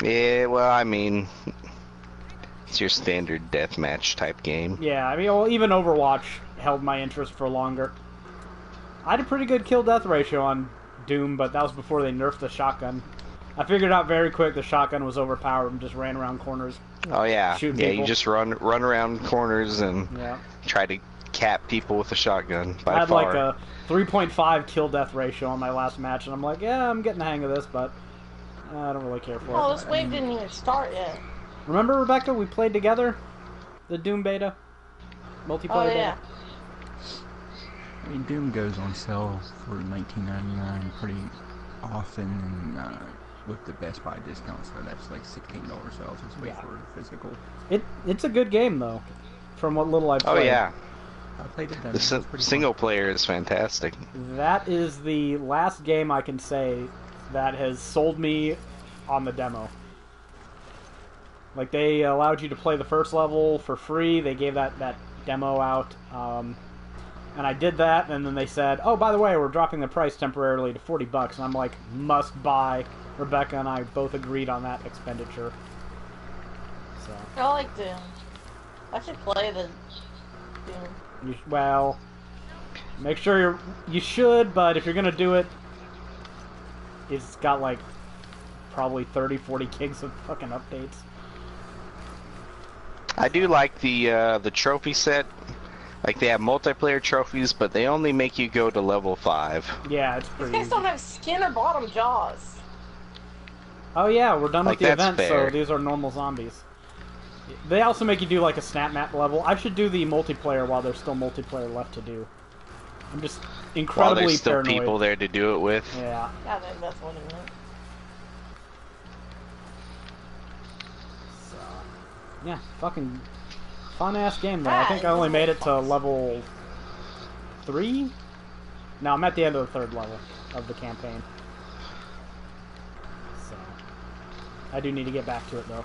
Yeah, well, I mean, it's your standard deathmatch type game. Yeah, I mean, well, even Overwatch held my interest for longer. I had a pretty good kill-death ratio on Doom, but that was before they nerfed the shotgun. I figured out very quick the shotgun was overpowered and just ran around corners. Oh yeah, Shooting yeah. people. You just run around corners and try to cap people with a shotgun. I had like a 3.5 kill-death ratio on my last match, and I'm like, yeah, I'm getting the hang of this, but I don't really care for it. Oh, this wave didn't even start yet. Remember, Rebecca, we played together? The Doom beta? Multiplayer beta? I mean, Doom goes on sale for $19.99 pretty often, and with the Best Buy discount, so that's like $16, so I'll just wait for physical. It's a good game, though, from what little I've played. Oh, yeah. I played it. The single player is fantastic. That is the last game I can say that has sold me on the demo. Like, they allowed you to play the first level for free. They gave that demo out. And I did that, and then they said, oh, by the way, we're dropping the price temporarily to $40. And I'm like, must buy. Rebecca and I both agreed on that expenditure. So. I like Doom. I should play the Doom. Well, make sure you should, but if you're going to do it, it's got like probably 30-40 gigs of fucking updates. I do like the trophy set. Like, they have multiplayer trophies, but they only make you go to level 5. Yeah, it's pretty These guys don't have skin or bottom jaws. Oh yeah, we're done with the event, fair. so these are normal zombies. They also make you do like a snap map level. I should do the multiplayer while there's still multiplayer left to do. I'm just incredibly while there's still paranoid. people there to do it with. Yeah. I think that's what it meant. So, yeah, fucking fun-ass game, though. I think I only made it to level 3? No, I'm at the end of the 3rd level of the campaign. So, I do need to get back to it, though.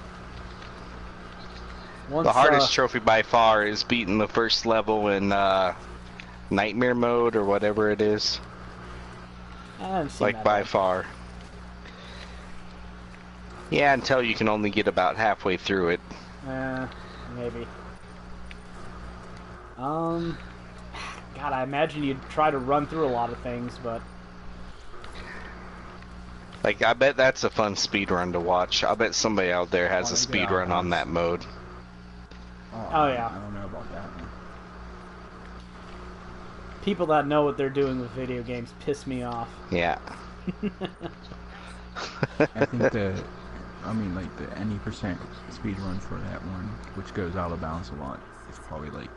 The hardest trophy by far is beating the first level in Nightmare mode or whatever it is. Like, by far. Yeah, until you can only get about halfway through it. Maybe. God, I imagine you'd try to run through a lot of things, but... Like, I bet that's a fun speed run to watch. I bet somebody out there has a speed run on that mode. Oh yeah. I don't know about that one. People that know what they're doing with video games piss me off. Yeah. I think the any percent speed run for that one, which goes out of bounds a lot, is probably like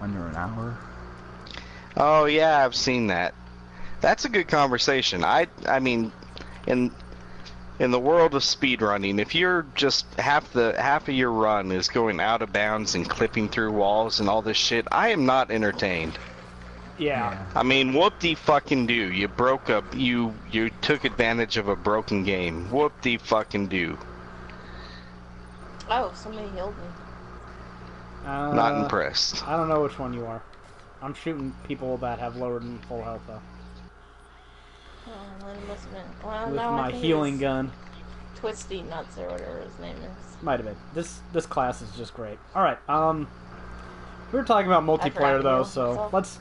under an hour. Oh yeah, I've seen that. That's a good conversation. I mean, in the world of speedrunning, if you're just half of your run is going out of bounds and clipping through walls and all this shit, I am not entertained. Yeah. I mean, whoop-de-fucking-do. You broke up. You took advantage of a broken game. Whoop-de-fucking-do. Oh, somebody healed me. Not impressed. I don't know which one you are. I'm shooting people that have lower than full health, though. Oh, it must have been. Well, With no, my healing gun. Twisty Nuts or whatever his name is. Might have been. This class is just great. Alright, we were talking about multiplayer, though, so let's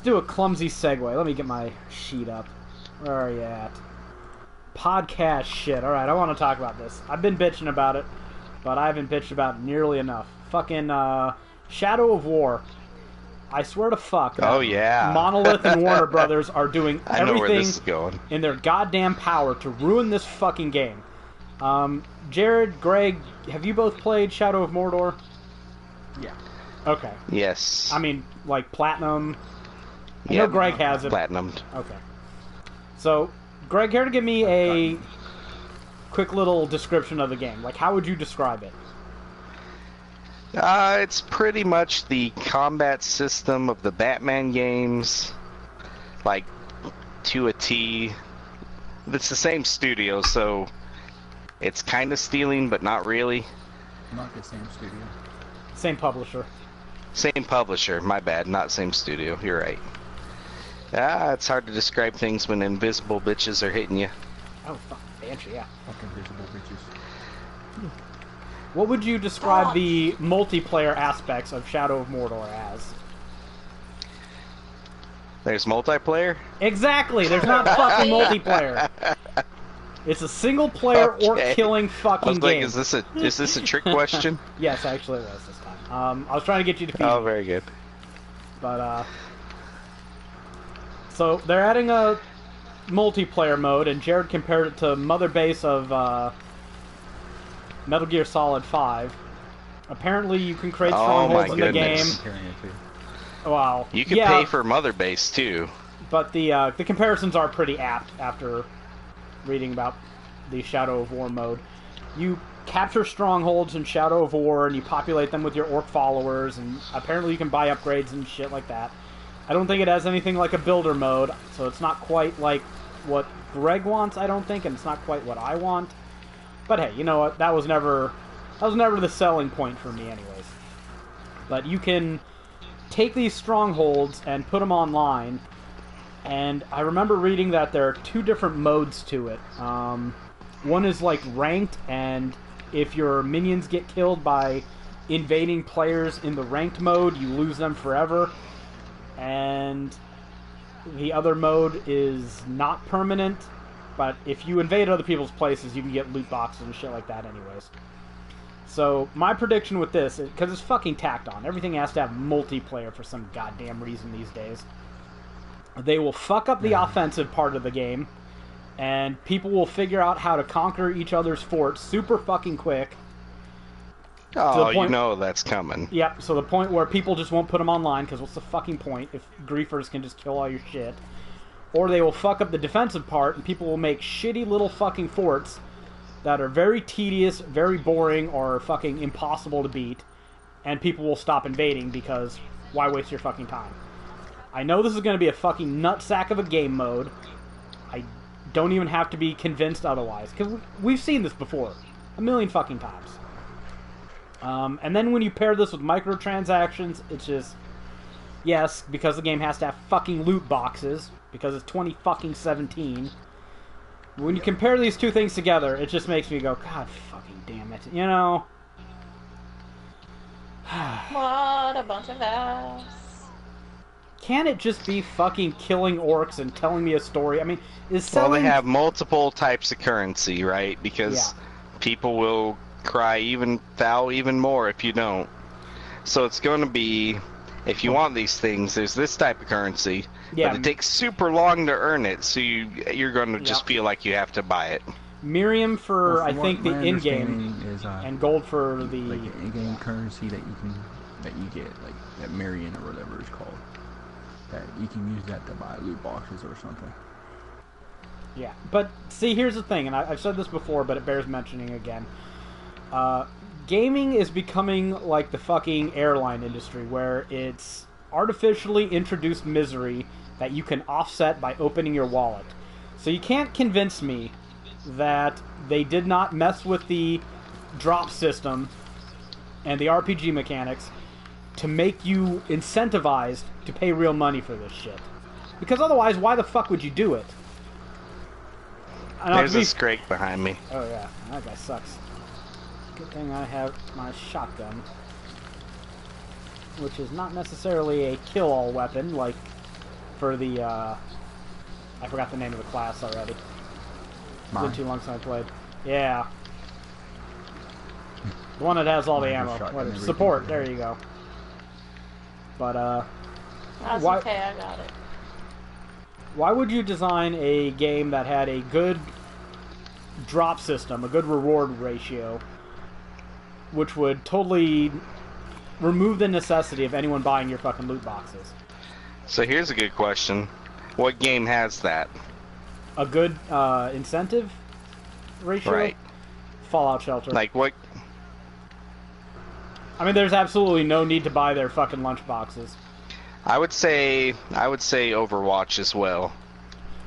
do a clumsy segue. Let me get my sheet up. Where are you at? Podcast shit. Alright, I want to talk about this. I've been bitching about it, but I haven't bitched about it nearly enough. Fucking, Shadow of War. I swear to fuck. Oh, yeah. Monolith and Warner Brothers are doing I know where everything this is going. in their goddamn power to ruin this fucking game. Jared, Greg, have you both played Shadow of Mordor? Yeah. Okay. Yes. I mean, like, Platinum. I know Greg has it. Platinumed. Okay. So, Greg, care to give me a quick little description of the game? Like, how would you describe it? It's pretty much the combat system of the Batman games, like, to a T. It's the same studio, so it's kind of stealing, but not really. Not the same studio. Same publisher. Same publisher, my bad, not same studio, you're right. It's hard to describe things when invisible bitches are hitting you. Oh, fuck. Banshee, yeah. Fucking visible bitches. What would you describe the multiplayer aspects of Shadow of Mordor as? There's multiplayer? Exactly! There's not fucking multiplayer. It's a single-player orc-killing fucking I was like, game. is this a trick question? Yes, actually it was this time. I was trying to get you to feed Oh, me. very good. But, so, they're adding a multiplayer mode, and Jared compared it to Mother Base of, Metal Gear Solid 5. Apparently you can create strongholds in the game. Wow. You can pay for Mother Base, too. But the comparisons are pretty apt after reading about the Shadow of War mode. You capture strongholds in Shadow of War, and you populate them with your orc followers, and apparently you can buy upgrades and shit like that. I don't think it has anything like a builder mode, so it's not quite like what Greg wants, I don't think, and it's not quite what I want. But hey, you know what? That was never the selling point for me anyways. But you can take these strongholds and put them online, and I remember reading that there are 2 different modes to it. One is like ranked, and if your minions get killed by invading players in the ranked mode, you lose them forever. And the other mode is not permanent, but if you invade other people's places, you can get loot boxes and shit like that anyways. So, my prediction with this, because it's fucking tacked on, everything has to have multiplayer for some goddamn reason these days. They will fuck up the offensive part of the game, and people will figure out how to conquer each other's forts super fucking quick. Oh, you know that's coming. Yep, so the point where people just won't put them online, because what's the fucking point if griefers can just kill all your shit? Or they will fuck up the defensive part, and people will make shitty little fucking forts that are very tedious, very boring, or fucking impossible to beat, and people will stop invading because why waste your fucking time? I know this is going to be a fucking nutsack of a game mode. I don't even have to be convinced otherwise, because we've seen this before a million fucking times. And then when you pair this with microtransactions, it's just, yes, because the game has to have fucking loot boxes, because it's 2017. When you compare these 2 things together, it just makes me go, God fucking damn it, you know? What a bunch of ass. Can't it just be fucking killing orcs and telling me a story? I mean, is selling... Well, they have multiple types of currency, right? Because people will cry foul even more if you don't. So it's going to be, if you want these things, there's this type of currency, but it takes super long to earn it, so you're going to just feel like you have to buy it. Miriam for, I think, the in-game, is, and gold for the... like an in-game currency that you get, like that Marion or whatever it's called. That you can use that to buy loot boxes or something. Yeah, but see, here's the thing, and I've said this before, but it bears mentioning again. Gaming is becoming like the fucking airline industry, where it's artificially introduced misery that you can offset by opening your wallet. So you can't convince me that they did not mess with the drop system and the RPG mechanics to make you incentivized to pay real money for this shit. Because otherwise, why the fuck would you do it? There's a Scrake behind me. Oh yeah, that guy sucks. Good thing I have my shotgun, which is not necessarily a kill-all weapon, like for the, I forgot the name of the class already. It's been too long since I played. Yeah. The one that has all the ammo. Support, there you go. But, That's okay, I got it. Why would you design a game that had a good drop system, a good reward ratio, which would totally remove the necessity of anyone buying your fucking loot boxes? So here's a good question. What game has that? A good incentive ratio? Right. Fallout Shelter. Like what? I mean, there's absolutely no need to buy their fucking lunch boxes. I would say Overwatch as well.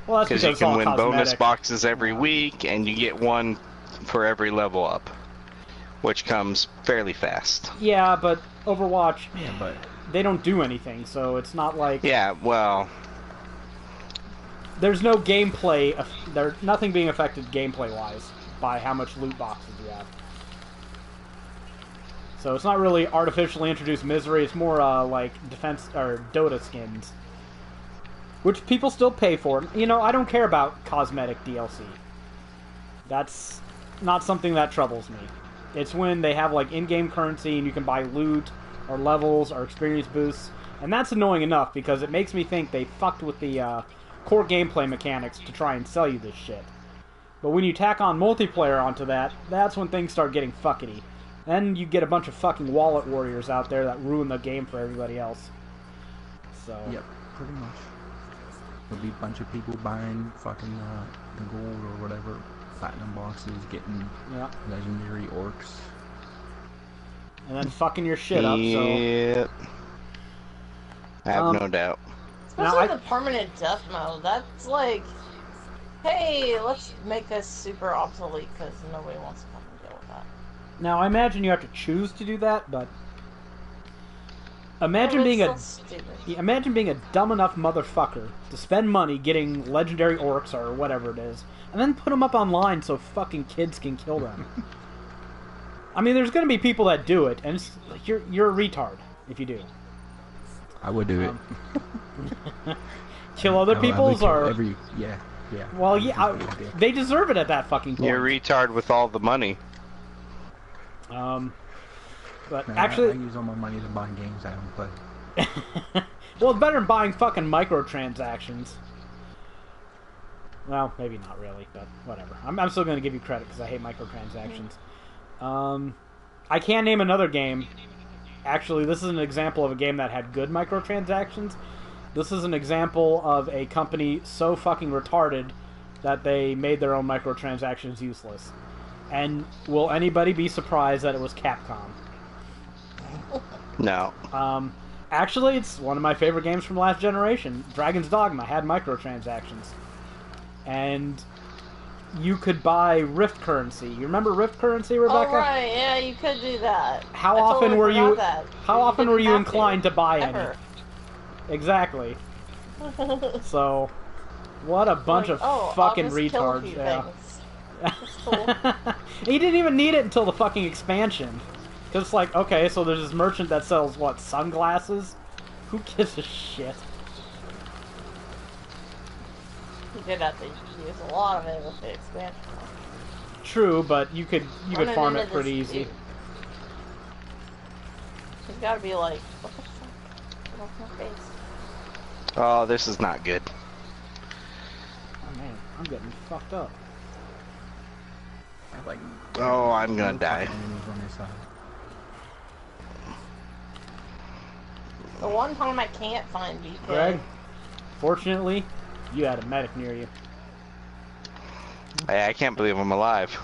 Well, that's because you can win bonus boxes every week, and you get one for every level up, which comes fairly fast. Yeah, but Overwatch, but they don't do anything, so it's not like... Yeah, well... there's no gameplay. There's nothing being affected gameplay-wise by how much loot boxes you have. So it's not really artificially introduced misery. It's more like defense or Dota skins, which people still pay for. You know, I don't care about cosmetic DLC. That's not something that troubles me. It's when they have like in-game currency and you can buy loot or levels or experience boosts, and that's annoying enough because it makes me think they fucked with the core gameplay mechanics to try and sell you this shit. But when you tack on multiplayer onto that, that's when things start getting fuckety. Then you get a bunch of fucking wallet warriors out there that ruin the game for everybody else. So. Yep, pretty much. There'll be a bunch of people buying fucking the gold or whatever, platinum boxes, getting legendary orcs. And then fucking your shit up, so. Yep. I have no doubt. Especially the permanent death mode. That's like, hey, let's make this super obsolete because nobody wants to fucking deal with that. Now, I imagine you have to choose to do that, but imagine being imagine being a dumb enough motherfucker to spend money getting legendary orcs or whatever it is, and then put them up online so fucking kids can kill them. I mean, there's going to be people that do it, and it's, you're a retard if you do. I would do it. Kill other people's or yeah. Well, yeah, they deserve it at that fucking point. You're a retard with all the money. But actually, I use all my money to buy games I don't play. well, it's better than buying fucking microtransactions. Well, maybe not really, but whatever. I'm still going to give you credit because I hate microtransactions. I can name another game. Actually, this is an example of a game that had good microtransactions. This is an example of a company so fucking retarded that they made their own microtransactions useless. And will anybody be surprised that it was Capcom? No. Actually, it's one of my favorite games from last generation. Dragon's Dogma had microtransactions. And you could buy Rift currency. You remember Rift currency, Rebecca? Oh, right, yeah, you could do that. How often were you inclined to buy Ever. any? Exactly. So, what a bunch of fucking retards. Yeah. Cool. He didn't even need it until the fucking expansion. Because it's like, okay, so there's this merchant that sells, what, sunglasses? Who gives a shit? You did have to use a lot of it with the expansion. True, but you could farm it pretty easy. It's gotta be like, what the fuck? Get off my face. Oh, this is not good. Oh man, I'm getting fucked up. Oh, I'm gonna die. The one time I can't find BK. Greg, fortunately, you had a medic near you. I can't believe I'm alive.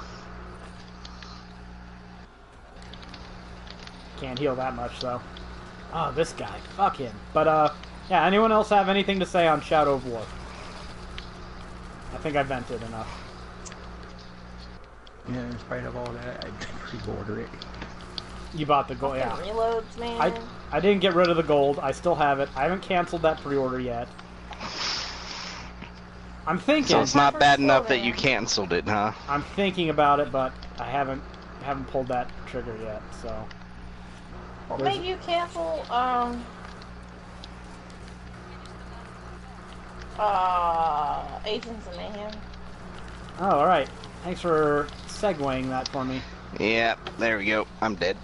Can't heal that much though. Oh, this guy, fuck him. But yeah. Anyone else have anything to say on Shadow of War? I think I vented enough. Yeah, in spite of all that, I did pre-order it. You bought the gold, yeah. Reloads, man. I didn't get rid of the gold. I still have it. I haven't canceled that pre-order yet. I'm thinking. So it's not bad enough that you canceled it, huh? I'm thinking about it, but I haven't pulled that trigger yet. So. What made you cancel? Agents of Mayhem. Oh, all right. Thanks for segueing that for me. Yep, there we go. I'm dead.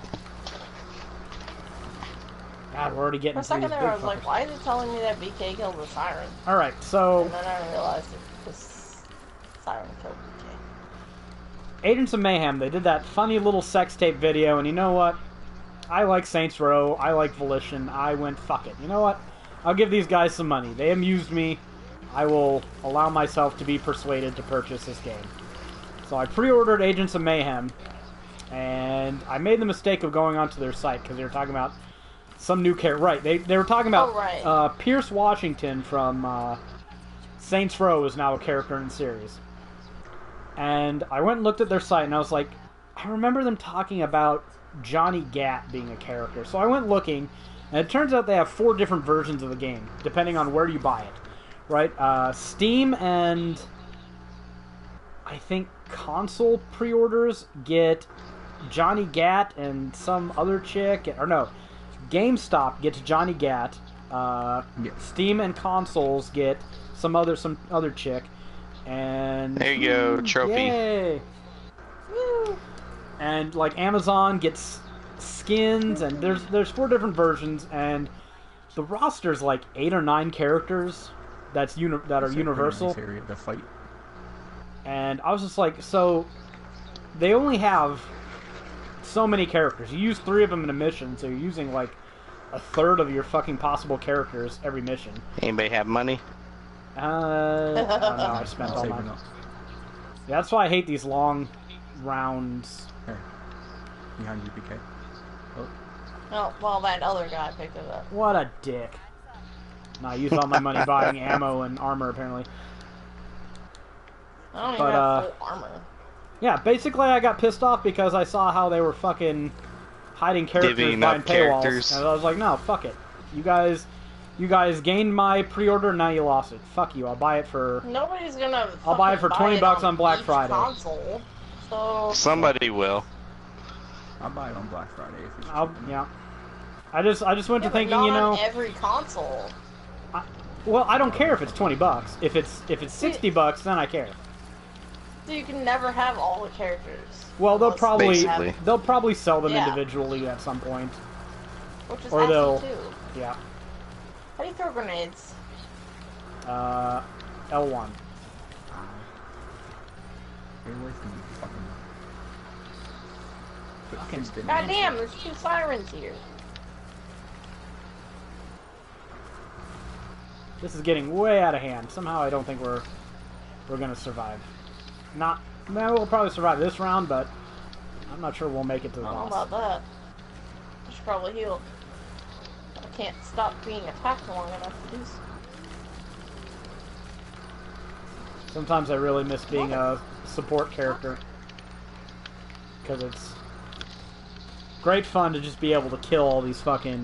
God, we're already getting For a second there, I was like, why is it telling me that BK killed the Siren? Alright, so. And then I realized it was Siren killed BK. Agents of Mayhem, they did that funny little sex tape video, and you know what? I like Saints Row, I like Volition, I went, fuck it. You know what? I'll give these guys some money. They amused me. I will allow myself to be persuaded to purchase this game. So I pre-ordered Agents of Mayhem, and I made the mistake of going onto their site, because they were talking about some new character. Right, they were talking about Pierce Washington from Saints Row is now a character in the series. And I went and looked at their site, and I was like, I remember them talking about Johnny Gat being a character. So I went looking, and it turns out they have 4 different versions of the game, depending on where you buy it. right? Steam and I think console pre-orders get Johnny Gat and some other chick, or no, GameStop gets Johnny Gat. Steam and consoles get some other chick, and There you go, trophy. Yay! Woo. And like Amazon gets skins, and there's 4 different versions, and the roster's like 8 or 9 characters that are universal. Area to fight. And I was just like, so they only have so many characters. You use 3 of them in a mission, so you're using like a third of your fucking possible characters every mission. Anybody have money? I don't know, I spent all mine. Yeah, that's why I hate these long rounds. Here. Behind you, BK. Oh, well, that other guy picked it up. What a dick. No, I used all my money buying ammo and armor, apparently. I don't even have full armor. Yeah, basically I got pissed off because I saw how they were fucking hiding characters Divvying behind up paywalls. characters. And I was like, no, fuck it. You guys gained my pre-order, now you lost it. Fuck you, I'll buy it for... Nobody's gonna I'll buy it for $20 on Black each Friday. Console, so... Somebody will. I'll buy it on Black Friday if it's Yeah. I just went to but thinking, not you know... on every console. Well, I don't care if it's $20. If it's $60, then I care. So you can never have all the characters. Well, they'll Basically. probably sell them Yeah. individually at some point. Which is Or they'll- awesome too. Yeah. How do you throw grenades? L1. Stay away from me, fucking... God damn, there's 2 sirens here. This is getting way out of hand. Somehow I don't think we're gonna survive. We'll probably survive this round, but I'm not sure we'll make it to the How boss. about that? I should probably heal. I can't stop being attacked long enough to do so. Sometimes I really miss being a support character. Because it's great fun to just be able to kill all these fucking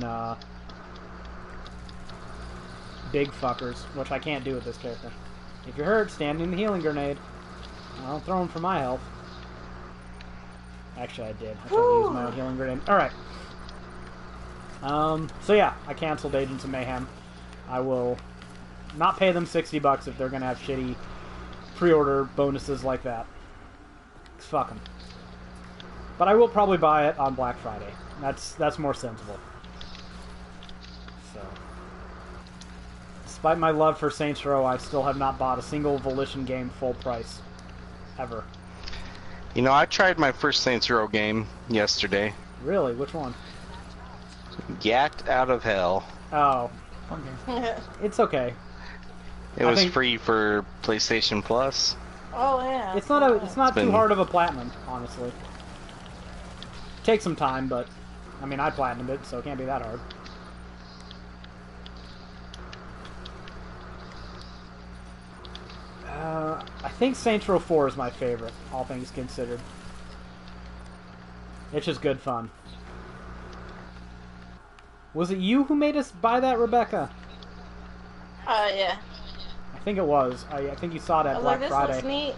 big fuckers, which I can't do with this character. If you're hurt, stand in the healing grenade. I don't throw them for my health. Actually, I did. I tried to use my own healing grenade. Alright. So yeah, I canceled Agents of Mayhem. I will not pay them $60 if they're gonna have shitty pre-order bonuses like that. Fuck them. But I will probably buy it on Black Friday. That's more sensible. So, despite my love for Saints Row, I still have not bought a single Volition game full price. Ever. You know, I tried my first Saints Row game yesterday. Really? Which one? Yacked Out of Hell. Oh, Fun game. it's okay. It I was think- free for PlayStation Plus. Oh yeah. It's not It's too been- hard of a platinum, honestly. Takes some time, but I mean I platinumed it, so it can't be that hard. I think Saints Row 4 is my favorite, all things considered. It's just good fun. Was it you who made us buy that, Rebecca? Yeah. I think it was. I think you saw it I at was Black like, this Friday. looks neat.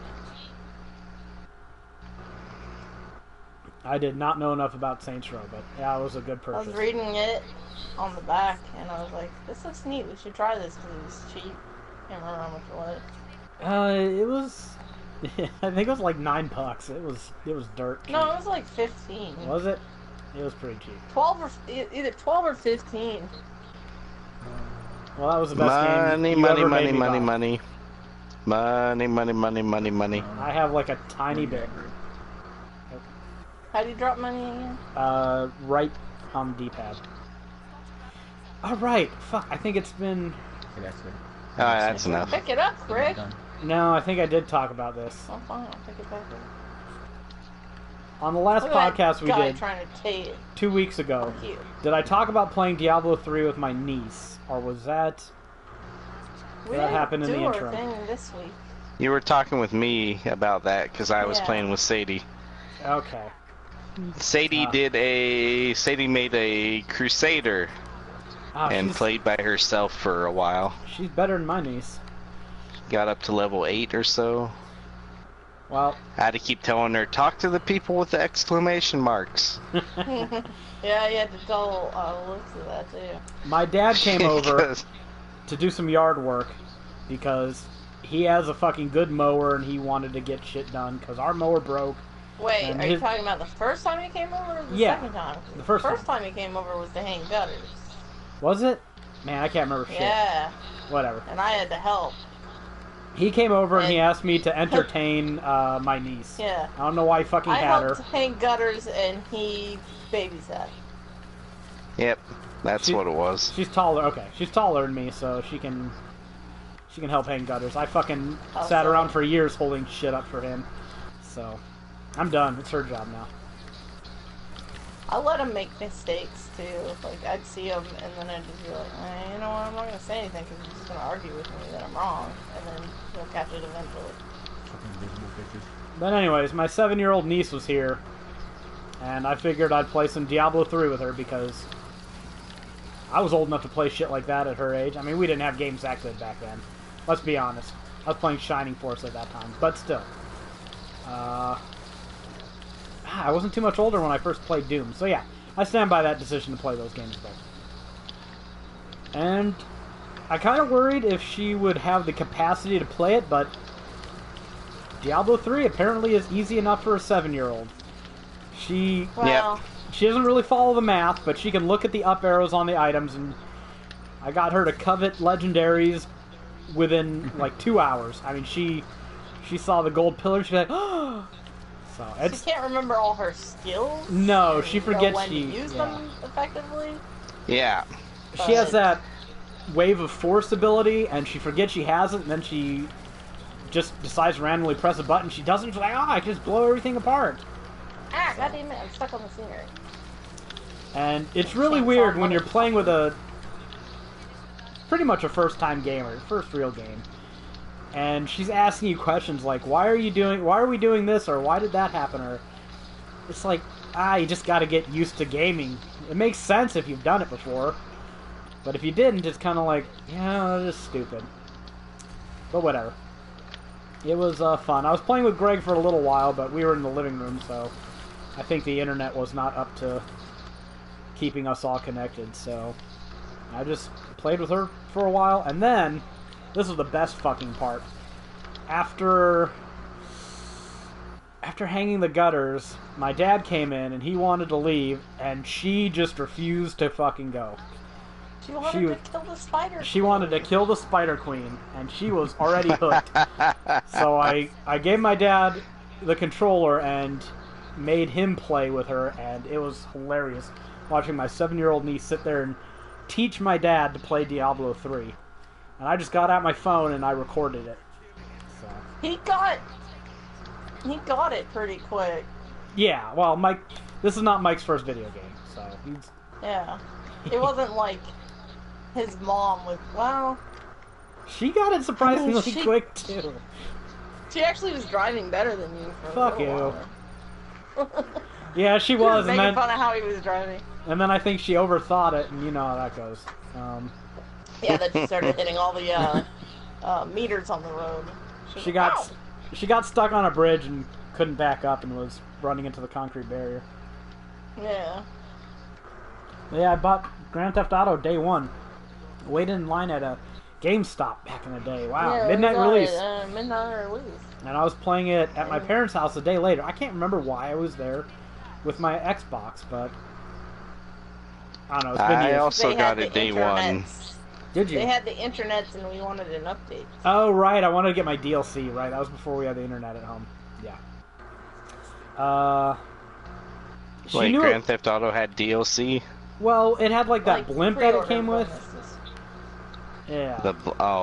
I did not know enough about Saints Row, but yeah, it was a good I was purchase. reading it on the back, and I was like, this looks neat. We should try this because it's cheap. Can't remember how much it was. It was. I think it was like $9. It was dirt cheap. No, it was like 15. Was it? It was pretty cheap. 12 or either 12 or 15. Well, that was the best game Money, you money, ever money, made me money, buy. money. Money, money, money, money, money. I have like a tiny bit. How do you drop money again? Right on the D-pad. Alright, fuck, I think it's been... Okay, that's it. Alright, that's enough. Pick it up, Rick. Done. No, I think I did talk about this. Oh, fine. I'll pick it back up. On the last Look at podcast that we guy did, trying to take it. 2 weeks ago, Fuck you. did I talk about playing Diablo 3 with my niece? Or was that... We That didn't happened in do the our intro. thing this week. You were talking with me about that because I was Yeah. playing with Sadie. Okay. Sadie made a Crusader Ah, and she's, played by herself for a while. she's better than my niece. got up to level 8 or so. Well, I had to keep telling her, talk to the people with the exclamation marks. Yeah, you had to tell Alyssa that too. my dad came over to do some yard work because he has a fucking good mower and he wanted to get shit done because our mower broke. Wait, And are you his- talking about the first time he came over or the Yeah, second time? the first time he came over was to hang gutters. Was it? Man, I can't remember shit. Yeah, Whatever. and I had to help. He came over and he And- asked me to entertain my niece. Yeah. I don't know why he fucking I had helped her. hang gutters and he babysat. Yep, that's what it was. She's taller. Okay, she's taller than me, so she can help hang gutters. I fucking sat so- around for years holding shit up for him. So, I'm done. It's her job now. I let him make mistakes too. Like I'd see him and then I'd just be like, you know what? I'm not gonna say anything because he's just gonna argue with me that I'm wrong, and then he'll catch it eventually. Fucking invisible bitches. But anyways, my 7-year-old niece was here, and I figured I'd play some Diablo 3 with her because I was old enough to play shit like that at her age. I mean, we didn't have games that good back then. Let's be honest. I was playing Shining Force at that time, but still. I wasn't too much older when I first played Doom, so yeah, I stand by that decision to play those games though. And I kind of worried if she would have the capacity to play it, but Diablo 3 apparently is easy enough for a 7-year-old. She Well, doesn't really follow the math, but she can look at the up arrows on the items, and I got her to covet legendaries within like 2 hours. I mean, she saw the gold pillar, she'd be like, oh! So she it's can't remember all her skills. No, and she know forgets when she- to use yeah. them effectively. Yeah. she has But- that wave of force ability, and she forgets she has it, and then she just decides to randomly press a button. She doesn't. She's like, I can just blow everything apart. Ah, goddammit, I'm stuck on the scenery. And it's really Chainsaw weird when mother- you're playing with a pretty much a first-time gamer, first real game, and she's asking you questions like, why are we doing this, or why did that happen, or it's like, you just got to get used to gaming. It makes sense if you've done it before, but if you didn't, it's kind of like, yeah, that's stupid. But whatever. It was fun. I was playing with Greg for a little while, but we were in the living room, so I think the internet was not up to keeping us all connected, so I just played with her for a while, and then, this was the best fucking part. After hanging the gutters, my dad came in, and he wanted to leave, and she just refused to fucking go. She wanted She to was- kill the spider. She wanted to kill the Spider Queen, and she was already hooked. So I gave my dad the controller and made him play with her, and it was hilarious watching my 7-year-old niece sit there and teach my dad to play Diablo 3. And I just got out my phone and I recorded it. So He got it pretty quick. yeah, well, Mike, this is not Mike's first video game, so he's... Yeah. It wasn't like his mom was, well, She got it surprisingly She- quick too. she actually was driving better than you for Fuck a little you. while. Yeah, she She was was, and making then fun of how he was driving. I think she overthought it, and you know how that goes. Yeah, then she started hitting all the meters on the road. Was She like, got "Ow!" she got stuck on a bridge and couldn't back up and was running into the concrete barrier. Yeah. Yeah, I bought Grand Theft Auto day one. Waited in line at a GameStop back in the day. Wow, Yeah, it midnight was on release. it, midnight release. And I was playing it at my parents' house a day later. I can't remember why I was there with my Xbox, but I don't know. It's been I years. also They got had it the day one. internets. Did you? They had the internets and we wanted an update. Oh, right. I wanted to get my DLC, right? That was before we had the internet at home. Yeah. She Wait, knew Grand it, Theft Auto had DLC? well, it had like that Like, blimp that it pre-order came with. bonuses. Yeah.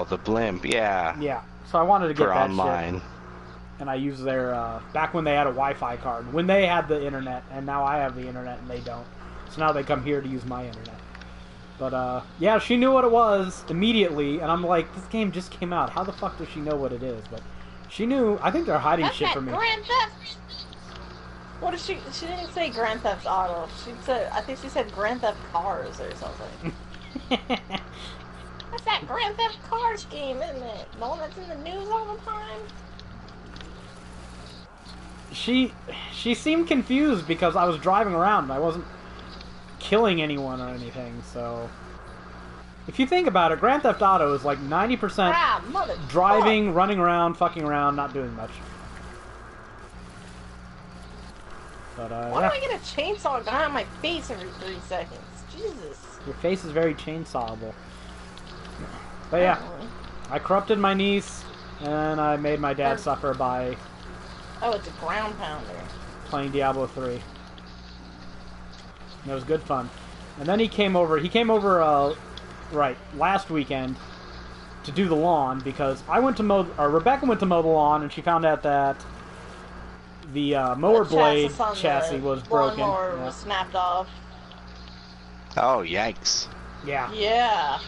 The blimp, yeah. Yeah. So I wanted to get For that online. shit. And I used their, back when they had a Wi-Fi card. When they had the internet, and now I have the internet and they don't. So now they come here to use my internet. But, yeah, she knew what it was immediately, and I'm like, this game just came out. How the fuck does she know what it is? But she knew. I think they're hiding That's shit not from me. Grand Theft. What did she? She didn't say Grand Theft Auto. She said, I think she said Grand Theft Cars or something. That's that Grand Theft Cars game, isn't it? The one that's in the news all the time? She seemed confused because I was driving around and I wasn't killing anyone or anything, so... If you think about it, Grand Theft Auto is like 90% driving, running around, fucking around, not doing much. But, why do I get a chainsaw behind my face every 3 seconds? Jesus. Your face is very chainsawable. But yeah, I corrupted my niece, and I made my dad suffer by... Oh, it's a ground pounder. Playing Diablo 3. And it was good fun. And then he came over, right, last weekend to do the lawn because I went to mow, or Rebecca went to mow the lawn and she found out that the mower blade chassis was broken. The lawnmower was snapped off. Oh, yikes. Yeah. Yeah.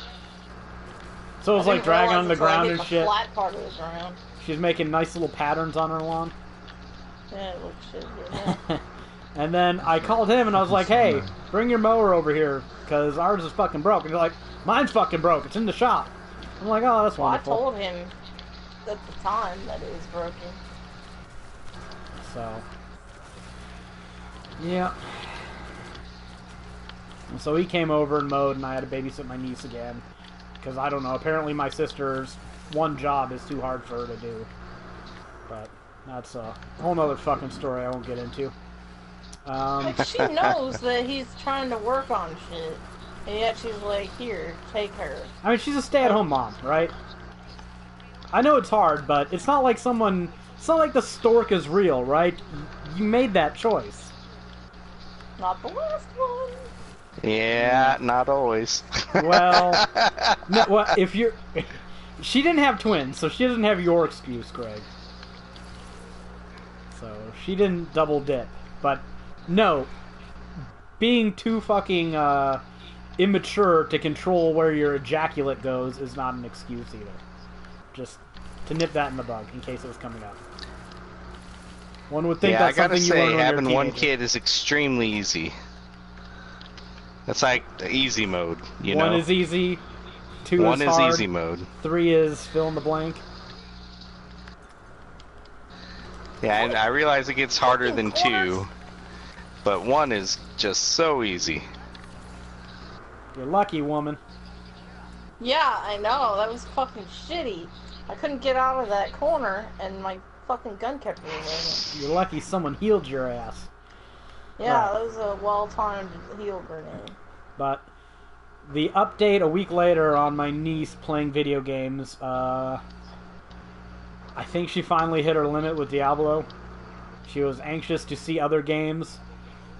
So it was like dragging on the ground and shit. Flat part of the ground. She's making nice little patterns on her lawn. Yeah, it looks shit good. Yeah. And then I called him and I was like, hey, bring your mower over here because ours is fucking broke. And he's like, mine's fucking broke. It's in the shop. I'm like, oh, that's wonderful. I told him at the time that it was broken. So, yeah. And so he came over and mowed and I had to babysit my niece again. Because I don't know, apparently my sister's one job is too hard for her to do. But that's a whole nother fucking story I won't get into. Like, she knows that he's trying to work on shit, and yet she's like, here, take her. I mean, she's a stay-at-home mom, right? I know it's hard, but it's not like someone... It's not like the stork is real, right? You made that choice. Not the last one. Yeah, not always. Well, no, well, if you're... She didn't have twins, so she doesn't have your excuse, Greg. So, she didn't double dip. But, no. Being too fucking immature to control where your ejaculate goes is not an excuse either. Just to nip that in the bud, in case it was coming up. One would think that's something you learn when you're a having one teenager. kid is extremely easy. That's like the easy mode, you know? One is easy, two One is hard, easy mode. 3 is fill in the blank. Yeah, and I realize it gets harder than 2, but 1 is just so easy. You're lucky, woman. Yeah, I know. That was fucking shitty. I couldn't get out of that corner, and my fucking gun kept reloading. You're lucky someone healed your ass. Yeah, Right. that was a well-timed heal grenade. But the update a week later on my niece playing video games, I think she finally hit her limit with Diablo. She was anxious to see other games.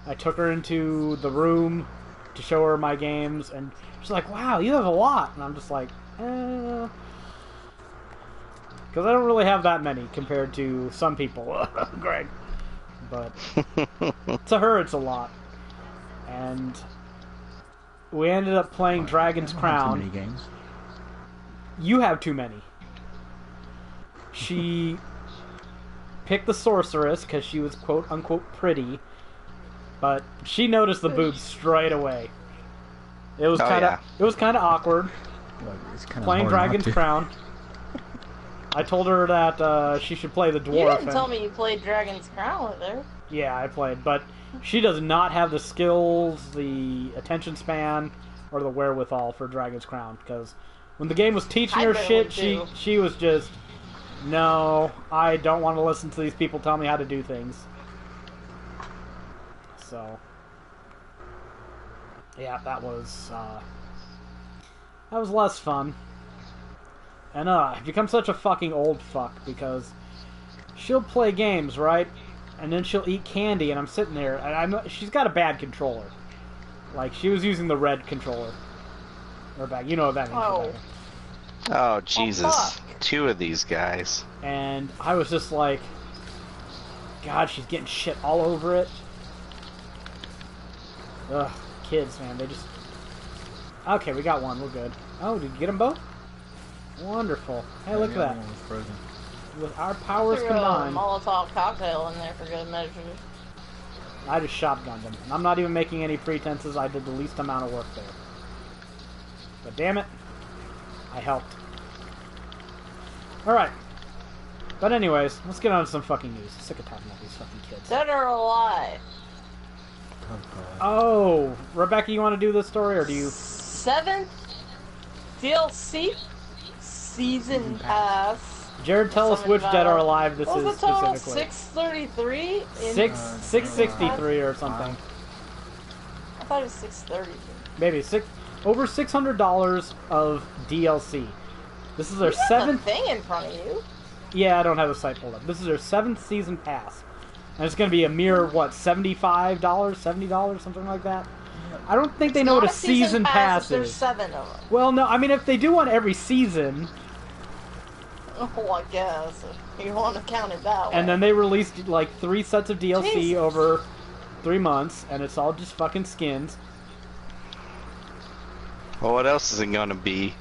I took her into the room to show her my games, and she's like, wow, you have a lot. And I'm just like, Because I don't really have that many compared to some people. Greg. But to her, it's a lot. And we ended up playing Dragon's Crown. Too many games. You have too many. She picked the sorceress because she was quote unquote pretty, but she noticed the boobs straight away. It was kind of awkward. Well, it's kind of Playing Dragon's Crown. I told her that she should play the dwarf. You didn't tell me you played Dragon's Crown with her. Yeah, I played, but she does not have the skills, the attention span, or the wherewithal for Dragon's Crown. Because when the game was teaching her shit, she was just, no, I don't want to listen to these people tell me how to do things. So, yeah, that was less fun. And I've become such a fucking old fuck because she'll play games, right? And then she'll eat candy, and I'm sitting there, and she's got a bad controller. Like, she was using the red controller. Or back, you know what that means. Oh. Oh, Jesus. fuck. 2 of these guys. And I was just like, God, she's getting shit all over it. Ugh, kids, man, they just... Okay, we got one, we're good. Oh, did you get them both? Wonderful. Hey, look at that. One was frozen. With our powers Threw combined, a Molotov cocktail in there for good measure. I just shotgunned them. And I'm not even making any pretenses, I did the least amount of work there. But damn it. I helped. Alright. But anyways, let's get on to some fucking news. I'm sick of talking about these fucking kids. Dead or alive? Oh, God. Oh, Rebecca, you want to do this story, or do you... 7th DLC season pass. Jared, tell us which Dead or Alive this what is was the total? specifically. 633? 663 or something. I thought it was 630. Maybe over $600 of DLC. This is their You have seventh the thing in front of you. Yeah, I don't have the site pulled up. This is their 7th season pass. And it's going to be a mere, what, $75? $70? Something like that? I don't think they know what a season pass There's is. 7 of them. Well, no, I mean, if they do one every season, Oh, I guess. You want to count it that way. and then they released, like, 3 sets of DLC Jesus. over 3 months, and it's all just fucking skins. Well, what else is it gonna be?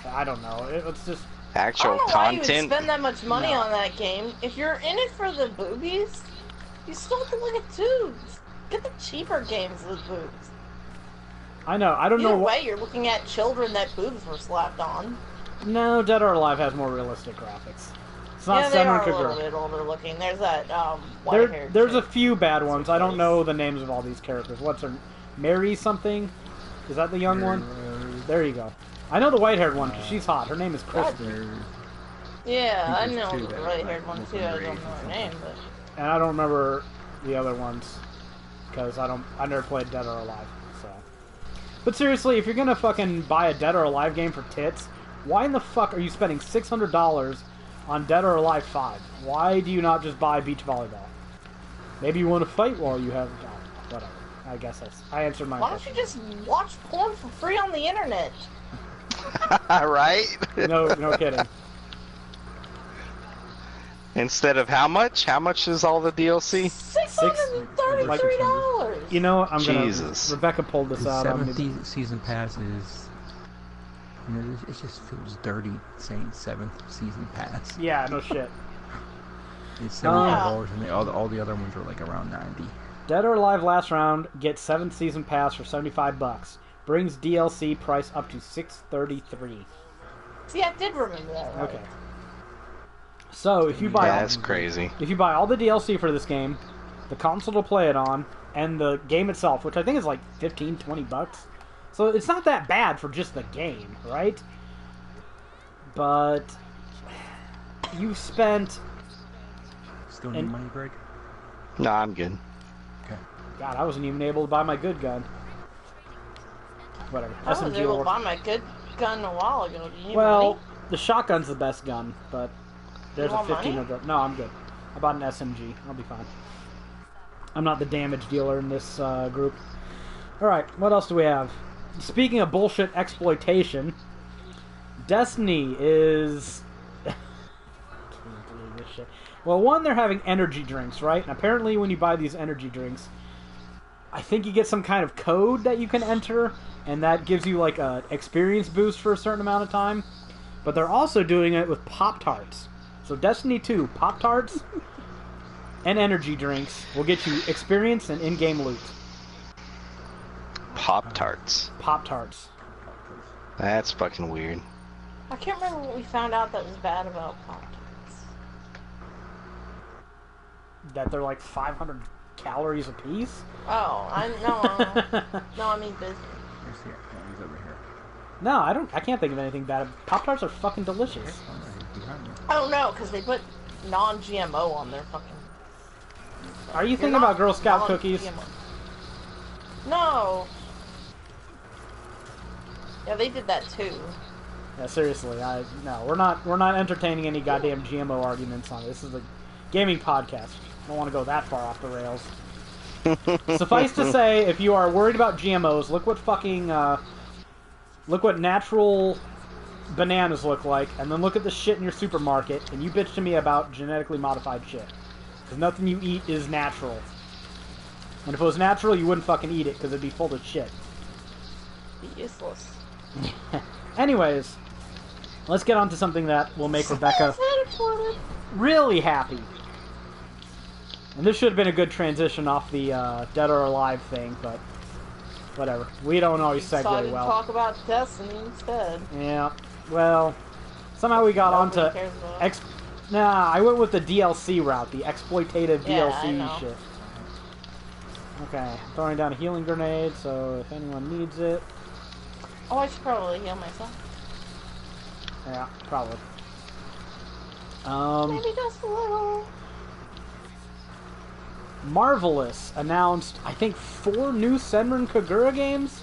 I don't know. It's just... Actual I don't know why you would content? spend that much money No. on that game. If you're in it for the boobies, you still have to look at tubes. Get the cheaper games with boobs. I know. I don't Either know way, you're looking at children that boobs were slapped on. No, Dead or Alive has more realistic graphics. It's not Yeah, they are Senran a little Kagura. bit older looking. There's that white-haired There's a chick. few bad ones. I don't face. know the names of all these characters. What's her... Mary something? Is that the young one? There you go. I know the white-haired one, because she's hot. Her name is Christy. Yeah, I I think know there's the two that are right-haired one almost too. I don't know underage or her something. name, but And I don't remember the other ones, because I never played Dead or Alive, so... But seriously, if you're gonna fucking buy a Dead or Alive game for tits, why in the fuck are you spending $600 on Dead or Alive 5? Why do you not just buy beach volleyball? Maybe you want to fight while you have... Oh, whatever. I guess I answered my why don't you question. just watch porn for free on the internet? Right? No kidding. Instead of how much? How much is all the DLC? $633. You know, I'm gonna... Jesus. Rebecca pulled this The out. I'm 7th gonna- season pass is... You know, it just feels dirty saying 7th season pass. Yeah, no shit. It's $75 and all the other ones are like around 90. Dead or Alive last round, get 7th season pass for $75. Brings DLC price up to $633. See, I did remember that. Right? Okay. So if you buy Yeah, that's crazy. if you buy all the DLC for this game, the console to play it on, and the game itself, which I think is like $15-20, so it's not that bad for just the game, right? But you spent... Still need And- money, Greg? No, I'm good. Okay. God, I wasn't even able to buy my good gun. Whatever. I was SMG able will to work. buy my good gun a while ago. Do you need Well, money? the shotgun's the best gun, but there's You a want 15 money? No, I'm good. I bought an SMG. I'll be fine. I'm not the damage dealer in this group. Alright, what else do we have? Speaking of bullshit exploitation, Destiny is... Can't believe this shit. Well, one, they're having energy drinks, right? And apparently when you buy these energy drinks, I think you get some kind of code that you can enter, and that gives you like a experience boost for a certain amount of time. But they're also doing it with Pop-Tarts. So Destiny 2, Pop-Tarts and energy drinks will get you experience and in-game loot. Pop-Tarts. Pop-Tarts. That's fucking weird. I can't remember what we found out that was bad about Pop-Tarts. That they're like 500 calories a piece? Oh, no, I mean business. Here's the he's over here. No, I can't think of anything bad. Pop-Tarts are fucking delicious. Oh, no, he's behind me. I don't know, because they put non-GMO on their fucking... Are you You're thinking not about Girl Scout non-GMO. cookies? No. Yeah, they did that too. Yeah, seriously, no, we're not entertaining any goddamn GMO arguments on it. This is a gaming podcast. I don't want to go that far off the rails. Suffice to say, if you are worried about GMOs, look what fucking look what natural bananas look like, and then look at the shit in your supermarket, and you bitch to me about genetically modified shit. Because nothing you eat is natural. And if it was natural, you wouldn't fucking eat it, because it'd be full of shit. Be useless. Anyways, let's get on to something that will make Rebecca really happy. And this should have been a good transition off the Dead or Alive thing, but Whatever. We don't always Decided segue to well. talk about Destiny instead. Yeah. Well, somehow we got onto Nobody cares about it. Nah, I went with the DLC route, the exploitative Yeah, I DLC know. shit. Okay, throwing down a healing grenade, so if anyone needs it. Oh, I should probably heal myself. Yeah, probably. Maybe just a little. Marvelous announced, I think, 4 new Senran Kagura games.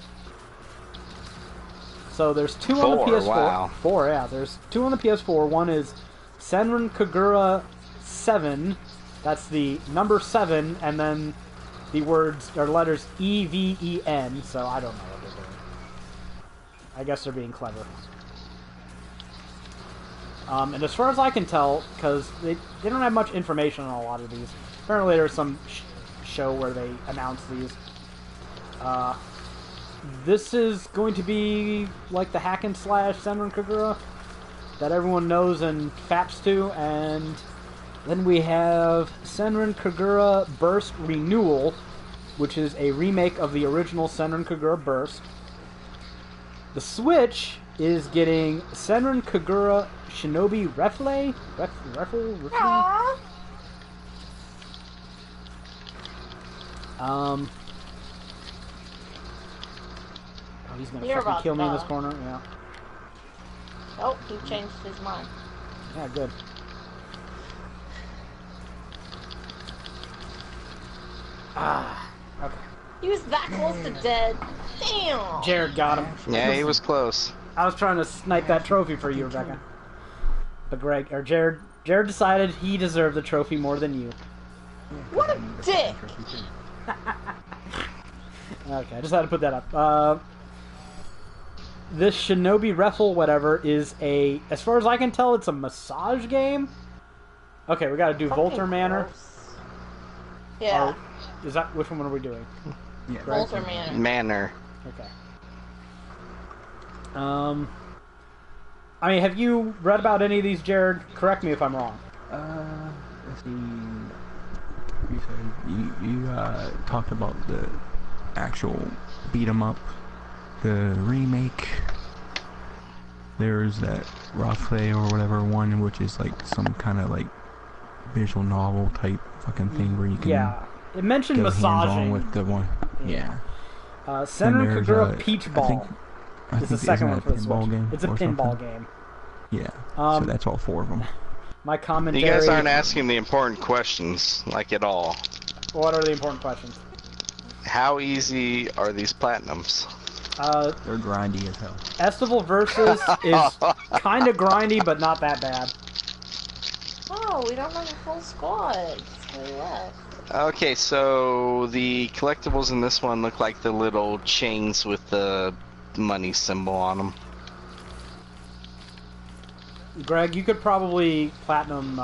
So there's 2 on the 4, PS4. wow. 4, yeah. There's 2 on the PS4. One is Senran Kagura 7. That's the number 7, and then the words or letters EVEN. So I don't know what they're doing. I guess they're being clever. And as far as I can tell, because they don't have much information on a lot of these. Apparently there's some show where they announce these. This is going to be like the hack and slash Senran Kagura that everyone knows and faps to, and then we have Senran Kagura Burst Renewal, which is a remake of the original Senran Kagura Burst. The Switch is getting Senran Kagura Shinobi Refle? Refle? Aww. Oh, he's gonna You're fucking about kill me in to this corner? Yeah. Oh, he changed his mind. Yeah, good. Ah, okay. He was that close to dead. Damn. Jared got him. Yeah, he was close. I was trying to snipe that trophy for you, Rebecca. But Jared decided he deserved the trophy more than you. What a dick. Okay, I just had to put that up. This Shinobi Refle whatever is a, as far as I can tell, it's a massage game. Okay, we gotta do Volter Manor. Gross. Yeah. Is that, which one are we doing? Yeah. Volter Manor. Manor. Okay. I mean, have you read about any of these, Jared? Correct me if I'm wrong. Let's see. You said you talked about the actual beat 'em up, the remake. There's that Rafe or whatever one, which is like some kind of like visual novel type fucking thing where you can Yeah, it mentioned go massaging. hands-on with the one. Yeah. Senran there's, Kagura Peach Ball I is the think second isn't one that for the a pinball Switch. game It's a or pinball something? game. Yeah. Um, So that's all 4 of them. My commentary. You guys aren't asking the important questions, like at all. What are the important questions? How easy are these platinums? They're grindy as hell. Estival Versus is kind of grindy, but not that bad. Oh, we don't have a full squad. It's really left. Okay, so the collectibles in this one look like the little chains with the money symbol on them. Greg, you could probably platinum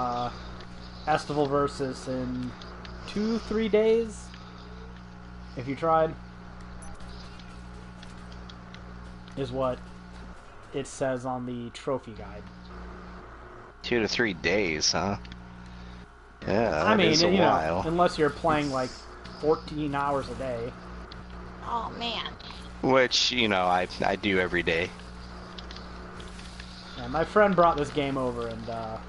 Estival Versus in 2-3 days if you tried. Is what it says on the trophy guide. 2 to 3 days, huh? Yeah, that I mean, is a you while. know, unless you're playing like 14 hours a day. Oh, man. Which, you know, I do every day. Yeah, my friend brought this game over, and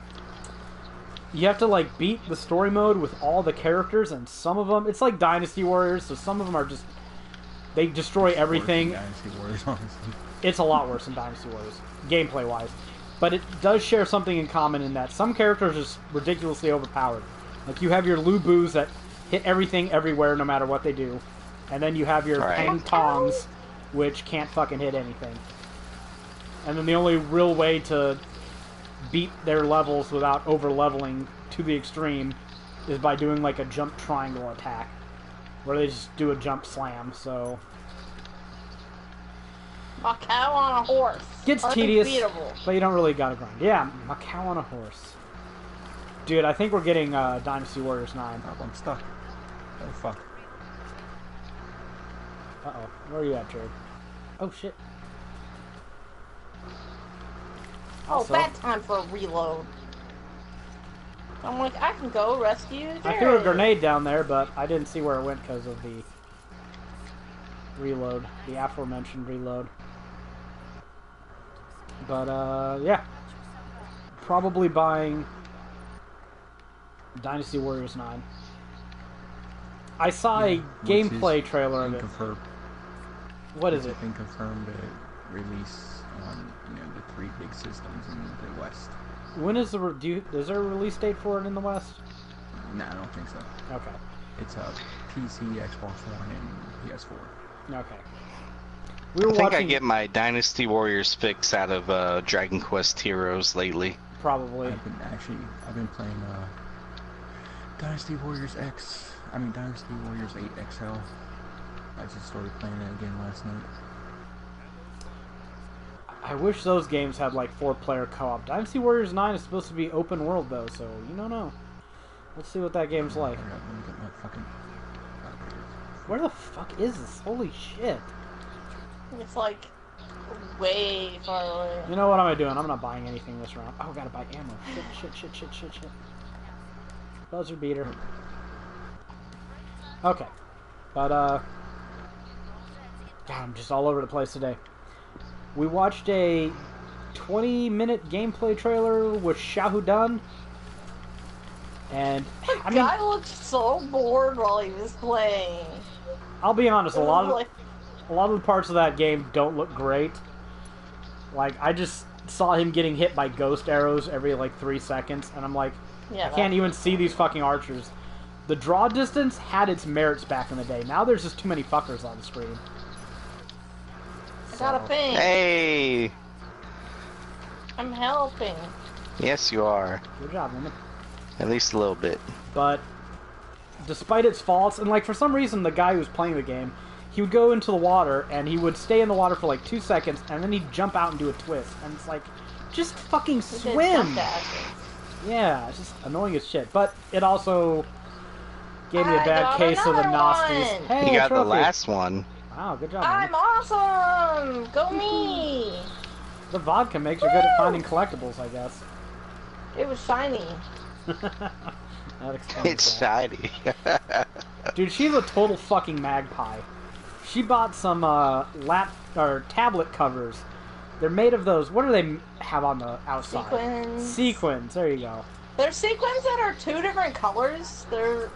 you have to like beat the story mode with all the characters, and some of them, it's like Dynasty Warriors, so some of them are just, they destroy everything. Dynasty Warriors, honestly. It's a lot worse than Dynasty Warriors, gameplay wise. But it does share something in common in that some characters are just ridiculously overpowered. Like you have your Lu-Bus that hit everything everywhere no matter what they do. And then you have your Right. Pang Tongs, which can't fucking hit anything. And then the only real way to beat their levels without over-leveling to the extreme is by doing like a jump triangle attack. Where they just do a jump slam, so... A cow on a horse. Gets tedious, Unbeatable. but you don't really gotta grind. Yeah, a cow on a horse. Dude, I think we're getting Dynasty Warriors 9. Oh, I'm stuck. Oh, fuck. Uh-oh. Where are you at, Jared? Oh, shit. Oh, Also- bad time for a reload. I'm like, I can go rescue Jared. I threw a grenade down there, but I didn't see where it went because of the Reload. The aforementioned Reload. But, yeah. Probably buying Dynasty Warriors 9. I saw a gameplay trailer of it. What is it? It's been confirmed to release on, the 3 big systems in the West. When is is there a release date for it in the West? No, I don't think so. Okay. It's a PC, Xbox One, and PS4. Okay. I think I get my Dynasty Warriors fix out of Dragon Quest Heroes lately. Probably. I've been playing Dynasty Warriors 8 XL. I just started playing it again last night. I wish those games had like 4-player co-op. Dynasty Warriors 9 is supposed to be open world though, so you don't know. Let's see what that game's like. Let me get my fucking... Where the fuck is this? Holy shit. It's like way far away. You know what am I doing? I'm not buying anything this round. Oh, gotta buy ammo. Shit. Buzzer beater. Okay. But, God, I'm just all over the place today. We watched a 20-minute gameplay trailer with Shahudan. And, The guy looked so bored while he was playing. I'll be honest, a lot of the parts of that game don't look great. Like, I just saw him getting hit by ghost arrows every, 3 seconds, and I'm like, I can't even see these fucking archers. The draw distance had its merits back in the day. Now there's just too many fuckers on the screen. I got a ping. Hey! I'm helping. Yes, you are. Good job, woman. At least a little bit. But, despite its faults, and, for some reason, the guy who was playing the game, he would go into the water, and he would stay in the water for 2 seconds, and then he'd jump out and do a twist. And it's like, just fucking swim! Yeah, it's just annoying as shit. But it also gave me a bad case of the Gnosties. Hey, you got trophy. the last one. Wow, good job, I'm man. awesome! Go me! The vodka makes you good at finding collectibles, I guess. It was shiny. That explains It's that. shiny. Dude, she's a total fucking magpie. She bought some tablet covers. They're made of those. What do they have on the outside? Sequins. Sequins. There you go. They're sequins that are 2 different colors. They're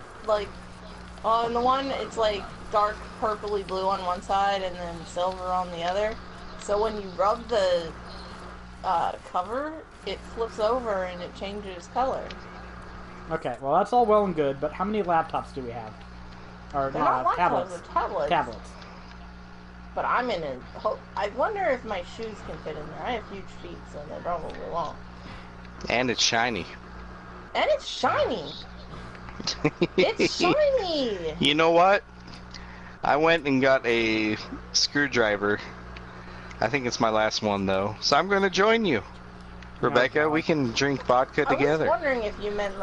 on the one it's dark purpley blue on one side and then silver on the other. So when you rub the cover, it flips over and it changes color. Okay, well that's all well and good, but how many laptops do we have? Or They're not laptops, tablets? they're tablets. Tablets. But I'm in a... I wonder if my shoes can fit in there. I have huge feet, so they probably won't. And it's shiny. And it's shiny! It's shiny! You know what? I went and got a screwdriver. I think it's my last one, though. So I'm going to join you. Rebecca, we can drink vodka together. I was wondering if you meant,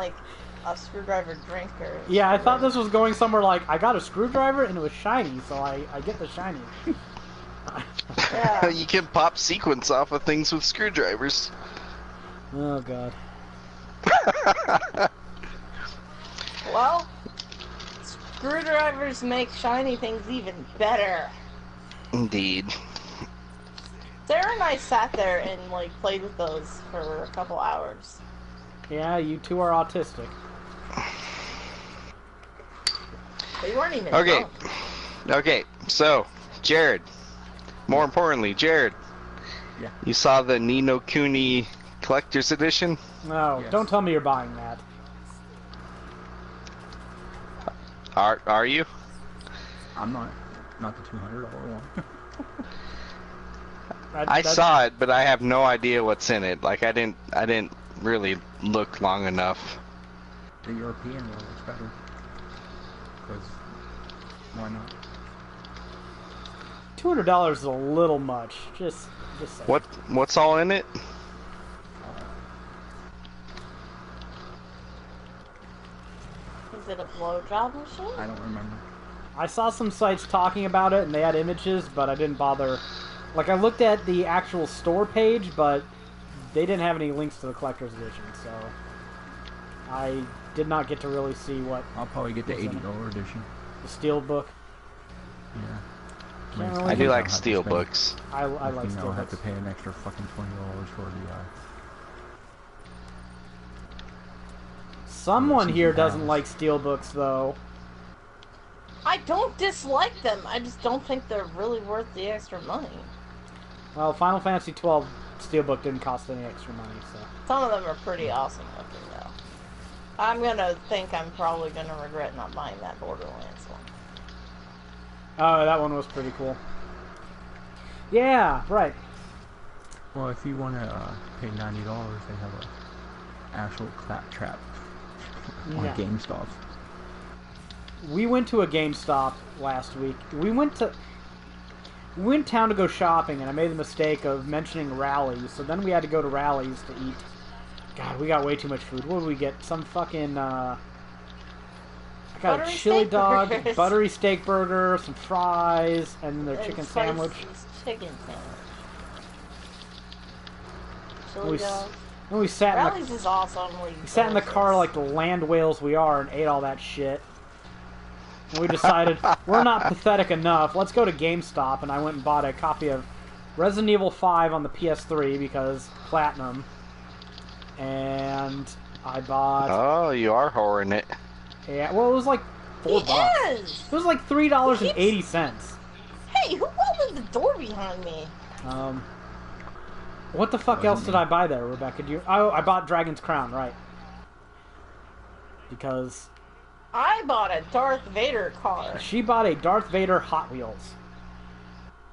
a screwdriver drinker. Yeah, I thought this was going somewhere I got a screwdriver and it was shiny, so I get the shiny. Yeah. You can pop sequence off of things with screwdrivers. Oh, God. Well, screwdrivers make shiny things even better. Indeed. Sarah and I sat there and, played with those for a couple hours. Yeah, you two are autistic. But you weren't even Okay. drunk. Okay, so, Jared. More importantly, Jared. Yeah. You saw the Ni no Kuni Collector's Edition? No, Yes. don't tell me you're buying that. Are you? I'm not the $200 one. I saw it, but I have no idea what's in it. I didn't really look long enough. The European one looks better. Because, why not? $200 is a little much. Just say. What's all in it? Is it a blowjob machine? I don't remember. I saw some sites talking about it, and they had images, but I didn't bother. I looked at the actual store page, but they didn't have any links to the collector's edition, so I did not get to really see what I'll probably get the What's in $80 edition. the steel book. Yeah. Can't I really do do like I'll have to steel spend- books. I like You know, I'll have to steelbooks. pay an extra fucking $20 for the. Someone season here doesn't pass. like steelbooks though. I don't dislike them. I just don't think they're really worth the extra money. Well, Final Fantasy 12 steelbook didn't cost any extra money, so. Some of them are pretty awesome looking, though. I'm gonna think I'm probably gonna regret not buying that Borderlands one. Oh, that one was pretty cool. Yeah, right. Well, if you want to pay $90, they have a actual claptrap on Yeah. GameStop. We went to a GameStop last week. We went town to go shopping, and I made the mistake of mentioning Rallies. So then we had to go to Rallies to eat. God, we got way too much food. What did we get? Some fucking I got Buttery a chili steak dog, burgers. buttery steak burger, some fries, and their chicken Spicy sandwich. Chicken sandwich. We Chili s- dogs. And we sat in Rallies is awesome. we sat in the car like the land whales we are and ate all that shit. And we decided we're not pathetic enough. Let's go to GameStop, and I went and bought a copy of Resident Evil 5 on the PS3 because platinum. And I bought Oh, you are whoring it. yeah, well it was like $4. Is. It was like $3.80. Hey, who opened the door behind me? What the fuck Wasn't else did me. I buy there, Rebecca? I bought Dragon's Crown, right? Because I bought a Darth Vader car. she bought a Darth Vader Hot Wheels.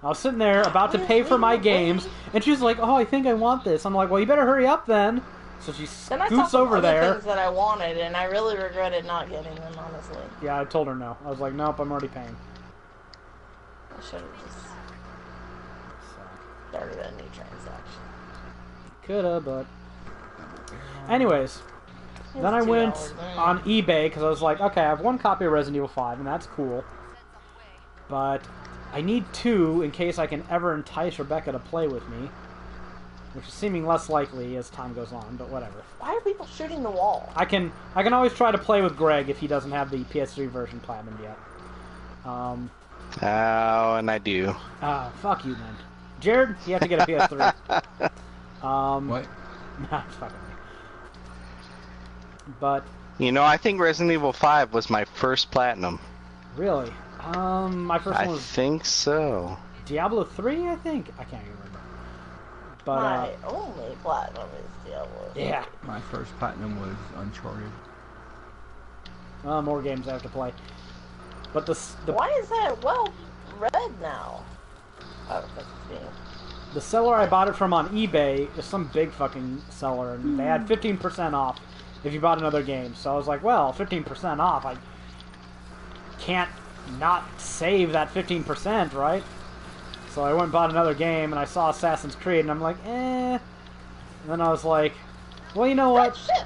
I was sitting there about to pay for my games, and she's like, "Oh, I think I want this." I'm like, "Well, you better hurry up then." So she Then I saw scoots some over other there. things that I wanted, and I really regretted not getting them, honestly. Yeah, I told her no. I was like, "Nope, I'm already paying." I should have just So, started a new transaction. coulda, but anyways. Then I It's went $2 on eBay because I was like, okay, I have one copy of Resident Evil 5, and that's cool. But I need 2 in case I can ever entice Rebecca to play with me. Which is seeming less likely as time goes on, but whatever. Why are people shooting the wall? I can always try to play with Greg if he doesn't have the PS3 version platinum yet. Oh, and I do. Fuck you, man. Jared, you have to get a PS3. What? Nah, it's fucking me. But You know, I think Resident Evil 5 was my first platinum. really, my first I one was think so. Diablo 3, I think. I can't even remember. But My only platinum is Diablo. yeah, My first platinum was Uncharted. more games I have to play. But the Why is that well read now? Oh, that's me. the seller I bought it from on eBay is some big fucking seller, and they had 15% off if you bought another game. So I was like, well, 15% off. I can't not save that 15%, right? So I went and bought another game, and I saw Assassin's Creed, and I'm like, eh. And then I was like, well, you know what? Shit!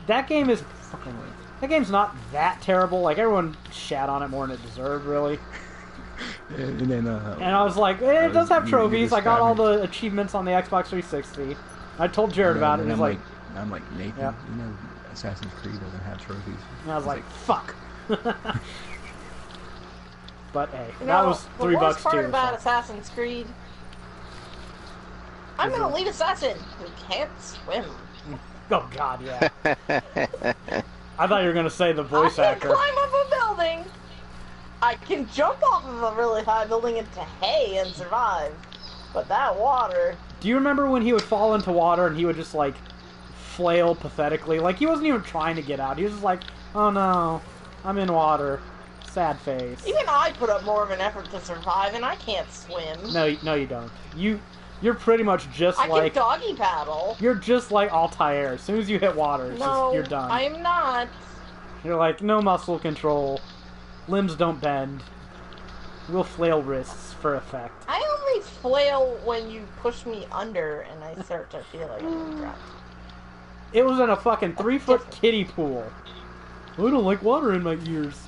That game is fucking. That game's not that terrible. Like everyone shat on it more than it deserved, really. And then, And I was like, it does have you trophies. I got all described the achievements on the Xbox 360. I told Jared about it, and I'm he's like, I'm like, Nathan, Yeah. you know, Assassin's Creed doesn't have trophies. and I was like, fuck. But hey, You that know, was the $3 worst part too. about So. Assassin's Creed. I'm Is an it- elite assassin who can't swim. Oh god, yeah. I thought you were gonna say the voice I can actor. climb up a building. I can jump off of a really high building into hay and survive. But that water. Do you remember when he would fall into water and he would just like flail pathetically? Like he wasn't even trying to get out. He was just like, "Oh no, I'm in water." Sad face. Even I put up more of an effort to survive, and I can't swim. No, you don't. You're pretty much just I like can doggy paddle. you're just like Altair. As soon as you hit water, it's No, just, you're done. I'm not. You're like no muscle control, limbs don't bend. We'll flail wrists for effect. I only flail when you push me under and I start to feel like I'm trapped. It was in a fucking 3-foot different. kiddie pool. I don't like water in my ears.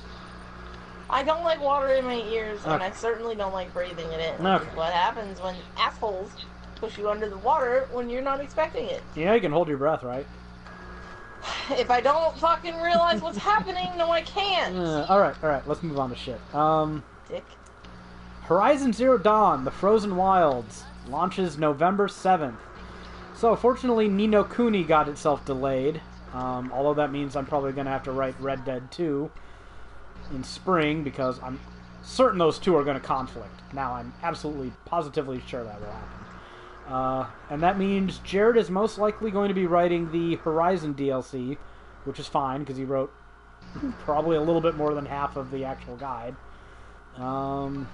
I don't like water in my ears, and I Okay. certainly don't like breathing it in. Okay. What happens when assholes push you under the water when you're not expecting it? You know you can hold your breath, right? If I don't fucking realize what's happening, no I can't. All right. Let's move on to shit. Dick. Horizon Zero Dawn, The Frozen Wilds, launches November 7th. So, fortunately, Ni no Kuni got itself delayed. Although that means I'm probably going to have to write Red Dead 2 in spring, because I'm certain those two are going to conflict. Now, I'm absolutely, positively sure that will happen. And that means Jared is most likely going to be writing the Horizon DLC, which is fine, because he wrote probably a little bit more than half of the actual guide. And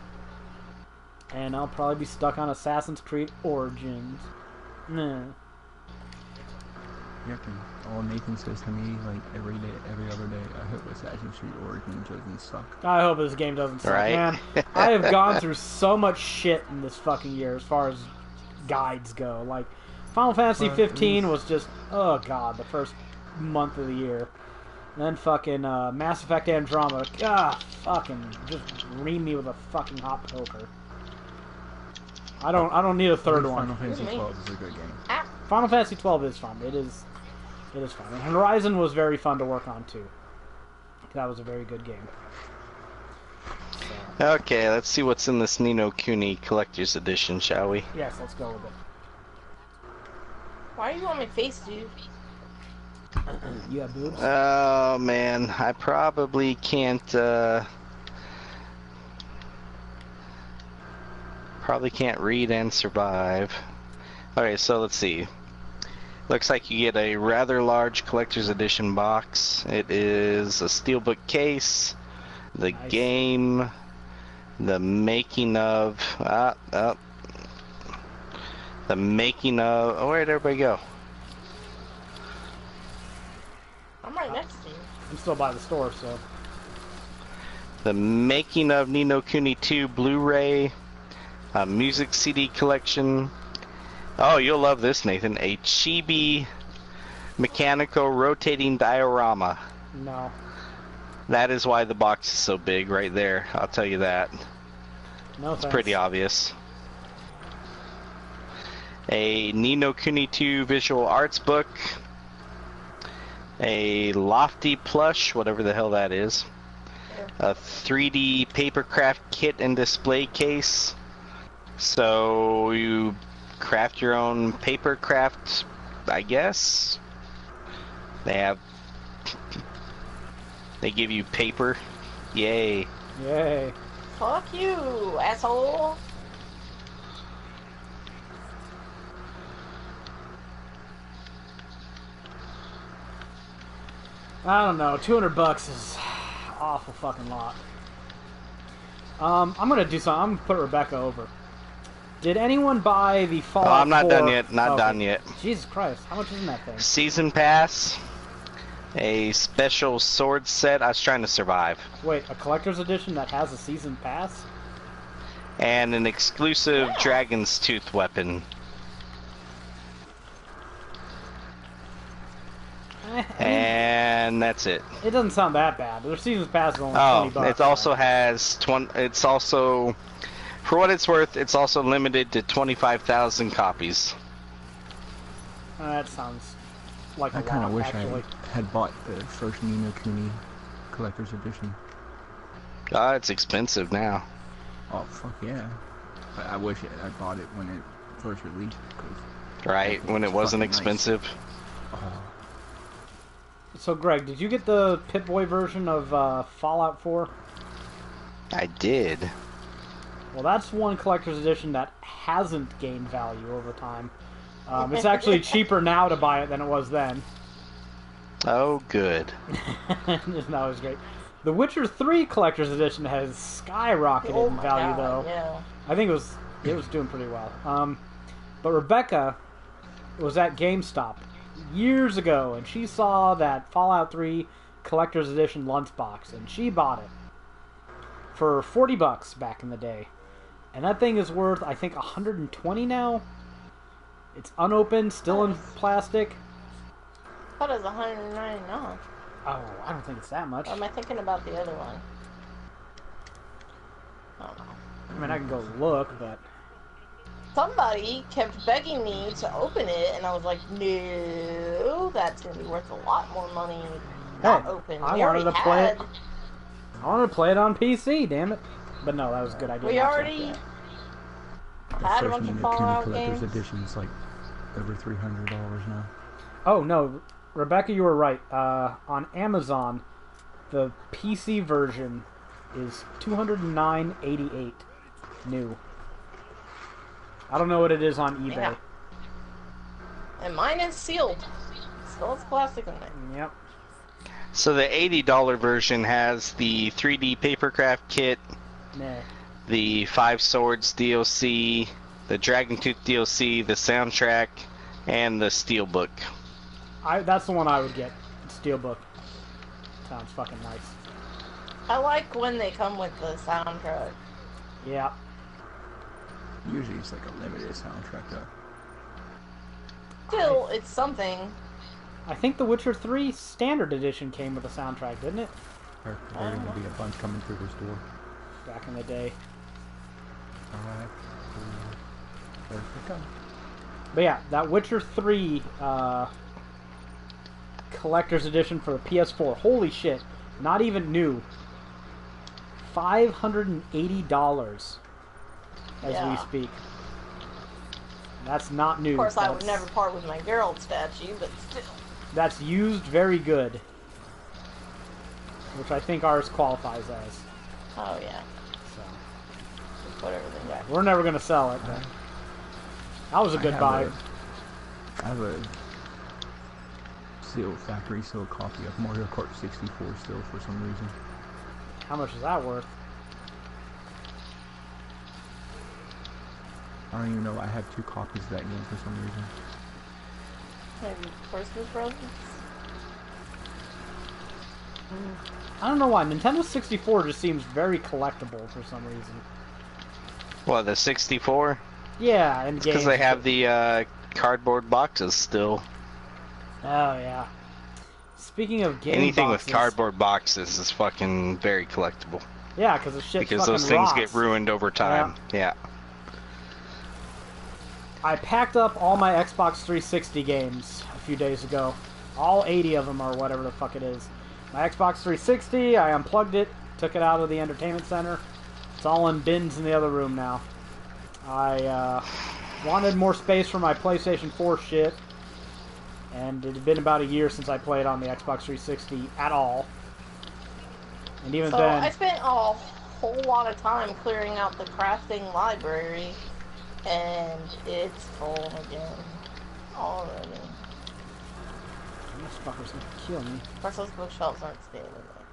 I'll probably be stuck on Assassin's Creed Origins. Nah. Yep, and all Nathan says to me, like, every day, every other day, I hope Assassin's Creed Origins doesn't suck. I hope this game doesn't suck, right? man. I have gone through so much shit in this fucking year as far as guides go. Like, Final Fantasy 15 was just, oh god, the first month of the year. And then fucking Mass Effect Andromeda, god, fucking just ream me with a fucking hot poker. I don't need a third one. Final Fantasy 12 is a good game. Final Fantasy 12 is fun. It is fun. And Horizon was very fun to work on too. That was a very good game. So, Okay, let's see what's in this Ni no Kuni Collector's Edition, shall we? yes, let's go with it. Why are you on my face, dude? You have boobs? Oh man, I probably can't. Probably can't read and survive. Okay, so let's see. Looks like you get a rather large collector's edition box. It is a steelbook case, the Nice. game, the making of. The making of. Oh, where'd everybody go? I'm right next to you. I'm still by the store, so. The making of Ni no Kuni 2 Blu-ray, a music CD collection. Oh, you'll love this, Nathan. A chibi mechanical rotating diorama. No. That is why the box is so big right there. I'll tell you that. No It's thanks. pretty obvious. A Ni no Kuni 2 visual arts book. A Lofty plush, whatever the hell that is. A 3D papercraft kit and display case. So you craft your own papercraft, I guess. They give you paper. Yay. Yay. Fuck you, asshole. I don't know. $200 is awful fucking lot. I'm gonna do something. I'm gonna put Rebecca over. Did anyone buy the Fallout 4? Oh, I'm not done yet. Not Okay. done yet. Jesus Christ. How much is in that thing? Season pass. A special sword set. I was trying to survive. Wait, a collector's edition that has a season pass? And an exclusive Dragon's Tooth weapon. And that's it. It doesn't sound that bad. Their season pass is only Oh, $20. it also has 20. It's also, for what it's worth, it's also limited to 25,000 copies. That sounds like a I kind lot, of wish actually. I had bought the first Ni no Kuni collector's edition. It's expensive now. Oh fuck yeah! But I wish I bought it when it first released. Cause Right, when it wasn't fucking nice. expensive. Oh, So, Greg, did you get the Pip-Boy version of Fallout 4? I did. Well, that's one collector's edition that hasn't gained value over time. It's actually cheaper now to buy it than it was then. Oh, good. That was great. The Witcher 3 collector's edition has skyrocketed Oh in my value, God, though. yeah. I think it was doing pretty well. But Rebecca was at GameStop years ago, and she saw that Fallout 3 collector's edition lunchbox, and she bought it for $40 back in the day. And that thing is worth, I think, $120 now. It's unopened, still in plastic. I thought it was $199. Oh, I don't think it's that much. Or am I thinking about the other one? I don't know. I mean, I can go look, but Somebody kept begging me to open it, and I was like, no, that's going to be worth a lot more money not Hey, open. I We wanted already to play had- it. I want to play it on PC, damn it. But no, that was a good idea. We not to. already That had a first bunch of Nina Fallout Cooney Collector's games. Edition's like over $300 now. Oh no, Rebecca, you were right. On Amazon, the PC version is $209.88 new. I don't know what it is on eBay. Yeah. And mine is sealed. Still has plastic in it. Yep. So the $80 version has the 3D papercraft kit, Nah. the 5 Swords DLC, the Dragon Tooth DLC, the soundtrack, and the Steelbook. That's the one I would get. Steelbook. Sounds fucking nice. I like when they come with the soundtrack. Yeah. Usually it's like a limited soundtrack though. Still, it's something. I think The Witcher 3 Standard Edition came with a soundtrack, didn't it? There's going to be a bunch coming through this door. Back in the day. Alright. There they come. But yeah, that Witcher 3 Collector's Edition for the PS4. Holy shit. Not even new. $580 as we speak. That's not new. Of course, I would That's- never part with my Geralt statue, but still. That's used very good. Which I think ours qualifies as. Oh, yeah. So. Just put everything back. We're never going to sell it. But that was a good buy. I have a sealed factory sealed copy of Mario Kart 64 still for some reason. How much is that worth? I don't even know. I have 2 copies of that game for some reason. Maybe Christmas presents? I don't know why. Nintendo 64 just seems very collectible for some reason. What, the 64? Yeah, and games. Because they have the cardboard boxes still. Oh, yeah. Speaking of game Anything boxes, with cardboard boxes is fucking very collectible. Yeah, because the shit Because fucking those things rots. get ruined over time. Yeah. I packed up all my Xbox 360 games a few days ago. All 80 of them or whatever the fuck it is. My Xbox 360, I unplugged it, took it out of the entertainment center. It's all in bins in the other room now. I wanted more space for my PlayStation 4 shit. And it had been about a year since I played on the Xbox 360 at all. And even So then... I spent a whole lot of time clearing out the crafting library, and it's full again already. This fucker's gonna kill me. Of course, those bookshelves aren't staying in there.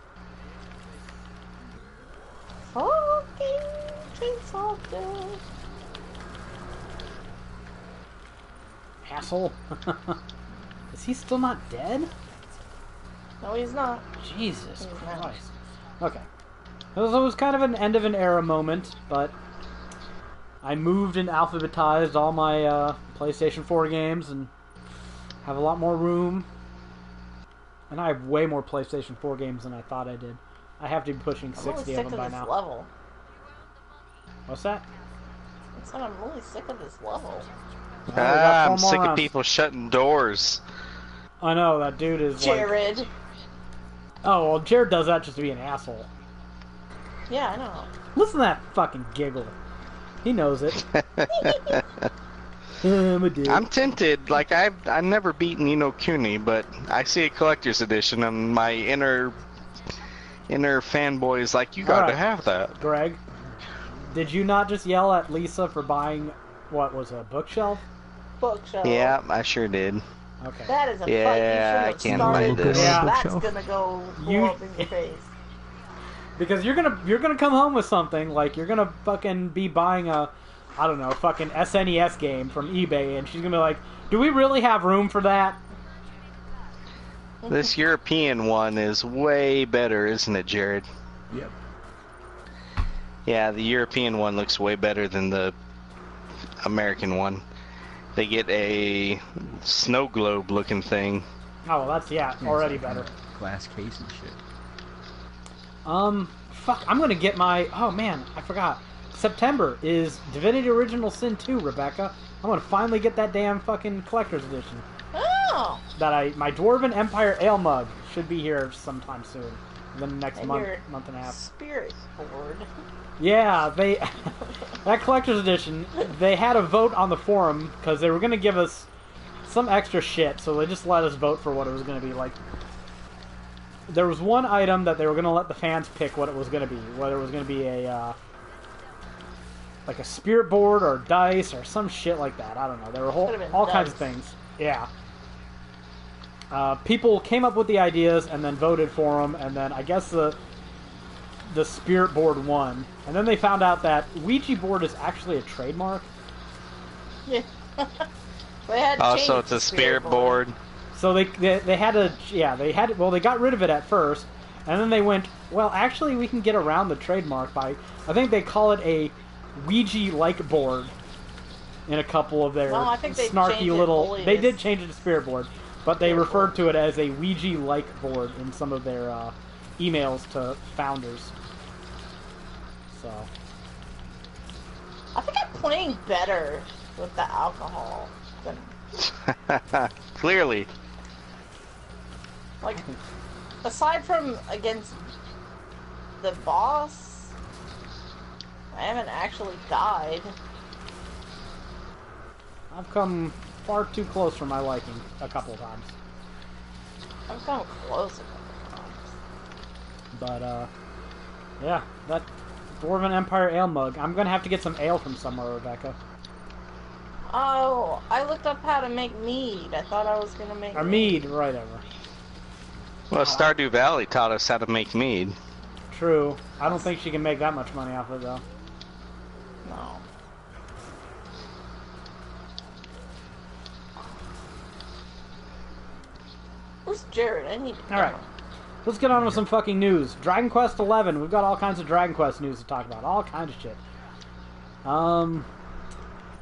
Fucking chainsaw dude. Asshole. Is he still not dead? No, he's not. Jesus He's not. Christ. Okay. It was kind of an end of an era moment, but I moved and alphabetized all my PlayStation 4 games and have a lot more room. And I have way more PlayStation 4 games than I thought I did. I have to be pushing I'm really 60 sick of of them by this now. level. What's that? I said I'm really sick of this level. Well, we got I'm 4 more sick of rounds. people shutting doors. I know, that dude is like... Jared. Oh, well, Jared does that just to be an asshole. Yeah, I know. Listen to that fucking giggle. He knows it. I'm a dick. I'm tempted. Like, I've never beaten Ino Kuni, but I see a collector's edition, and my inner fanboy is like, you gotta Alright. have that. Greg, did you not just yell at Lisa for buying, what was it, a bookshelf? Bookshelf. Yeah, I sure did. Okay. That is a fight you Yeah, I shouldn't can't have started. buy this. Yeah. That's Bookshelf. gonna go You- blow up in your face. Because you're gonna come home with something, like you're gonna fucking be buying a, I don't know, fucking SNES game from eBay, and she's gonna be like, do we really have room for that? This European one is way better, isn't it, Jared? Yep. Yeah, the European one looks way better than the American one. They get a snow globe looking thing. Oh, well, that's, yeah, already better. Glass case and shit. Fuck, I'm gonna get my, oh man, I forgot. September is Divinity Original Sin 2, Rebecca. I'm gonna finally get that damn fucking collector's edition. Oh! My Dwarven Empire Ale mug should be here sometime soon. within the next And month, your month and a half. Spirit board. Yeah, they that collector's edition. They had a vote on the forum because they were going to give us some extra shit, so they just let us vote for what it was going to be. Like, there was one item that they were going to let the fans pick what it was going to be, whether it was going to be a like a spirit board or dice or some shit like that. I don't know. There were all kinds of things. Yeah. People came up with the ideas and then voted for them, and then I guess the spirit board won. And then they found out that Ouija board is actually a trademark. Yeah. They had to So change it's a the spirit board. So they had to, yeah, well, they got rid of it at first, and then they went, well, actually, we can get around the trademark by, I think they call it a Ouija-like board in a couple of their I think they snarky changed little, it they did change it to spirit board, but they referred to it as a Ouija-like board in some of their emails to founders. So. I think I'm playing better with the alcohol than... Clearly. Like, aside from against the boss, I haven't actually died. I've come far too close for my liking a couple of times. I've come close a couple times. But, yeah, that Dwarven Empire ale mug. I'm gonna have to get some ale from somewhere, Rebecca. Oh, I looked up how to make mead. I thought I was gonna make Or mead, whatever. Well, Stardew Valley taught us how to make mead. True. I don't think she can make that much money off of it, though. No. Where's Jared? I need to Alright. Let's get on with some fucking news. Dragon Quest XI. We've got all kinds of Dragon Quest news to talk about. All kinds of shit.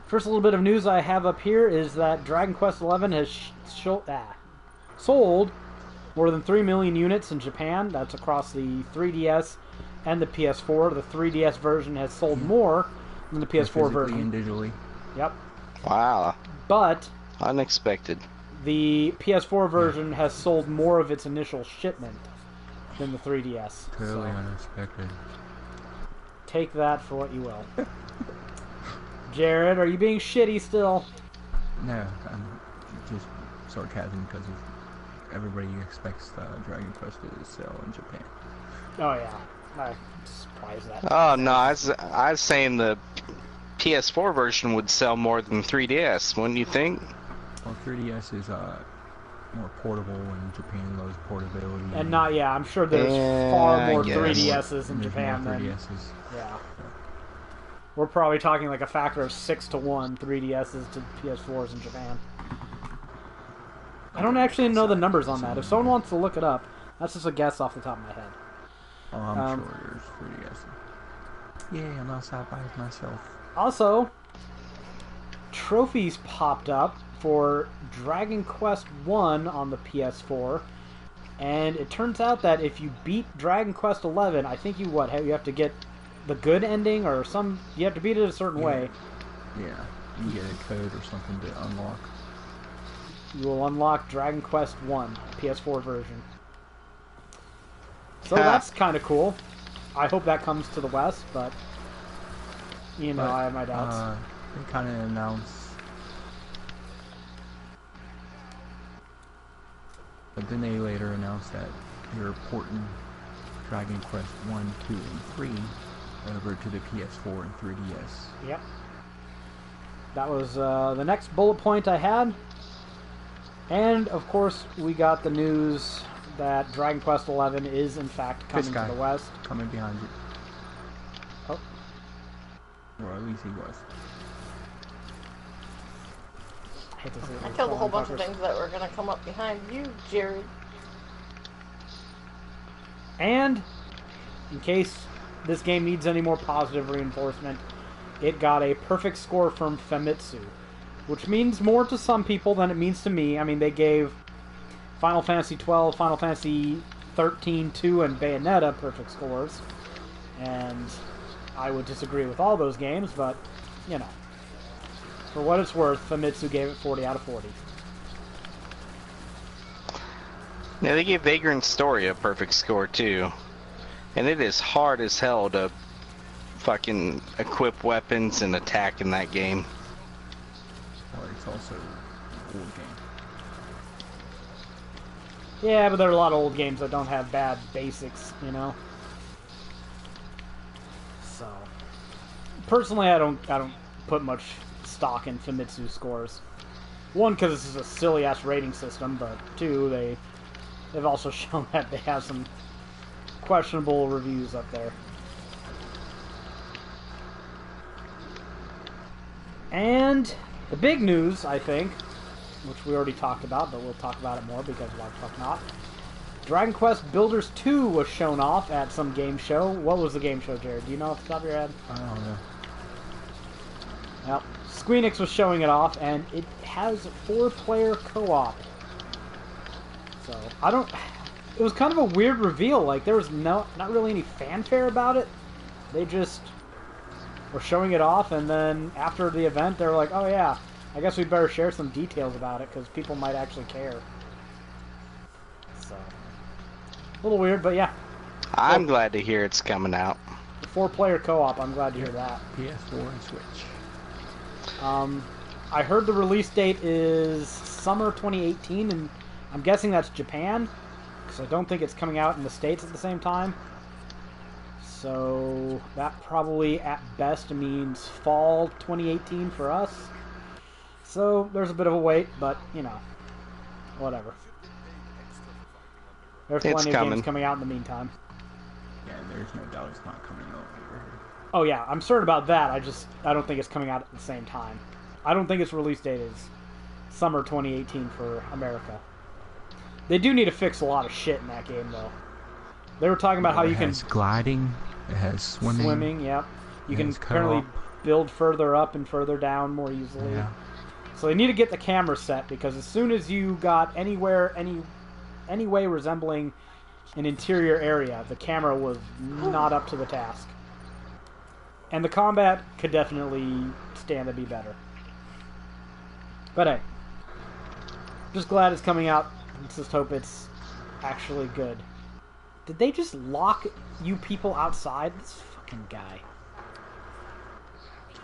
First little bit of news I have up here is that Dragon Quest XI has sold more than 3 million units in Japan. That's across the 3DS and the PS4. The 3DS version has sold more than the PS4 version. And digitally. Yep. Wow. But Unexpected. the PS4 version has sold more of its initial shipment than the 3DS. Totally So unexpected. take that for what you will. Jared, are you being shitty still? No, I'm just sarcasm because everybody expects Dragon Quest to sell in Japan. Oh yeah, I'm surprised that. Oh no, I was saying the PS4 version would sell more than 3DS, wouldn't you think? Well, 3DS is more portable, and Japan loves portability. And not, yeah, I'm sure there's Yeah, far more I guess. 3DSs in There's Japan more than 3DSs. yeah. We're probably talking like a factor of 6 to 1 3DSs to PS4s in Japan. I don't actually know the numbers on that. If someone wants to look it up, that's just a guess off the top of my head. Oh, I'm sure there's 3DSs. Yeah, I'm outside by myself. Also, trophies popped up for Dragon Quest I on the PS4, and it turns out that if you beat Dragon Quest XI, I think you have to get the good ending or you have to beat it a certain way. Yeah, you get a code or something to unlock. You will unlock Dragon Quest I PS4 version. So that's kind of cool. I hope that comes to the West, but I have my doubts. They kind of announced. But then they later announced that they're porting Dragon Quest 1, 2, and 3 over to the PS4 and 3DS. Yep. That was the next bullet point I had. And, of course, we got the news that Dragon Quest XI is, in fact, coming to the West. Coming behind you. Oh. Or at least he was. I killed a whole bunch of things that were gonna come up behind you, Jared. And, in case this game needs any more positive reinforcement, it got a perfect score from Famitsu, which means more to some people than it means to me. I mean, they gave Final Fantasy XII, Final Fantasy 13, 2, and Bayonetta perfect scores, and I would disagree with all those games, but, for what it's worth, Famitsu gave it 40 out of 40. Yeah, they gave Vagrant Story a perfect score too. And it is hard as hell to fucking equip weapons and attack in that game. Well, it's also an old game. Yeah, but there are a lot of old games that don't have bad basics, you know. So, personally, I don't put much stock in Famitsu scores. One, because this is a silly ass rating system, but two, they've also shown that they have some questionable reviews up there. And the big news, I think, which we already talked about, but we'll talk about it more because why the fuck not? Dragon Quest Builders 2 was shown off at some game show. What was the game show, Jared? Do you know off the top of your head? I don't know. Well, Squeenix was showing it off, and it has 4-player co-op. So, I don't... It was kind of a weird reveal. Like, there was not really any fanfare about it. They just were showing it off, and then after the event, they were like, oh yeah, I guess we better share some details about it, because people might actually care. So, a little weird, but yeah. I'm glad to hear it's coming out. 4-player co-op, I'm glad to hear that. PS4 and Switch. I heard the release date is summer 2018, and I'm guessing that's Japan, because I don't think it's coming out in the States at the same time. So that probably at best means fall 2018 for us. So there's a bit of a wait, but you know, whatever. There's plenty of games coming out in the meantime. Yeah, there's no doubt it's not coming out. Oh yeah, I'm certain about that. I don't think it's coming out at the same time. I don't think its release date is summer 2018 for America. They do need to fix a lot of shit in that game, though. They were talking about how you can... It has gliding, it has swimming. Swimming, yep. You can apparently build further up and further down more easily. Yeah. So they need to get the camera set, because as soon as you got any way resembling an interior area, the camera was not up to the task. And the combat could definitely stand to be better. But hey, just glad it's coming out. Let's just hope it's actually good. Did they just lock you people outside? This fucking guy.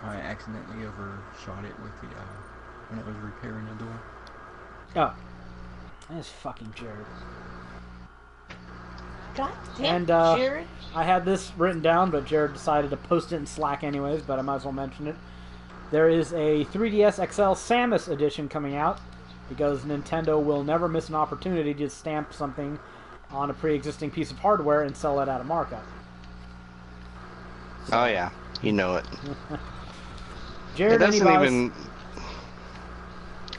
I accidentally overshot it with the, when it was repairing the door. Oh. That's fucking Jared. God damn, Jared. I had this written down, but Jared decided to post it in Slack anyways, but I might as well mention it. There is a 3DS XL Samus edition coming out, because Nintendo will never miss an opportunity to stamp something on a pre-existing piece of hardware and sell it at a markup. Oh yeah, you know it. Jared, it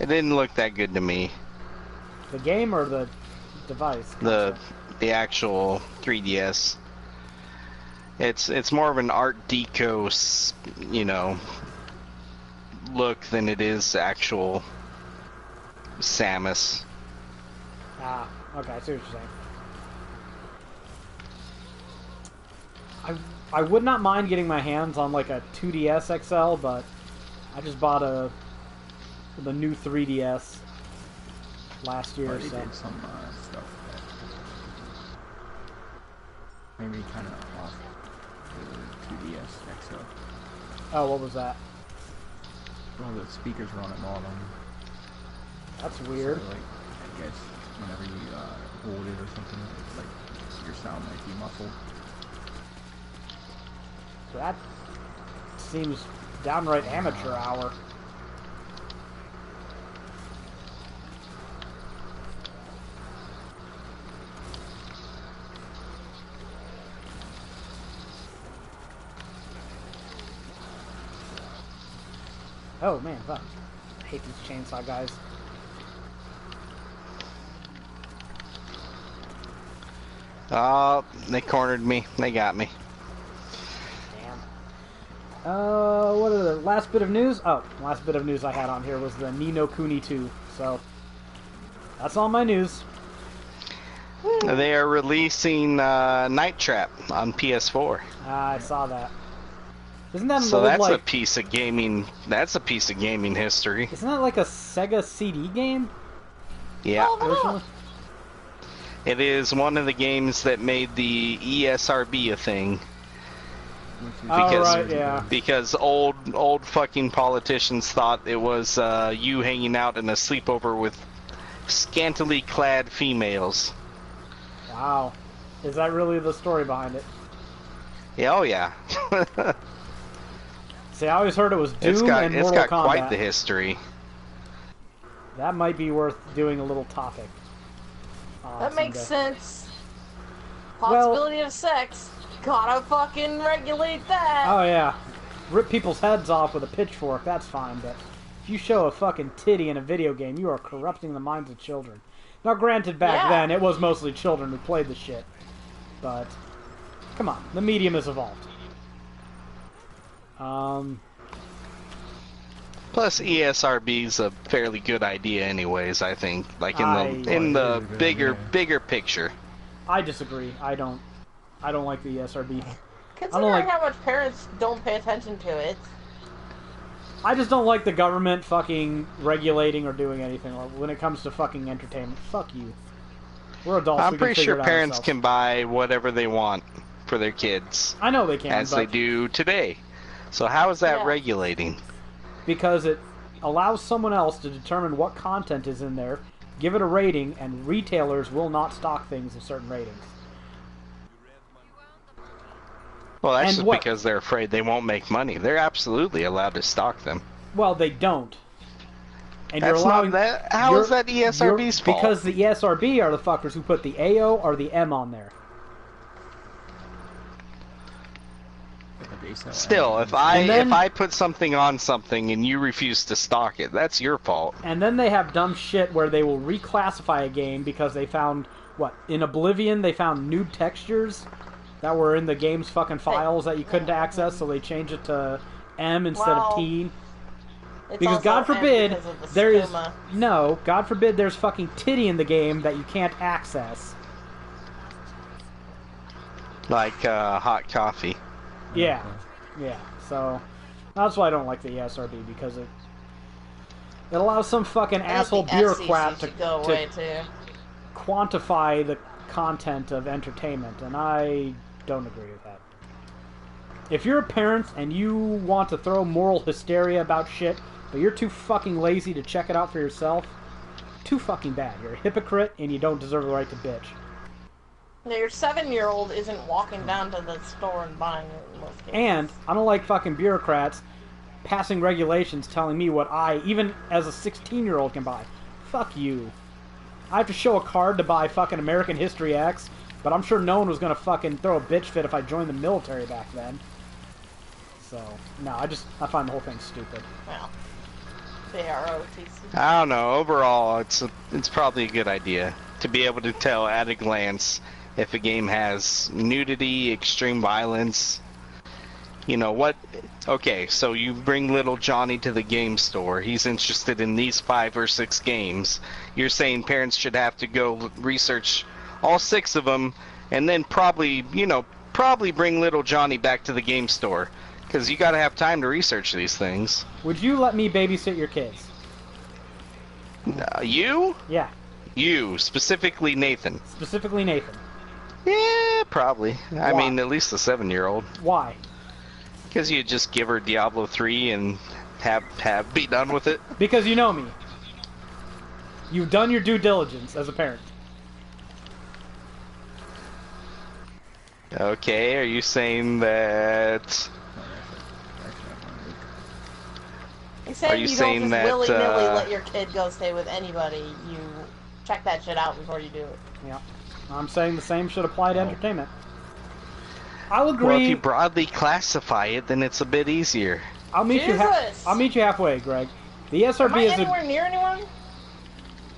didn't look that good to me. The game or the device? The actual 3DS. It's more of an Art Deco, you know, look than it is actual Samus. Ah, okay, I see what you're saying. I would not mind getting my hands on like a 2DS XL, but I just bought the new 3DS last year. They did some stuff that maybe kind of off the 2DS XL. Oh, what was that? Well, the speakers were on the bottom. That's weird. So, like, I guess whenever you hold it or something, it's like your sound might be muffled. That seems downright amateur hour. Oh man, fuck. I hate these chainsaw guys. Oh, they cornered me. They got me. Damn. What are the last bit of news? Oh, last bit of news I had on here was the Ni no Kuni 2. So, that's all my news. They are releasing Night Trap on PS4. I saw that. Isn't that so? Old, That's like, a piece of gaming. That's a piece of gaming history. Isn't that like a Sega CD game? Yeah. Oh, It is one of the games that made the ESRB a thing. Because old fucking politicians thought it was you hanging out in a sleepover with scantily clad females. Wow. Is that really the story behind it? Yeah, oh yeah. See, I always heard it was Doom and Mortal Kombat. It's got quite the history. That might be worth doing a little topic. That makes sense. Possibility of sex. Gotta fucking regulate that. Oh yeah. Rip people's heads off with a pitchfork, that's fine, but if you show a fucking titty in a video game, you are corrupting the minds of children. Now granted, back then, it was mostly children who played the shit. But, come on, the medium has evolved. Plus, ESRB's a fairly good idea, anyways. I think, like in the bigger picture. I disagree. I don't like the ESRB. Considering how much parents don't pay attention to it. I just don't like the government fucking regulating or doing anything when it comes to fucking entertainment. Fuck you. We're adults. I'm pretty sure parents can buy whatever they want for their kids. I know they can, as they do today. So how is that regulating? Because it allows someone else to determine what content is in there, give it a rating, and retailers will not stock things of certain ratings. Well, that's just because they're afraid they won't make money. They're absolutely allowed to stock them. Well, they don't. And that's you're allowing not that. How is that ESRB's fault? Because the ESRB are the fuckers who put the AO or the M on there. Still, if I put something on something and you refuse to stock it, that's your fault. And then they have dumb shit where they will reclassify a game because they found, in Oblivion they found nude textures that were in the game's fucking files that you couldn't access, so they changed it to M instead of teen. Because God forbid God forbid there's fucking titty in the game that you can't access. Like hot coffee. Yeah. So that's why I don't like the ESRB, because it allows some fucking asshole bureaucrat to quantify the content of entertainment, and I don't agree with that. If you're a parent and you want to throw moral hysteria about shit, but you're too fucking lazy to check it out for yourself, too fucking bad. You're a hypocrite and you don't deserve the right to bitch. Now, your 7-year-old isn't walking down to the store and buying it in most cases. And I don't like fucking bureaucrats passing regulations telling me what I, even as a 16-year-old, can buy. Fuck you. I have to show a card to buy fucking American History X, but I'm sure no one was gonna fucking throw a bitch fit if I joined the military back then. So, no, I find the whole thing stupid. Well, JROTC. I don't know. Overall, it's probably a good idea to be able to tell at a glance if a game has nudity, extreme violence. You know what? Okay, so you bring little Johnny to the game store. He's interested in these 5 or 6 games. You're saying parents should have to go research all 6 of them, and then probably bring little Johnny back to the game store, because you got to have time to research these things. Would you let me babysit your kids? You? Yeah. You, specifically Nathan. Specifically Nathan. Yeah, probably. Why? I mean, at least the 7-year-old. Why? Because you just give her Diablo 3 and be done with it. Because you know me. You've done your due diligence as a parent. Okay, are you saying that... Are you saying that willy-nilly let your kid go stay with anybody? You check that shit out before you do it. Yeah. I'm saying the same should apply to entertainment. I'll agree. Well, if you broadly classify it, then it's a bit easier. I'll meet you halfway, Greg. The ESRB is anywhere near anyone?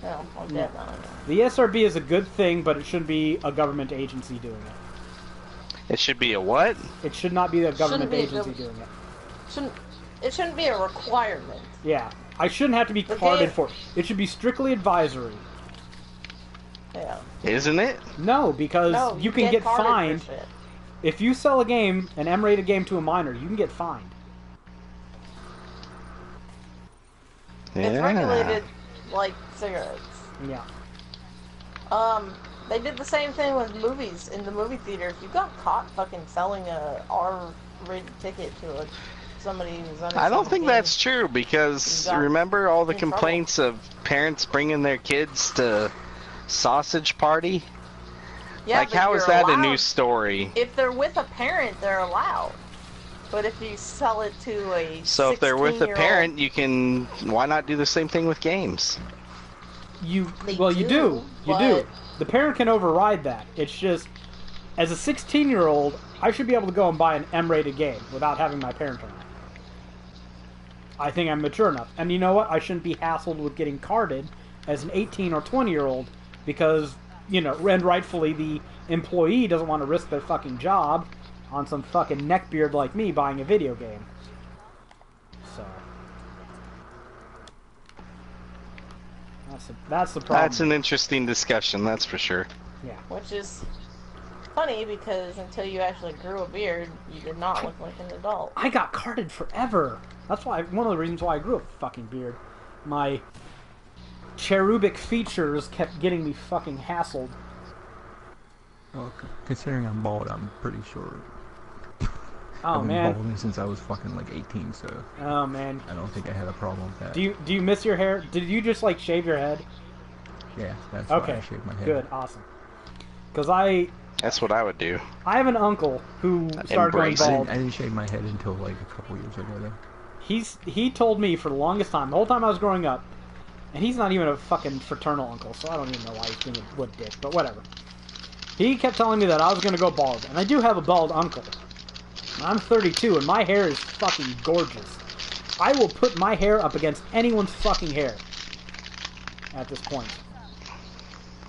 No, I'm dead now. The ESRB is a good thing, but it shouldn't be a government agency doing it. It should be a what? It should not be a government agency doing it. It shouldn't be a requirement. Yeah. I shouldn't have to be carded for it. It should be strictly advisory. Yeah. Isn't it? No, because you can get fined. If you sell a game, an M-rated game, to a minor, you can get fined. Yeah. It's regulated like cigarettes. Yeah. They did the same thing with movies in the movie theater. If you got caught fucking selling a R-rated ticket to somebody who's under I don't think 17, that's true because You got remember all the in trouble. complaints of parents bringing their kids to sausage party? Yeah, Like, but how is you're that a allowed. news story? If they're with a parent, they're allowed. But if you sell it to a So if they're with a 16-year-old parent, you can. Why not do the same thing with games? You They well, you do. You but- do. The parent can override that. It's just, as a 16-year-old, I should be able to go and buy an M-rated game without having my parent around. I think I'm mature enough. And you know what? I shouldn't be hassled with getting carded as an 18 or 20-year-old because, you know, and rightfully the employee doesn't want to risk their fucking job on some fucking neckbeard like me buying a video game. So that's the problem. That's an interesting discussion, that's for sure. Yeah. Which is funny because until you actually grew a beard, you did not look like an adult. I got carded forever. That's why one of the reasons why I grew a fucking beard. My cherubic features kept getting me fucking hassled. Well, considering I'm bald, I'm pretty sure. Oh I've been man. balding since I was fucking like 18, so Oh man. I don't think I had a problem with that. Do you miss your hair? Did you just like shave your head? Yeah, that's why Okay. I shaved my head. Good. Awesome. Because I That's what I would do. have an uncle who started going Embrace it. bald. I didn't shave my head until like a couple years ago, though. He told me for the longest time, the whole time I was growing up, and he's not even a fucking fraternal uncle, so I don't even know why he's being a wood dick, but whatever. He kept telling me that I was going to go bald, and I do have a bald uncle. I'm 32, and my hair is fucking gorgeous. I will put my hair up against anyone's fucking hair at this point.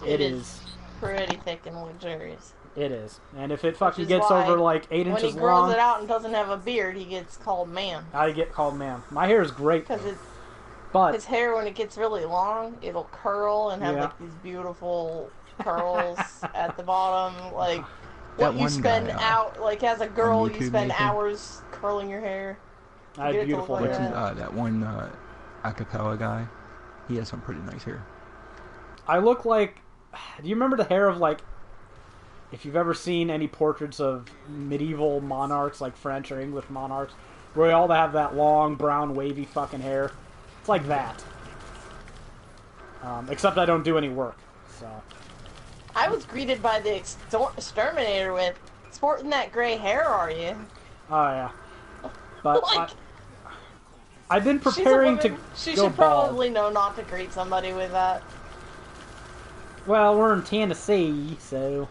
It is. Pretty thick and luxurious. It is. And if it fucking is gets why over like 8 When he inches grows long, it out and doesn't have a beard, he gets called man. I get called man. My hair is great, Because though. his But hair, when it gets really long, it'll curl and have Yeah. like these beautiful curls at the bottom. Like That what you one spend guy, out, like as a girl, you YouTube, spend Nathan? hours curling your hair. I have Get it to beautiful look like What's hair. that. his, that one acapella guy? He has some pretty nice hair. I look like... Do you remember the hair of, like... If you've ever seen any portraits of medieval monarchs, like French or English monarchs, where they all have that long, brown, wavy fucking hair? It's like that. Except I don't do any work, so... I was greeted by the exterminator with, "Sporting that gray hair, are you?" Oh, yeah. But Like, I've been she's a preparing woman. to She go should bald. probably know not to greet somebody with that. Well, we're in Tennessee, so...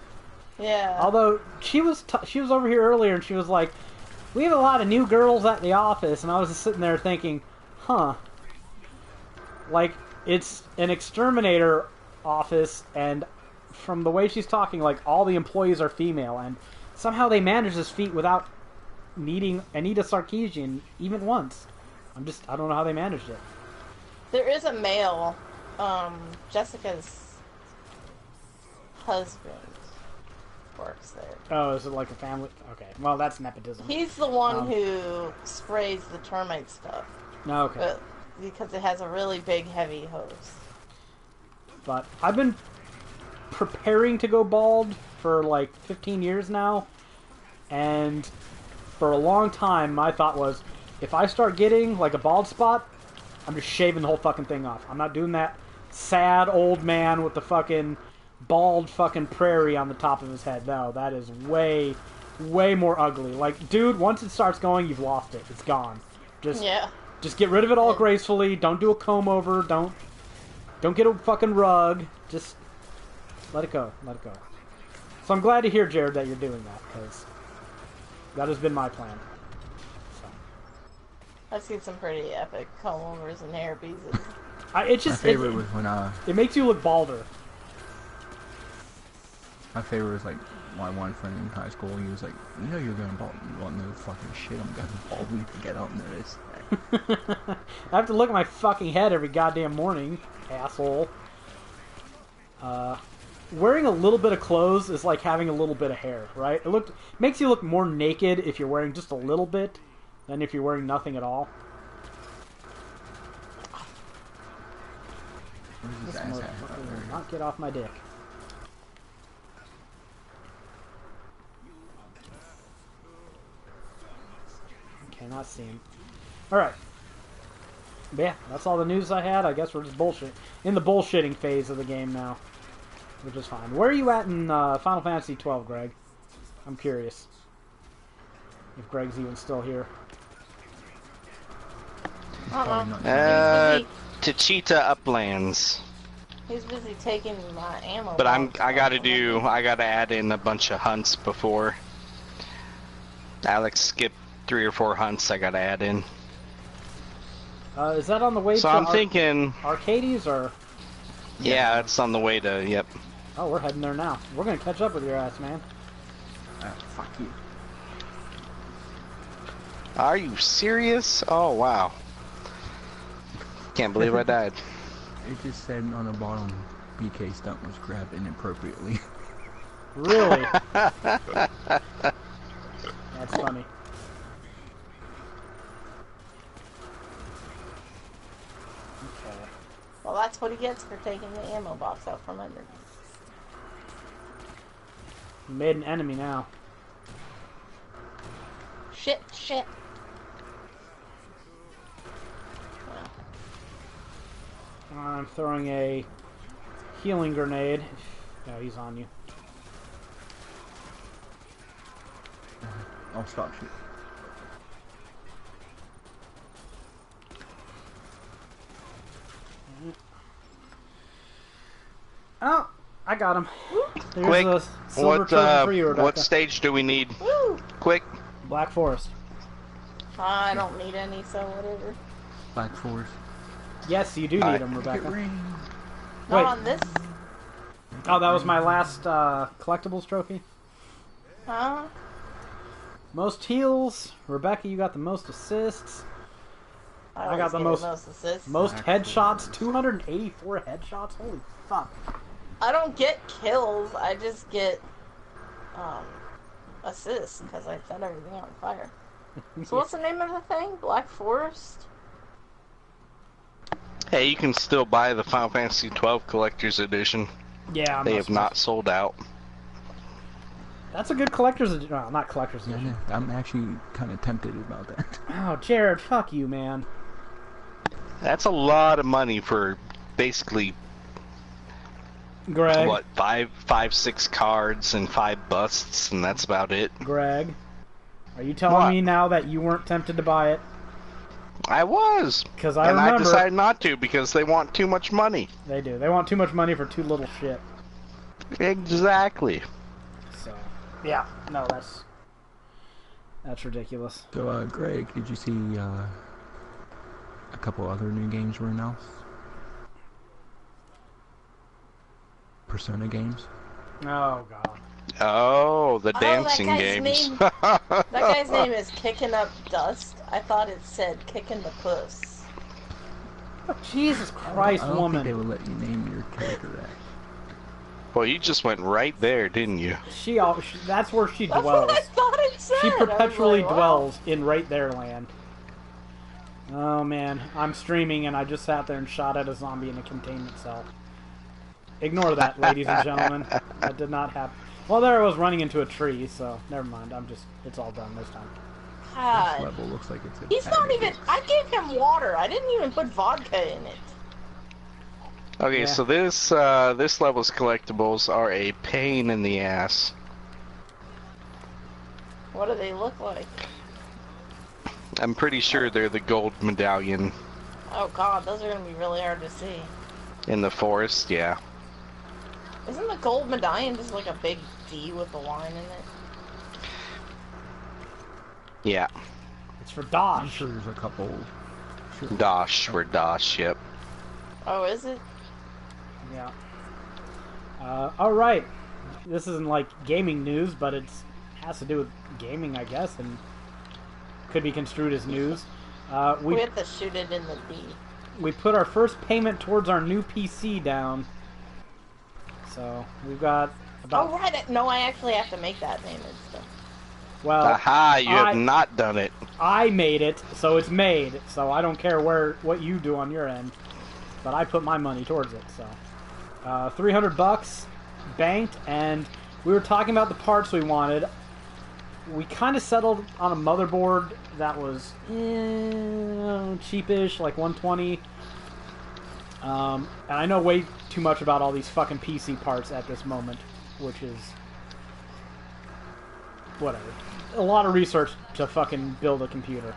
Yeah. Although she was over here earlier and she was like, "We have a lot of new girls at the office," and I was just sitting there thinking, "Huh? Like it's an exterminator office, and from the way she's talking, like all the employees are female, and somehow they manage this feat without needing Anita Sarkeesian even once. I don't know how they managed it." There is a male, Jessica's husband works there. Oh, is it like a family? Okay, well that's nepotism. He's the one Um, who sprays the termite stuff, No, okay. because it has a really big, heavy hose. But I've been preparing to go bald for like 15 years now, and for a long time my thought was, if I start getting like a bald spot, I'm just shaving the whole fucking thing off. I'm not doing that sad old man with the fucking bald fucking prairie on the top of his head. No, that is way, way more ugly. Like, dude, once it starts going, you've lost it. It's gone. Just get rid of it all gracefully. Don't do a comb over. Don't get a fucking rug. Just let it go. Let it go. So I'm glad to hear, Jared, that you're doing that, because that has been my plan. So. I've seen some pretty epic comb-overs and hair pieces. It's My just favorite was when it makes you look balder. my favorite was like my one friend in high school. He was like, "You know you're going bald." Well, no fucking shit. I'm going bald. We can get out and notice. I have to look at my fucking head every goddamn morning, asshole. Wearing a little bit of clothes is like having a little bit of hair, right? Makes you look more naked if you're wearing just a little bit than if you're wearing nothing at all. Where's This his ass at? motherfucker will not get off my dick. Cannot see him. Alright. Yeah, that's all the news I had. I guess we're just in the bullshitting phase of the game now. Which is fine. Where are you at in Final Fantasy 12, Greg? I'm curious. If Greg's even still here. Tachita Uplands. He's busy taking my ammo. But I gotta add in a bunch of hunts before. Alex skipped 3 or 4 hunts I gotta add in. Is that on the way to I'm thinking Arcades or? Yeah, it's on the way to, yep. Oh, we're heading there now. We're gonna catch up with your ass, man. Fuck you. Are you serious? Oh, wow. Can't believe I died. It just said on the bottom, Bkstunt was grabbed inappropriately. Really? That's funny. Okay. Well, that's what he gets for taking the ammo box out from under. You made an enemy now. Shit, shit. I'm throwing a healing grenade. No, he's on you. I'll stop shooting. Oh, I got him. There's Quick, a silver trophy for you, Rebecca. what stage do we need? Woo! Quick. Black Forest. I don't need any, so whatever. Black Forest. Yes, you do need them, Rebecca. Not on this. Oh, that was my last collectibles trophy. Huh? Most heals. Rebecca, you got the most assists. I got the most assists. Most headshots. 284 headshots. Holy fuck. I don't get kills. I just get assists because I set everything on fire. So what's the name of the thing? Black Forest? Hey, you can still buy the Final Fantasy 12 Collector's Edition. Yeah, they have not sold out. That's a good collector's edition. No, not collector's edition. Yeah, I'm actually kind of tempted about that. Oh, Jared, fuck you, man. That's a lot of money for basically, Greg. what, 6 cards and 5 busts, and that's about it. Greg, are you telling me now that you weren't tempted to buy it? I was. Because I remember. And I decided not to because they want too much money. They do. They want too much money for too little shit. Exactly. So, yeah. No, that's ridiculous. So, Greg, did you see a couple other new games were announced? Persona games? Oh, God. Oh, the dancing games. That guy's name is Kicking Up Dust. I thought it said Kicking the Puss. Jesus Christ, I don't woman. think they would let you name your character that. Well, you just went right there, didn't you? That's where she That's dwells. what I thought it said. She perpetually like, wow. dwells in right there land. Oh man, I'm streaming and I just sat there and shot at a zombie in a containment cell. Ignore that, ladies and gentlemen. That did not happen. Well, there I was running into a tree, so never mind. It's all done this time. God. This level looks like it's. He's not even. I gave him water. I didn't even put vodka in it. Okay, Yeah. so this level's collectibles are a pain in the ass. What do they look like? I'm pretty sure they're the gold medallion Oh God, those are gonna be really hard to see. in the forest, yeah. Isn't the gold medallion just like a big D with a line in it? Yeah. It's for I'm Dosh. sure there's a couple. Sure. Dosh, we're Dosh, yep. Oh, is it? Yeah. Alright. This isn't like gaming news, but it has to do with gaming, I guess, and could be construed as news. We have to shoot it in the D. We put our first payment towards our new PC down. So, we've got about... Oh, right. No, I actually have to make that payment still. Well, Aha, you have not done it. I made it, so it's made. So I don't care what you do on your end. But I put my money towards it, so... $300 banked, and we were talking about the parts we wanted. we kind of settled on a motherboard that was cheapish, like 120. And I know way too much about all these fucking PC parts at this moment, which is whatever. A lot of research to fucking build a computer.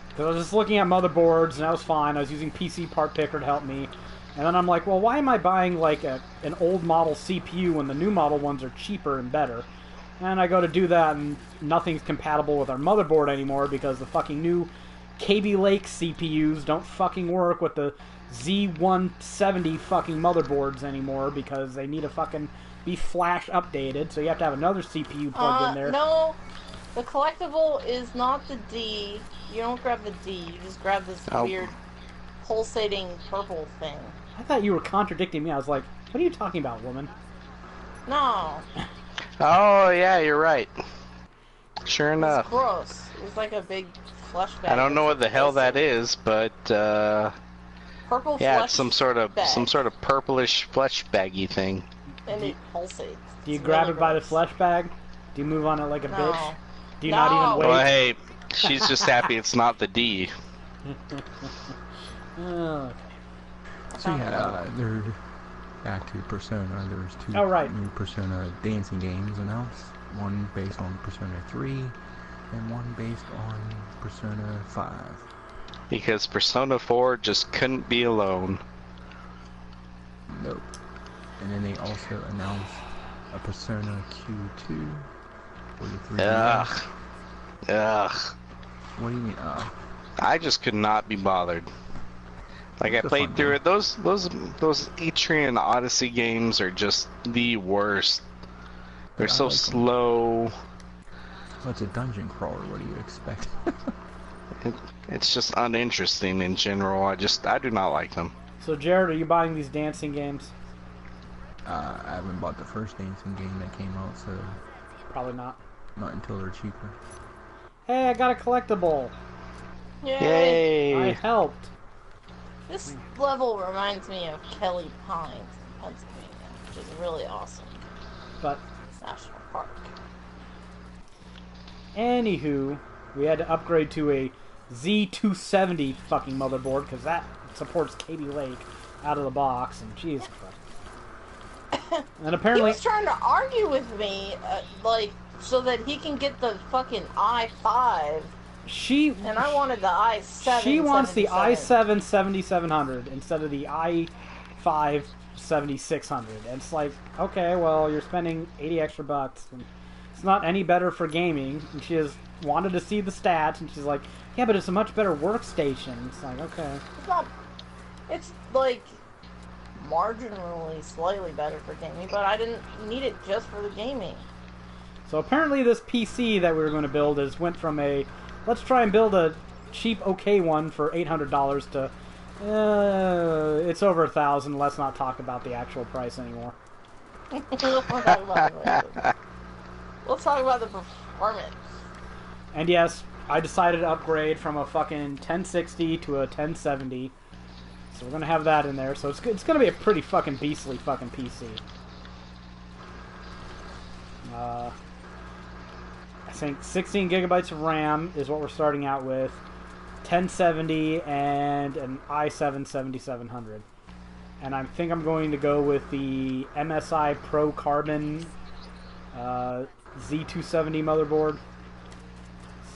Because I was just looking at motherboards, and that was fine. I was using PC Part Picker to help me. And then I'm like, well, why am I buying, like, an old model CPU when the new model ones are cheaper and better? And I go to do that, and nothing's compatible with our motherboard anymore because the fucking new Kaby Lake CPUs don't fucking work with the Z170 fucking motherboards anymore because they need to fucking be flash updated, so you have to have another CPU plugged in there. No, the collectible is not the D. You don't grab the D, you just grab this weird pulsating purple thing. I thought you were contradicting me. I was like, what are you talking about, woman? No. Oh, yeah, you're right. Sure enough. It's gross. It's like a big flesh bag. I don't know what the hell that is, but purple yeah, flesh it's some sort of bag. purplish flesh baggy thing. And it pulsates. Do you It's grab really it by the gross. flesh bag? Do you move on it like a No. bitch? Do you No. not even wait? Well, hey, she's just happy it's not the D. Okay. So yeah, they're back to Persona. There's two Oh, right. new Persona dancing games announced. One based on Persona 3, and one based on Persona 5. Because Persona 4 just couldn't be alone. Nope. And then they also announced a Persona Q2 for the 3DS. Ugh. What do you mean, I just could not be bothered. Like, I It's a played fun through game. it. Those Etrian Odyssey games are just the worst. They're Yeah, I so like 'em. slow. Well, it's a dungeon crawler. What do you expect? It's just uninteresting in general. I do not like them. So, Jared, are you buying these dancing games? I haven't bought the first dancing game that came out, so Probably not. not until they're cheaper. Hey, I got a collectible. Yay. I Yay! helped. This level reminds me of Kelly Pines in Pennsylvania, which is really awesome. But, National Park. anywho, we had to upgrade to a Z270 fucking motherboard because that supports Kaby Lake out of the box, and Jesus Christ. And He apparently, was trying to argue with me, like, so that he can get the fucking i5, she and I wanted the i7. She wants the 77. i7 7700 instead of the i5 7600. And it's like, okay, well, you're spending 80 extra bucks. And it's not any better for gaming. And she has wanted to see the stats, and she's like, yeah, but it's a much better workstation. It's like, okay. It's not. It's like marginally slightly better for gaming, but I didn't need it just for the gaming. So apparently this PC that we were going to build went from a, let's try and build a cheap, okay one for $800 to, it's over $1,000. Let's not talk about the actual price anymore. Let's not talk about the Let's talk about the performance. And yes, I decided to upgrade from a fucking 1060 to a 1070. So we're going to have that in there. So it's going to be a pretty fucking beastly fucking PC. I think 16 gigabytes of RAM is what we're starting out with. 1070 and an i7 7700. And I think I'm going to go with the MSI Pro Carbon Z270 motherboard.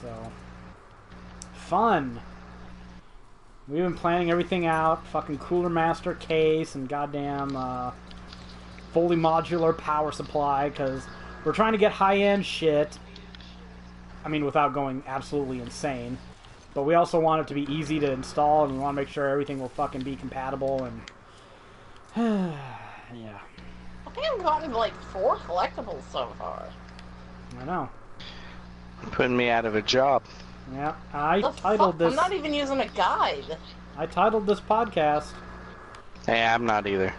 So, fun. We've been planning everything out. Fucking Cooler Master case and goddamn fully modular power supply, because we're trying to get high-end shit. I mean, without going absolutely insane. But we also want it to be easy to install, and we want to make sure everything will fucking be compatible, and yeah. I think I've gotten like 4 collectibles so far. I know. Putting me out of a job. Yeah, I The titled fuck? this. I'm not even using a guide. I titled this podcast. Hey, I'm not either.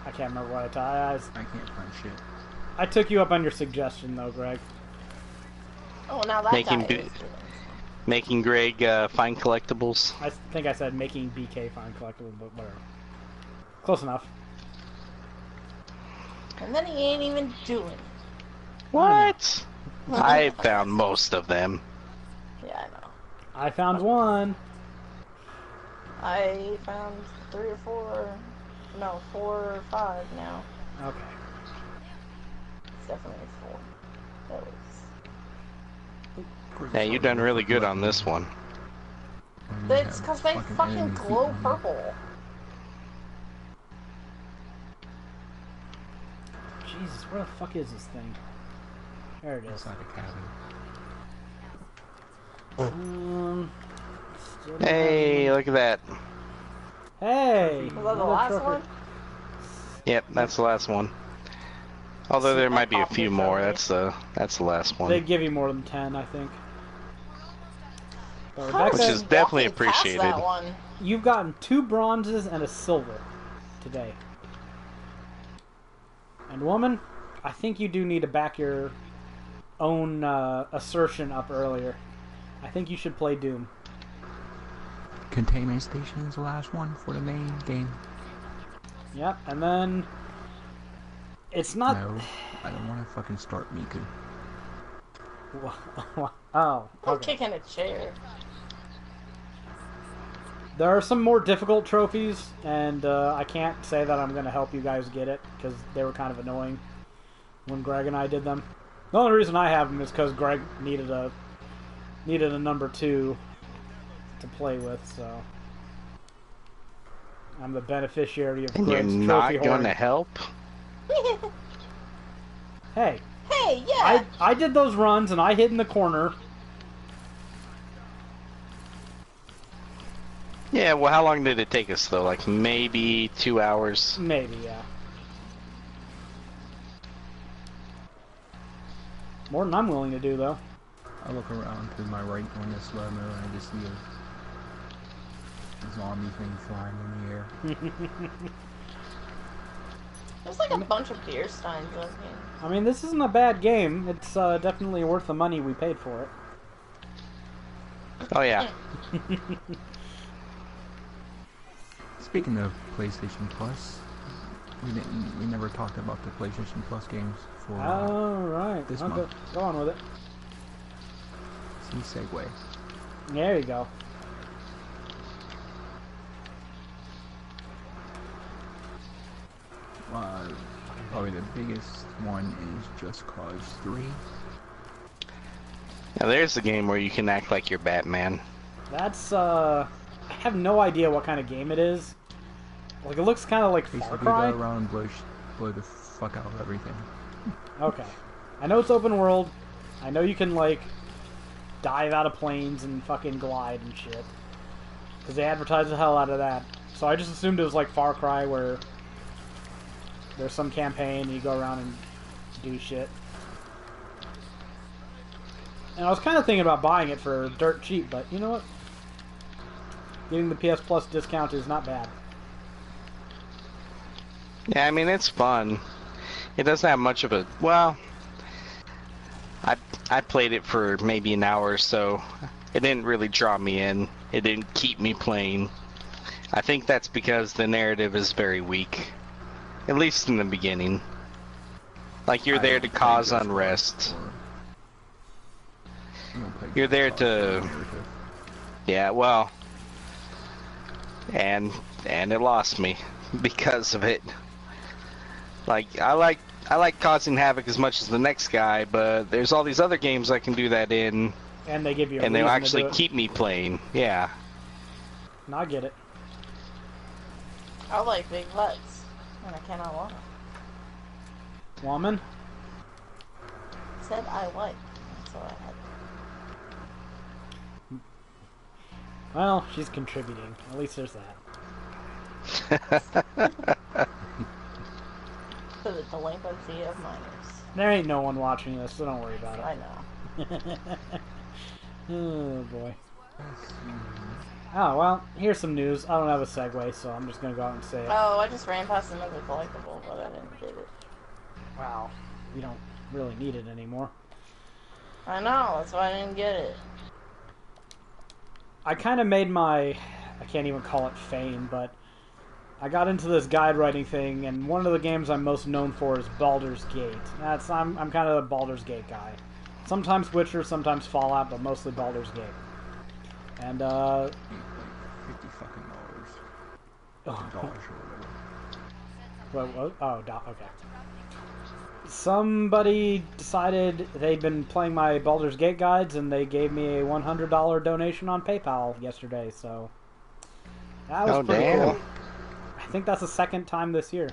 I can't remember what I titled. I can't find shit. I took you up on your suggestion, though, Greg. Oh, now that Making guy bi- is doing. Making Greg find collectibles. I think I said making BK find collectible, but whatever. Close enough. And then he ain't even doing. What? I found most of them. Yeah, I know. I found one. I found 3 or 4. No, 4 or 5 now. Okay. It's definitely 4. That was. Yeah, you've done really good on this one. It's because they fucking glow purple. Jesus, where the fuck is this thing? There it is. Inside the cabin. Still Hey, look at that. Hey! Was that the another last trophy. one? Yep, that's the last one. Although there might be a few more. Trophy. That's the last one. They give you more than 10, I think. But How Rebecca, Which is definitely walking past appreciated. That one. you've gotten 2 bronzes and a silver today. And woman, I think you do need to back your own assertion up earlier. I think you should play Doom. Containment Station is the last one for the main game. Yep, and then it's not. No, I don't want to fucking start Miku. Oh, I'm okay. kicking a chair. There are some more difficult trophies, and I can't say that I'm going to help you guys get it because they were kind of annoying when Greg and I did them. The only reason I have them is because Greg needed a number 2 to play with, so I'm the beneficiary of And you're Greg's not trophy going to hoarding. help? Hey, Hey, yeah. I did those runs and I hid in the corner. Yeah, well, how long did it take us, though? Like, maybe 2 hours? Maybe, yeah. More than I'm willing to do, though. I look around to my right on this slow mo and I just see a zombie thing flying in the air. There's like a bunch of beer steins on here. I mean, this isn't a bad game. It's definitely worth the money we paid for it. Oh, yeah. Speaking of PlayStation Plus, we never talked about the PlayStation Plus games for Oh, right. this I'll month. go on with it. See segue. There you go. Probably the biggest one is Just Cause 3. Now, there's the game where you can act like you're Batman. That's, I have no idea what kind of game it is. Like, it looks kind of like Far Basically Cry. go around and blow the fuck out of everything. Okay. I know it's open world. I know you can, like, dive out of planes and fucking glide and shit. Because they advertise the hell out of that. So I just assumed it was like Far Cry where there's some campaign and you go around and do shit. And I was kind of thinking about buying it for dirt cheap, but you know what? Getting the PS Plus discount is not bad. Yeah, I mean, it's fun. It doesn't have much of a... Well, I played it for maybe an hour or so. It didn't really draw me in. It didn't keep me playing. I think that's because the narrative is very weak. At least in the beginning. Like, you're there to cause unrest. You're there to... Yeah, well... And it lost me because of it. Like, I like causing havoc as much as the next guy, but there's all these other games I can do that in, And they give you a and they'll reason actually to do it. keep me playing. Yeah. No, I get it. I like big butts, and I cannot lie. Woman? Said I like. That's all I had. Well, she's contributing. At least there's that. To the delinquency of minors. There ain't no one watching this, so don't worry about I it. know. Oh, boy. Oh, well, here's some news. I don't have a segue, so I'm just going to go out and say it. Oh, I just ran past another collectible, but I didn't get it. Wow. We don't really need it anymore. I know, that's why I didn't get it. I kind of made my... I can't even call it fame, but... I got into this guide writing thing, and one of the games I'm most known for is Baldur's Gate. I'm kind of a Baldur's Gate guy. Sometimes Witcher, sometimes Fallout, but mostly Baldur's Gate. And 50 fucking dollars. $50 or whatever. what? Oh, okay. Somebody decided they'd been playing my Baldur's Gate guides, and they gave me a $100 donation on PayPal yesterday. So that was pretty cool. I think that's the second time this year.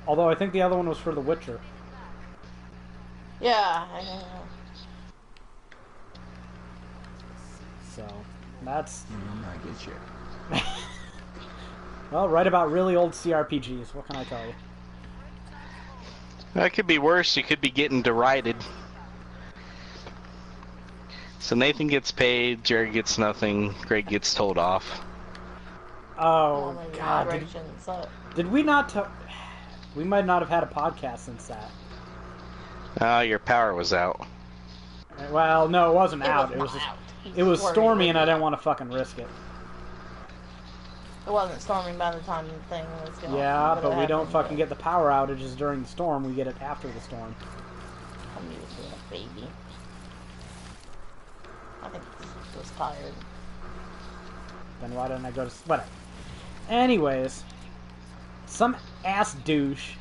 Although I think the other one was for The Witcher. Yeah, I know. So that's Not good shit. well, right about really old CRPGs. What can I tell you? That could be worse. You could be getting derided. So Nathan gets paid, Jared gets nothing, Greg gets told off. Oh, my God. moderation sucks. Did we not... we might not have had a podcast since that. Your power was out. Well, no, it wasn't out. It was just, out. it was stormy, and I didn't want to fucking risk it. It wasn't storming by the time the thing was going. Yeah, but we don't fucking get the power outages during the storm. We get it after the storm. I'm usually a baby. I think I was tired. Then why didn't I go to... whatever. Anyways, some ass douche...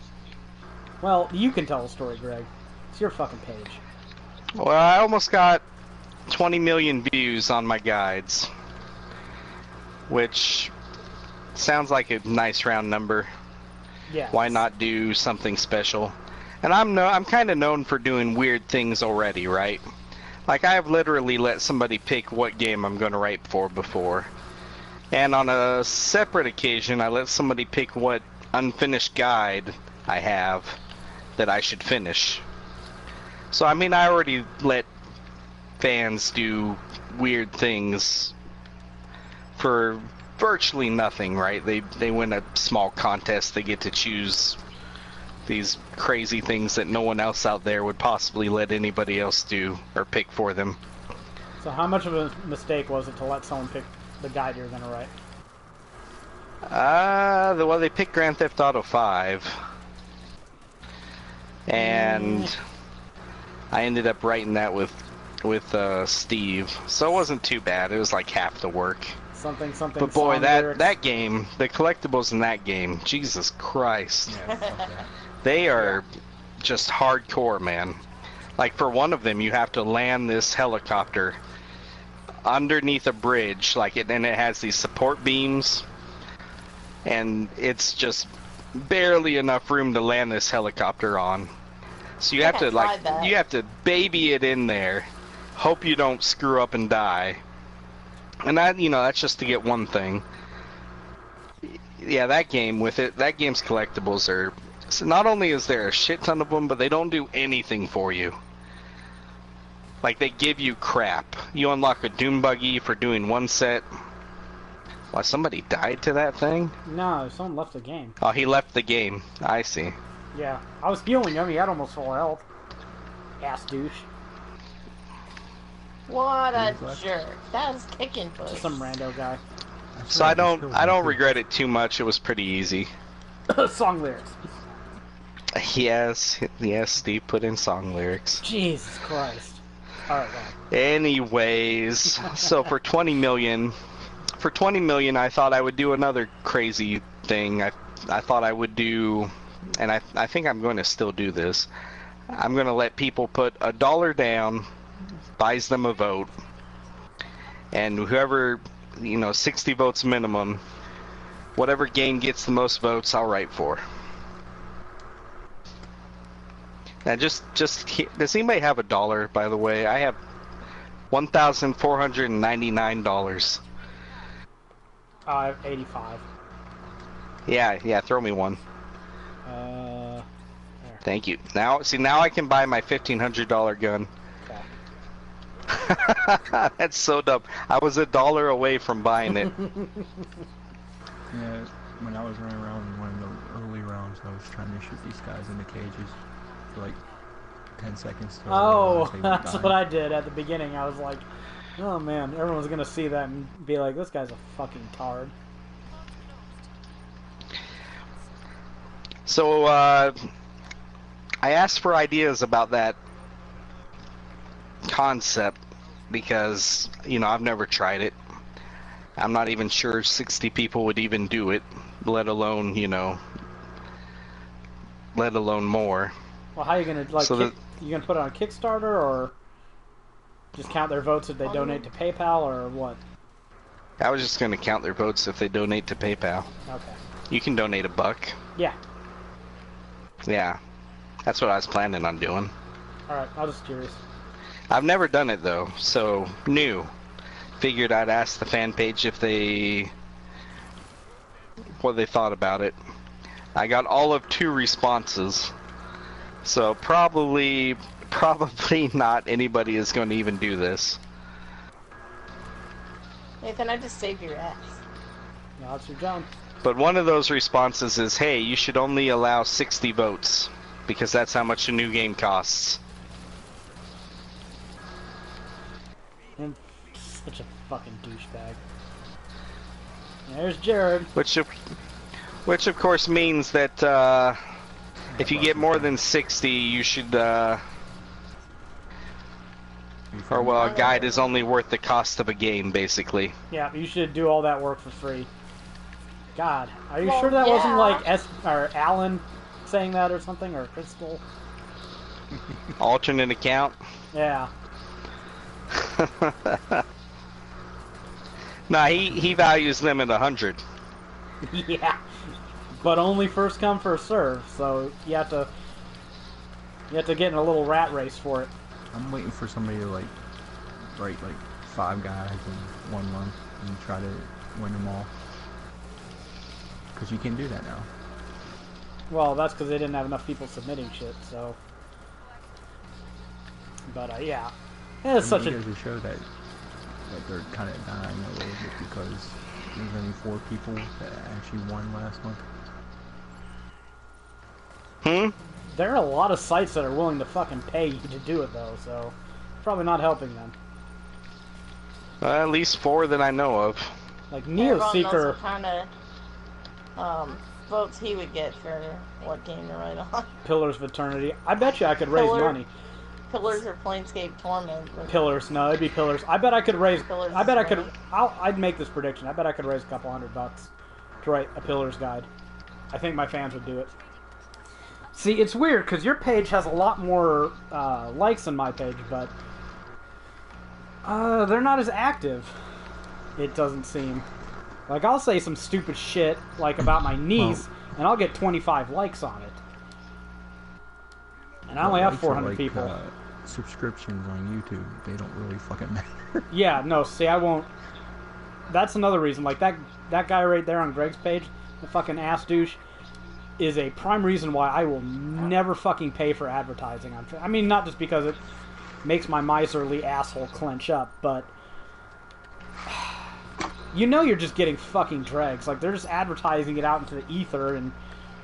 Well, you can tell the story, Greg. It's your fucking page. Well, I almost got 20 million views on my guides, which sounds like a nice round number. Yeah. Why not do something special? And I'm kind of known for doing weird things already, right? Like, I have literally let somebody pick what game I'm going to write for before. And on a separate occasion, I let somebody pick what unfinished guide I have that I should finish. So, I mean, I already let fans do weird things for virtually nothing, right? They win a small contest, they get to choose these crazy things that no one else out there would possibly let anybody else do or pick for them. So how much of a mistake was it to let someone pick the guide you're going to write? Well, they picked Grand Theft Auto 5. And I ended up writing that with Steve. So it wasn't too bad. It was like half the work. Something. But boy, that game, the collectibles in that game, Jesus Christ. Yeah, fuck that. They are just hardcore, man. Like, for one of them, you have to land this helicopter underneath a bridge, and it has these support beams, and it's just barely enough room to land this helicopter on. So you have to baby it in there, hope you don't screw up and die. And that's just to get one thing. Yeah, that game's collectibles are... So not only is there a shit ton of them, but they don't do anything for you. Like, they give you crap. You unlock a Doom Buggy for doing one set. Why, somebody died to that thing? No, someone left the game. Oh, he left the game. I see. Yeah, I was healing him. He had almost full health. Ass douche. What a jerk. That was kicking push. Just some rando guy. So I don't regret it too much. It was pretty easy. Song lyrics. Yes, Steve put in song lyrics. Jesus Christ. Alright, well. Anyways, so for 20 million, I thought I would do another crazy thing. I thought I would do, and I think I'm going to still do this. I'm going to let people put $1 down, buys them a vote, and whoever, 60 votes minimum, whatever game gets the most votes, I'll write for. Now, just does anybody have $1? By the way, I have $1,499. I have 85. Yeah, throw me one. There. Thank you. Now I can buy my $1,500 gun. Okay. That's so dumb. I was $1 away from buying it. Yeah, when I was running around in one of the early rounds, I was trying to shoot these guys in the cages for like 10 seconds. Oh, that's what I did at the beginning. I was like, oh man, everyone's gonna see that and be like, this guy's a fucking tard. So, I asked for ideas about that concept because, you know, I've never tried it. I'm not even sure 60 people would even do it, let alone, you know, let alone more. Well, how are you gonna like? So you gonna put it on Kickstarter or just count their votes if they donate to PayPal or what? I was just gonna count their votes if they donate to PayPal. Okay. You can donate $1. Yeah. Yeah, that's what I was planning on doing. All right. I was just curious. I've never done it though, so new. Figured I'd ask the fan page if what they thought about it. I got all of 2 responses, so probably not anybody is going to even do this. Nathan, I just saved your ass. Now it's your job. But one of those responses is, hey, you should only allow 60 votes, because that's how much a new game costs. And such a fucking douchebag. There's Jared. Which of course means that if you get more than 60, you should, or well, a guide is only worth the cost of a game, basically. Yeah, you should do all that work for free. God, are you Well, sure that wasn't yeah. like or Alan saying that or something, or Crystal? Alternate account? Yeah. Nah, he values them at 100. Yeah. But only first come, first serve, so you have to get in a little rat race for it. I'm waiting for somebody to like write like 5 guys in 1 month and try to win them all. Because you can do that now. Well, that's because they didn't have enough people submitting shit, so. But yeah, it's such it a. goes to show that they're kind of dying a little bit because there's only 4 people that actually won last month. There are a lot of sites that are willing to fucking pay you to do it though, so probably not helping them. At least 4 that I know of. Like Haeravon knows Neoseeker. what kind of votes he would get for what game to write on. Pillars of Eternity. I bet you I could raise money. Pillars or Planescape Torment. Pillars, no, it'd be Pillars. I bet I could raise. Pillars I bet I could. is I'd make this prediction. I bet I could raise a couple $100 to write a Pillars guide. I think my fans would do it. See, it's weird because your page has a lot more likes than my page, but they're not as active. It doesn't seem. Like I'll say some stupid shit like about my niece, and I'll get 25 likes on it. And I only have 400 like, people. Subscriptions on YouTube, they don't really fucking matter. Yeah, no, see, I won't. That's another reason. Like that guy right there on Greg's page, the fucking ass douche, is a prime reason why I will never fucking pay for advertising on. I mean, not just because it makes my miserly asshole clench up, but you know you're just getting fucking dregs. Like they're just advertising it out into the ether, and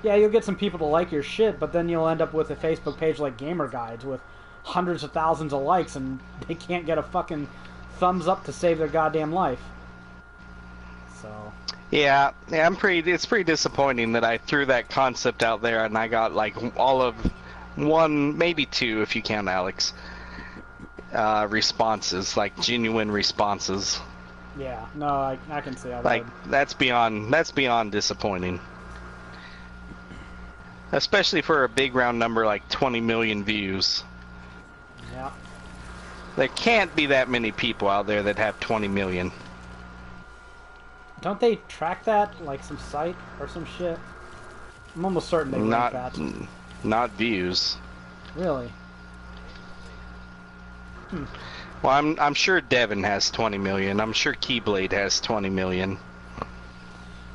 yeah, you'll get some people to like your shit, but then you'll end up with a Facebook page like Gamer Guides with hundreds of thousands of likes, and they can't get a fucking thumbs up to save their goddamn life. So. Yeah, it's pretty disappointing that I threw that concept out there and I got like all of 1, maybe 2 if you count Alex, responses, like genuine responses. Yeah, no, I can see how like that's beyond disappointing. Especially for a big round number like 20 million views. Yeah. There can't be that many people out there that have 20 million. Don't they track that, like some site or some shit? I'm almost certain they rank that. Not views. Really? Well, I'm sure Devin has 20 million. I'm sure Keyblade has 20 million.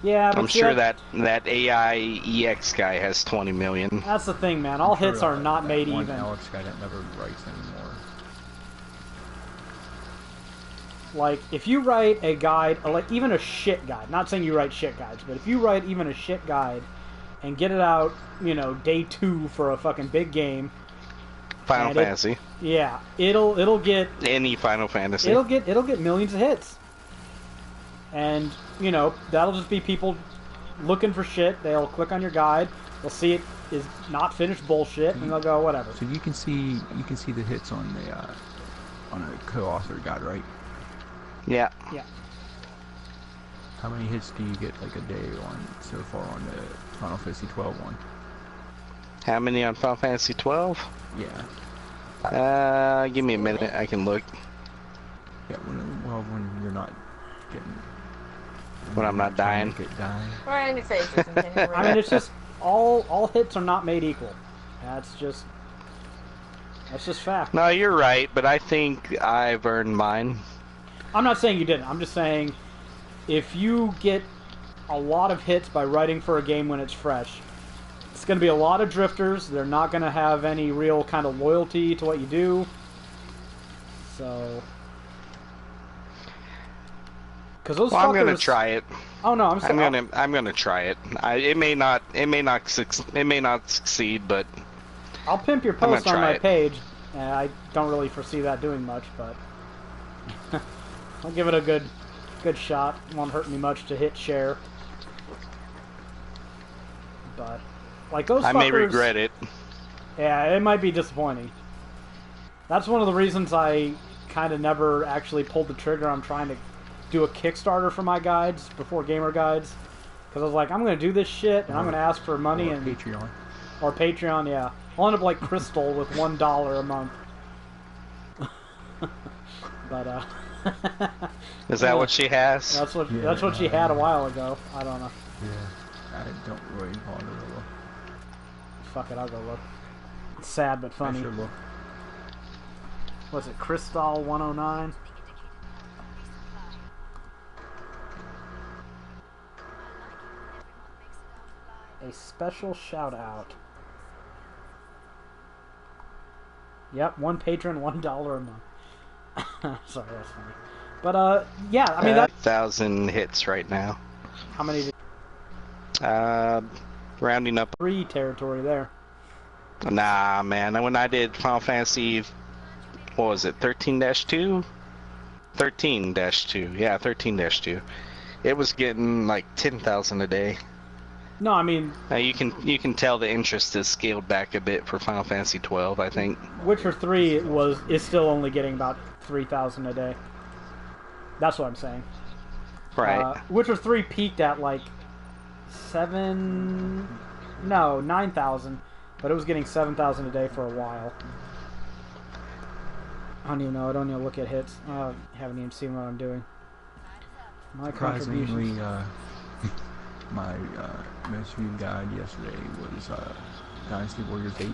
Yeah, but I'm sure that AI EX guy has 20 million. That's the thing, man. All hits are not made one even. Alex guy that never writes anymore. Like, if you write a guide, like even a shit guide, not saying you write shit guides, but if you write even a shit guide and get it out, you know, day 2 for a fucking big game. Final Fantasy. Yeah, it'll get any Final Fantasy. It'll get millions of hits. And, you know, that'll just be people looking for shit. They'll click on your guide, They'll see it is not finished bullshit, and they'll go whatever. So you can see the hits on the on a co-author guide, right? Yeah. Yeah. How many hits do you get like a day on so far on the Final Fantasy 12 one? How many on Final Fantasy 12? Yeah. Give me a minute. I can look. Yeah. When you're not getting. When I'm not dying. Get dying. Or any phases. I mean, it's just all hits are not made equal. That's just fact. No, you're right, but I think I've earned mine. I'm not saying you didn't. I'm just saying if you get a lot of hits by writing for a game when it's fresh, it's going to be a lot of drifters. They're not going to have any real kind of loyalty to what you do. So, because those fuckers... I'm gonna try it. Oh no, I'm gonna try it. It may not succeed, but I'll pimp your post on my it. page. I don't really foresee that doing much, but I'll give it a good shot. It won't hurt me much to hit share. But like those fuckers, I may regret it. Yeah, it might be disappointing. That's one of the reasons I kind of never actually pulled the trigger on trying to do a Kickstarter for my guides before Gamer Guides, because I was like, I'm going to do this shit and I'm going to ask for money and Patreon. Or Patreon, yeah. I'll end up like Crystal with $1 a month. But is that what she has? That's what she had a while ago. I don't know. Yeah, I don't really bother to look. Fuck it, I'll go look. It's sad but funny. I should look. What's it, Crystal 109? A special shout out. Yep, one patron, $1 a month. Sorry, that's funny. But yeah, I mean that 1,000 hits right now. How many? Rounding up. 3 territory there. Nah, man. When I did Final Fantasy, what was it? 13-2. 13-2. Yeah, 13-2. It was getting like 10,000 a day. No, I mean... you can tell the interest is scaled back a bit for Final Fantasy 12, I think. Witcher 3 is still only getting about 3,000 a day. That's what I'm saying. Right. Witcher 3 peaked at like 9,000, but it was getting 7,000 a day for a while. I don't even know. I don't even look at hits. I haven't even seen what I'm doing. My contributions. My most viewed guide yesterday was Dynasty Warriors 8.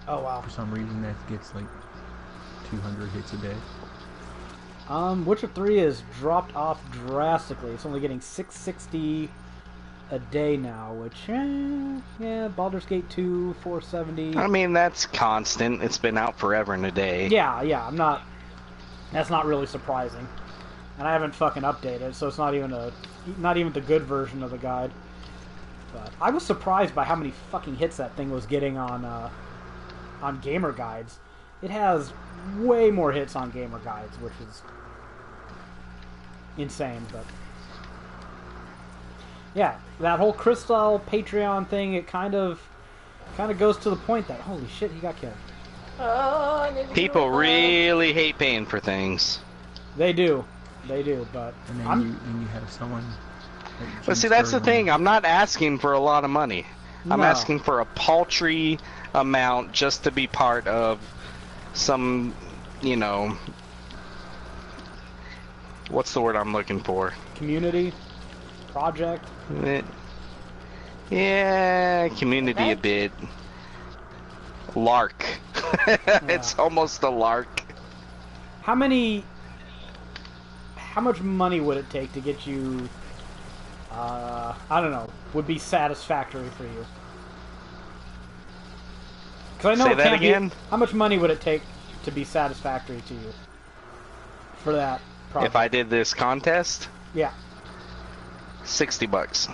Oh wow! For some reason, that gets like 200 hits a day. Witcher 3 has dropped off drastically. It's only getting 660 a day now, which yeah, Baldur's Gate 2 470. I mean, that's constant. It's been out forever and a day. Yeah. That's not really surprising. And I haven't fucking updated, so it's not even the good version of the guide. But I was surprised by how many fucking hits that thing was getting on Gamer Guides. It has way more hits on Gamer Guides, which is insane. But yeah, that whole Crystal Patreon thing, it kind of goes to the point that holy shit, he got killed. People really hate paying for things. They do, but and then you have someone. But see, that's the thing. I'm not asking for a lot of money. I'm asking for a paltry amount just to be part of some, what's the word I'm looking for? Community? Project? Yeah, community a bit. Lark. It's almost a lark. How much money would it take to get you, I don't know, would be satisfactory for you? Because I know Say that again? How much money would it take to be satisfactory to you for that project? If I did this contest? Yeah. $60.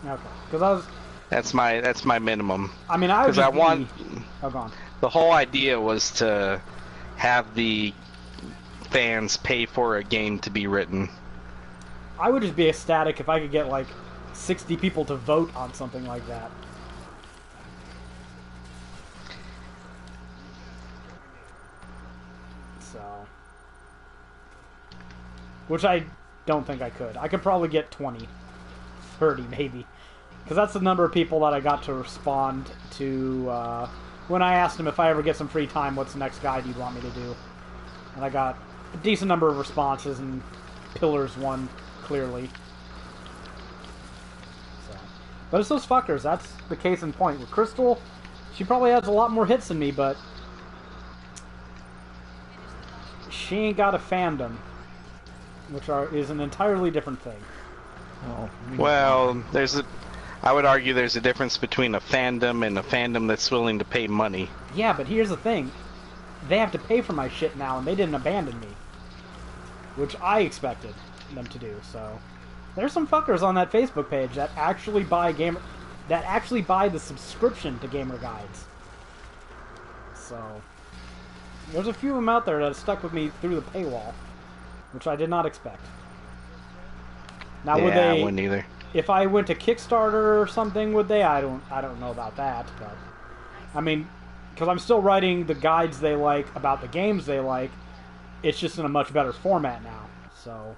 Okay. Because That's my minimum. I mean, I would just want. Oh, go on. The whole idea was to have the fans pay for a game to be written. I would just be ecstatic if I could get like 60 people to vote on something like that. So, which I don't think I could. I could probably get 20, 30 maybe, because that's the number of people that I got to respond to when I asked them if I ever get some free time, what's the next guide you'd want me to do? And I got a decent number of responses, and Pillars won clearly. So, but it's those fuckers. That's the case in point. With Crystal, she probably has a lot more hits than me, but she ain't got a fandom, which is an entirely different thing. Well, I would argue there's a difference between a fandom and a fandom that's willing to pay money. Yeah, but here's the thing. They have to pay for my shit now, and they didn't abandon me. Which I expected them to do, so... There's some fuckers on that Facebook page that actually buy the subscription to Gamer Guides. So... There's a few of them out there that have stuck with me through the paywall, which I did not expect. Now, would they... I wouldn't either. If I went to Kickstarter or something, would they? I don't know about that, but... I mean, because I'm still writing the guides they like about the games they like, it's just in a much better format now, so...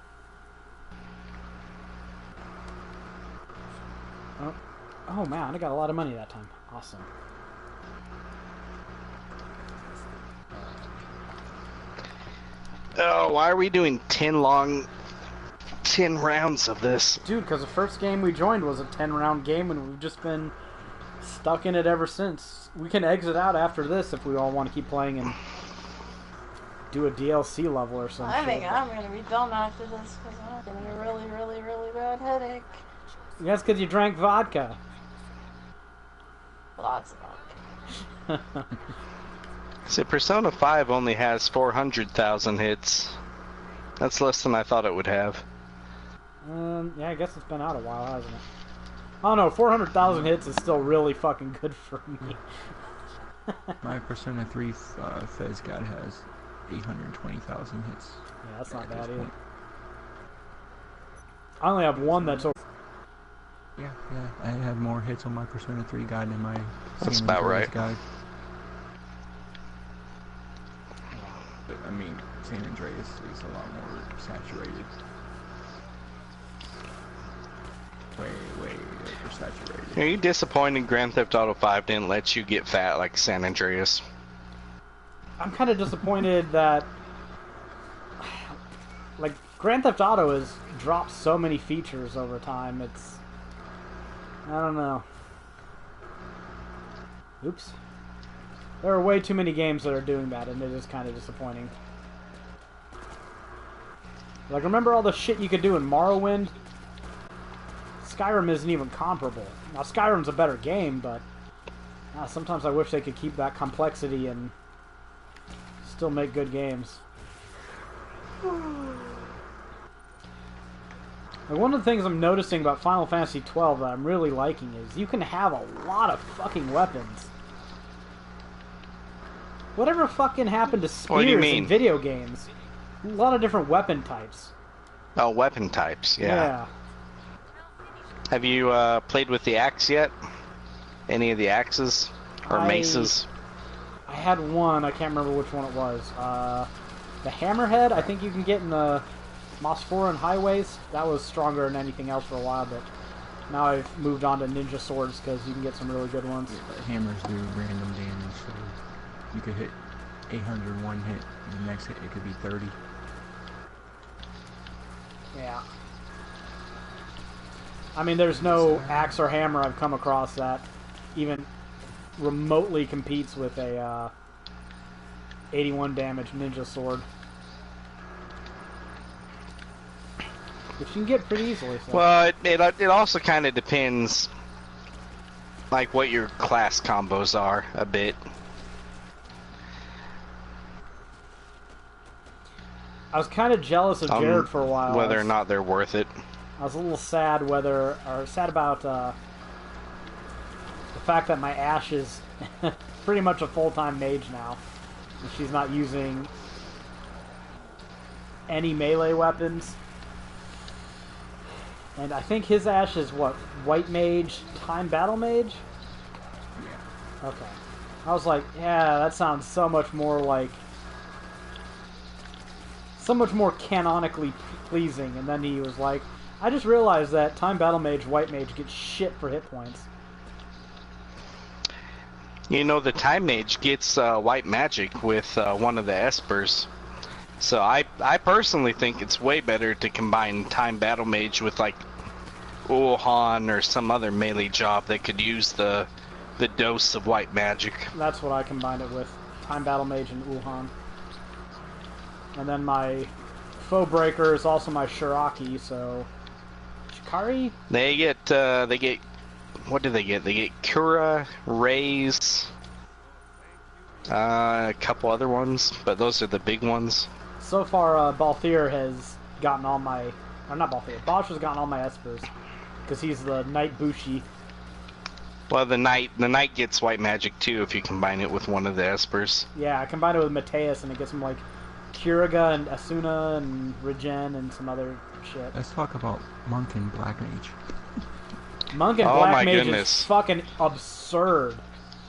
Oh man, I got a lot of money that time. Awesome. Oh, why are we doing 10 rounds of this? Dude, because the first game we joined was a 10-round game, and we've just been stuck in it ever since. We can exit out after this if we all want to keep playing and do a DLC level or something. I think I'm going to be done after this because I'm getting a really, really, really bad headache. That's because you drank vodka. Lots of vodka. So Persona 5 only has 400,000 hits. That's less than I thought it would have. Yeah, I guess it's been out a while, hasn't it? I don't know, 400,000 hits is still really fucking good for me. My Persona 3 Fez guide has 820,000 hits. Yeah, that's not bad either. I only have one that's over. Yeah, I have more hits on my Persona 3 guide than my That's about right. Guide. But, I mean, San Andreas is a lot more saturated. Way oversaturated. Are you disappointed Grand Theft Auto 5 didn't let you get fat like San Andreas? I'm kind of disappointed that, like, Grand Theft Auto has dropped so many features over time. It's, I don't know. Oops. There are way too many games that are doing that, and it is kind of disappointing. Like, remember all the shit you could do in Morrowind? Skyrim isn't even comparable. Now, Skyrim's a better game, but sometimes I wish they could keep that complexity and still make good games. Like, one of the things I'm noticing about Final Fantasy XII that I'm really liking is you can have a lot of fucking weapons. Whatever fucking happened to spears in video games? A lot of different weapon types. Oh, weapon types, Yeah. Have you played with the axe yet? Any of the axes? Or maces? I had one, I can't remember which one it was. The hammerhead, I think you can get in the Mosphoran highways. That was stronger than anything else for a while, but now I've moved on to ninja swords because you can get some really good ones. Yeah, hammers do random damage, so you could hit 800 one hit, and the next hit it could be 30. Yeah. I mean, there's no axe or hammer I've come across that even remotely competes with a 81 damage ninja sword. Which you can get pretty easily. So. Well, it also kind of depends, like, what your class combos are, a bit. I was kind of jealous of Jared for a while. Whether or not they're worth it. I was a little sad sad about the fact that my Ashe is pretty much a full-time mage now. And she's not using any melee weapons. And I think his Ash is what? White Mage, Time Battle Mage? Yeah. Okay. I was like, yeah, that sounds so much more like... so much more canonically pleasing. And then he was like, I just realized that Time Battle Mage, White Mage gets shit for hit points. You know, the Time Mage gets white magic with one of the Espers. So I personally think it's way better to combine Time Battle Mage with like Ulhan or some other melee job that could use the dose of white magic. That's what I combined it with. Time Battle Mage and Ulhan. And then my Foe Breaker is also my Shiraki, so... Shikari? They get, what do they get? They get Kura, Raise, a couple other ones, but those are the big ones. So far, Balthier has gotten all my... Or not Balthier, Bosch has gotten all my Espers. Because he's the Knight Bushi. Well, the knight gets white magic too if you combine it with one of the Espers. Yeah, I combined it with Mateus and it gets him like Kiriga and Asuna and Regen and some other shit. Let's talk about Monk and Black Mage. Monk and Oh Black my Mage goodness. is fucking absurd.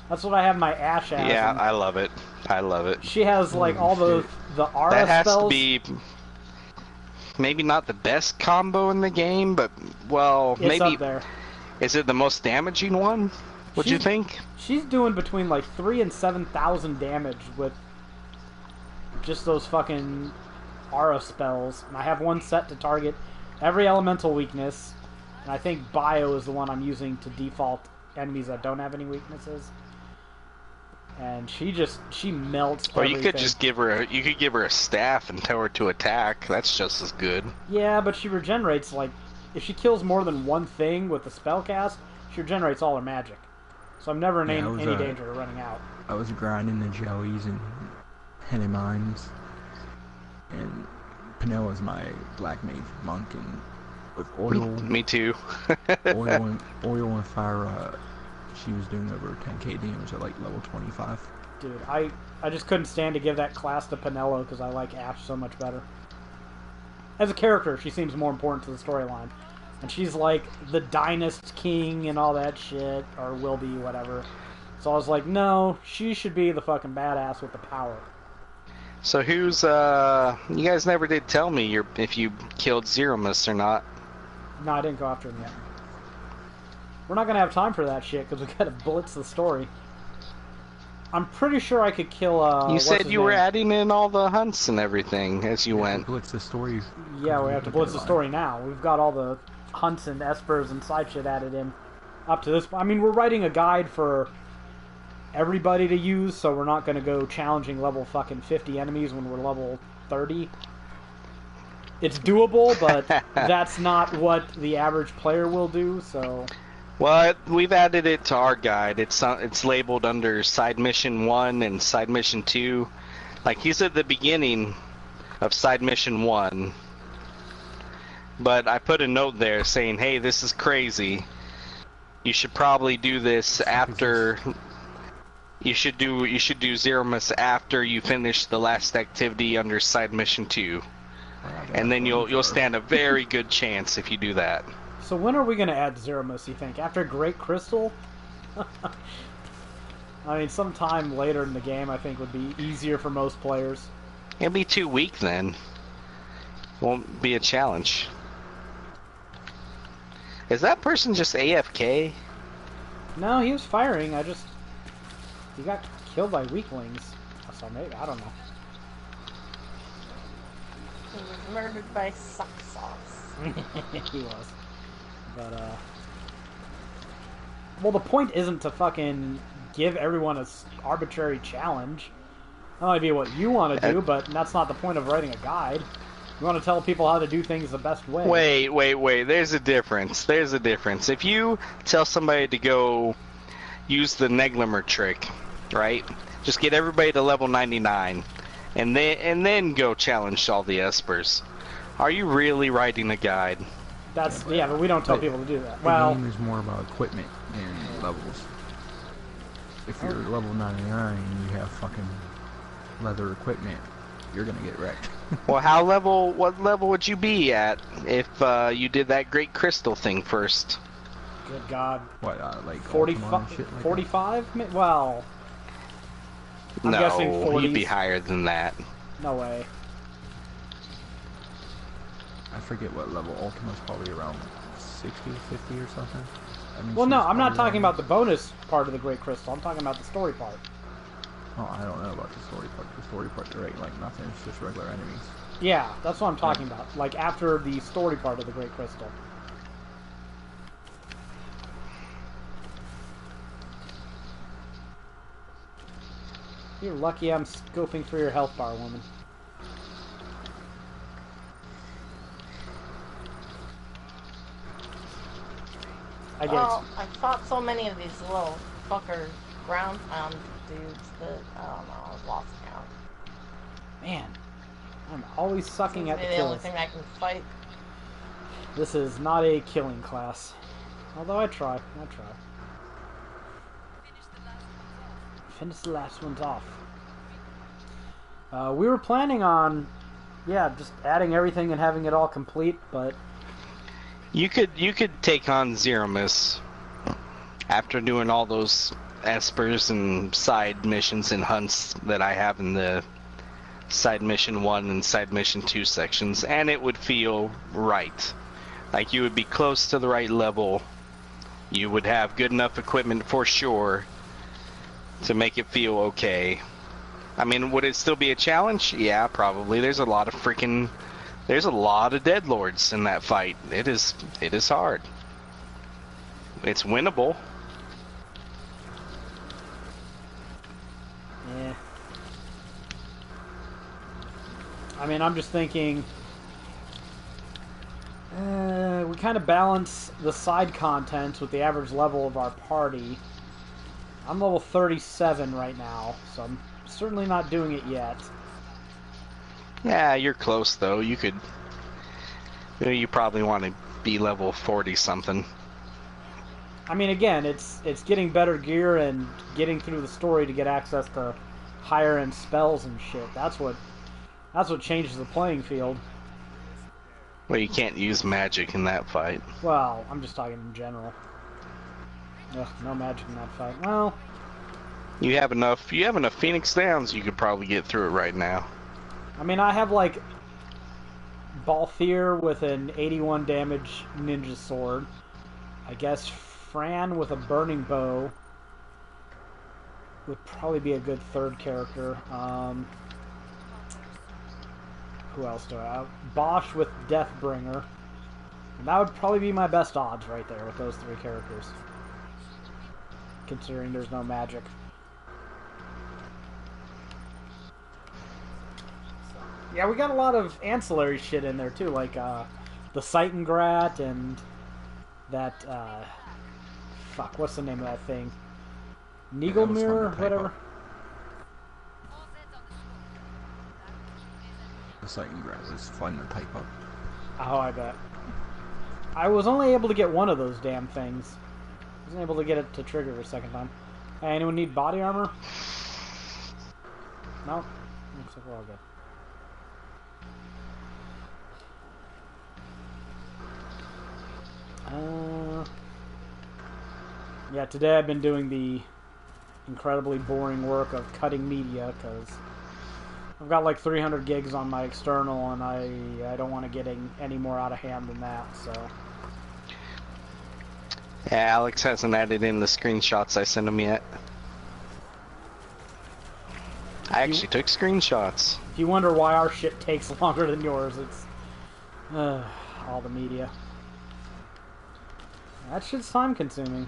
That's what I have my Ash as. Yeah, and I love it. I love it. she has like Holy all the shit. Aura That has spells. to be maybe not the best combo in the game, but well, It's maybe up there. is it the most damaging one? What'd you She- think? She's doing between like 3,000 and 7,000 damage with just those fucking Aura spells. And I have one set to target every elemental weakness. And I think Bio is the one I'm using to default enemies that don't have any weaknesses. And she melts Or everything. you could just give her a staff and tell her to attack. That's just as good. Yeah, but she regenerates, like, if she kills more than one thing with the spell cast, she regenerates all her magic. So I'm never in Yeah, any danger of running out. I was grinding the jellies and Henny Mines. And Penella's my Black Mage Monk, and with oil, Me too. oil and fire, she was doing over 10k damage at like level 25. Dude, I just couldn't stand to give that class to Penelo because I like Ash so much better. As a character, she seems more important to the storyline. And she's like the Dynast King and all that shit, or will be, whatever. So I was like, no, she should be the fucking badass with the power. So who's you guys never did tell me if you killed Zeromus or not. No, I didn't go after him yet. We're not gonna have time for that shit because we gotta blitz the story. I'm pretty sure I could kill. You what's said his you were name? adding in all the hunts and everything as you went. Blitz the story. Yeah, we have to blitz the story now. We've got all the hunts and espers and side shit added in up to this. I mean, we're writing a guide for everybody to use, so we're not going to go challenging level fucking 50 enemies when we're level 30. It's doable, but that's not what the average player will do, so... Well, we've added it to our guide. It's labeled under Side Mission 1 and Side Mission 2. Like, he's at the beginning of Side Mission 1. But I put a note there saying, hey, this is crazy. You should probably do this after... You should do Zeromus after you finish the last activity under Side Mission 2. And then you'll stand a very good chance if you do that. So when are we going to add Zeromus, you think? After Great Crystal? I mean, sometime later in the game, I think, would be easier for most players. It'll be too weak then. Won't be a challenge. Is that person just AFK? No, he was firing. He got killed by weaklings. So maybe, I don't know. He was murdered by suck sauce. He was. But, well, the point isn't to fucking give everyone a arbitrary challenge. That might be what you want to do, but that's not the point of writing a guide. You want to tell people how to do things the best way. Wait. There's a difference. If you tell somebody to go use the Neglimer trick, right? Just get everybody to level 99, and then go challenge all the espers. Are you really writing a guide? Yeah, but we don't tell people to do that. The Well, game is more about equipment and levels. If you're level 99 and you have fucking leather equipment, you're gonna get wrecked. Well, what level would you be at if you did that Great Crystal thing first? Good God. What, like 45? shit like 45? Well, I'm No, guessing 40s. you'd be higher than that. No way. I forget what level. Ultima's probably around 60, 50 or something. I mean, Well, no, she's I'm not probably talking around- about the bonus part of the Great Crystal. I'm talking about the story part. Oh, I don't know about the story part. The story part, there ain't like nothing. It's just regular enemies. Yeah, that's what I'm talking about. Like, after the story part of the Great Crystal. You're lucky I'm scoping for your health bar, woman. I get Well, I've fought so many of these little fucker ground pound dudes that, I don't know, I've lost count. Man, I'm always sucking Seems at to the be the only kills. thing I can fight. This is not a killing class. Although I try. Finish the last ones off. We were planning on, yeah, just adding everything and having it all complete, but You could take on Zeromus after doing all those espers and side missions and hunts that I have in the side mission 1 and side mission 2 sections, and it would feel right. Like you would be close to the right level. You would have good enough equipment for sure to make it feel okay. I mean, would it still be a challenge? Yeah, probably. There's a lot of deadlords in that fight. It is hard. It's winnable. yeah. I mean, I'm just thinking, we kind of balance the side contents with the average level of our party. I'm level 37 right now, so I'm certainly not doing it yet. Yeah, you're close though. You probably want to be level 40 something. I mean, again, it's getting better gear and getting through the story to get access to higher end spells and shit. That's what changes the playing field. Well, you can't use magic in that fight. Well, I'm just talking in general. Ugh, no magic in that fight. Well, You have enough Phoenix Downs, you could probably get through it right now. I mean, I have like Balthier with an 81 damage ninja sword. I guess Fran with a burning bow would probably be a good third character. Who else do I have? Bosch with Deathbringer. And that would probably be my best odds right there with those three characters. Considering there's no magic. Yeah, we got a lot of ancillary shit in there too, like the Seitengrat and that fuck, what's the name of that thing? Nigelmir, whatever. The Seitengrat was fun to type up. Oh, I bet. I was only able to get one of those damn things. I wasn't able to get it to trigger a second time. Hey, anyone need body armor? No? Looks like we're all good. Yeah, today I've been doing the incredibly boring work of cutting media because I've got like 300 gigs on my external and I don't want to get any more out of hand than that, so. Yeah, Alex hasn't added in the screenshots I sent him yet. I actually took screenshots. If you wonder why our shit takes longer than yours, it's all the media. That shit's time consuming.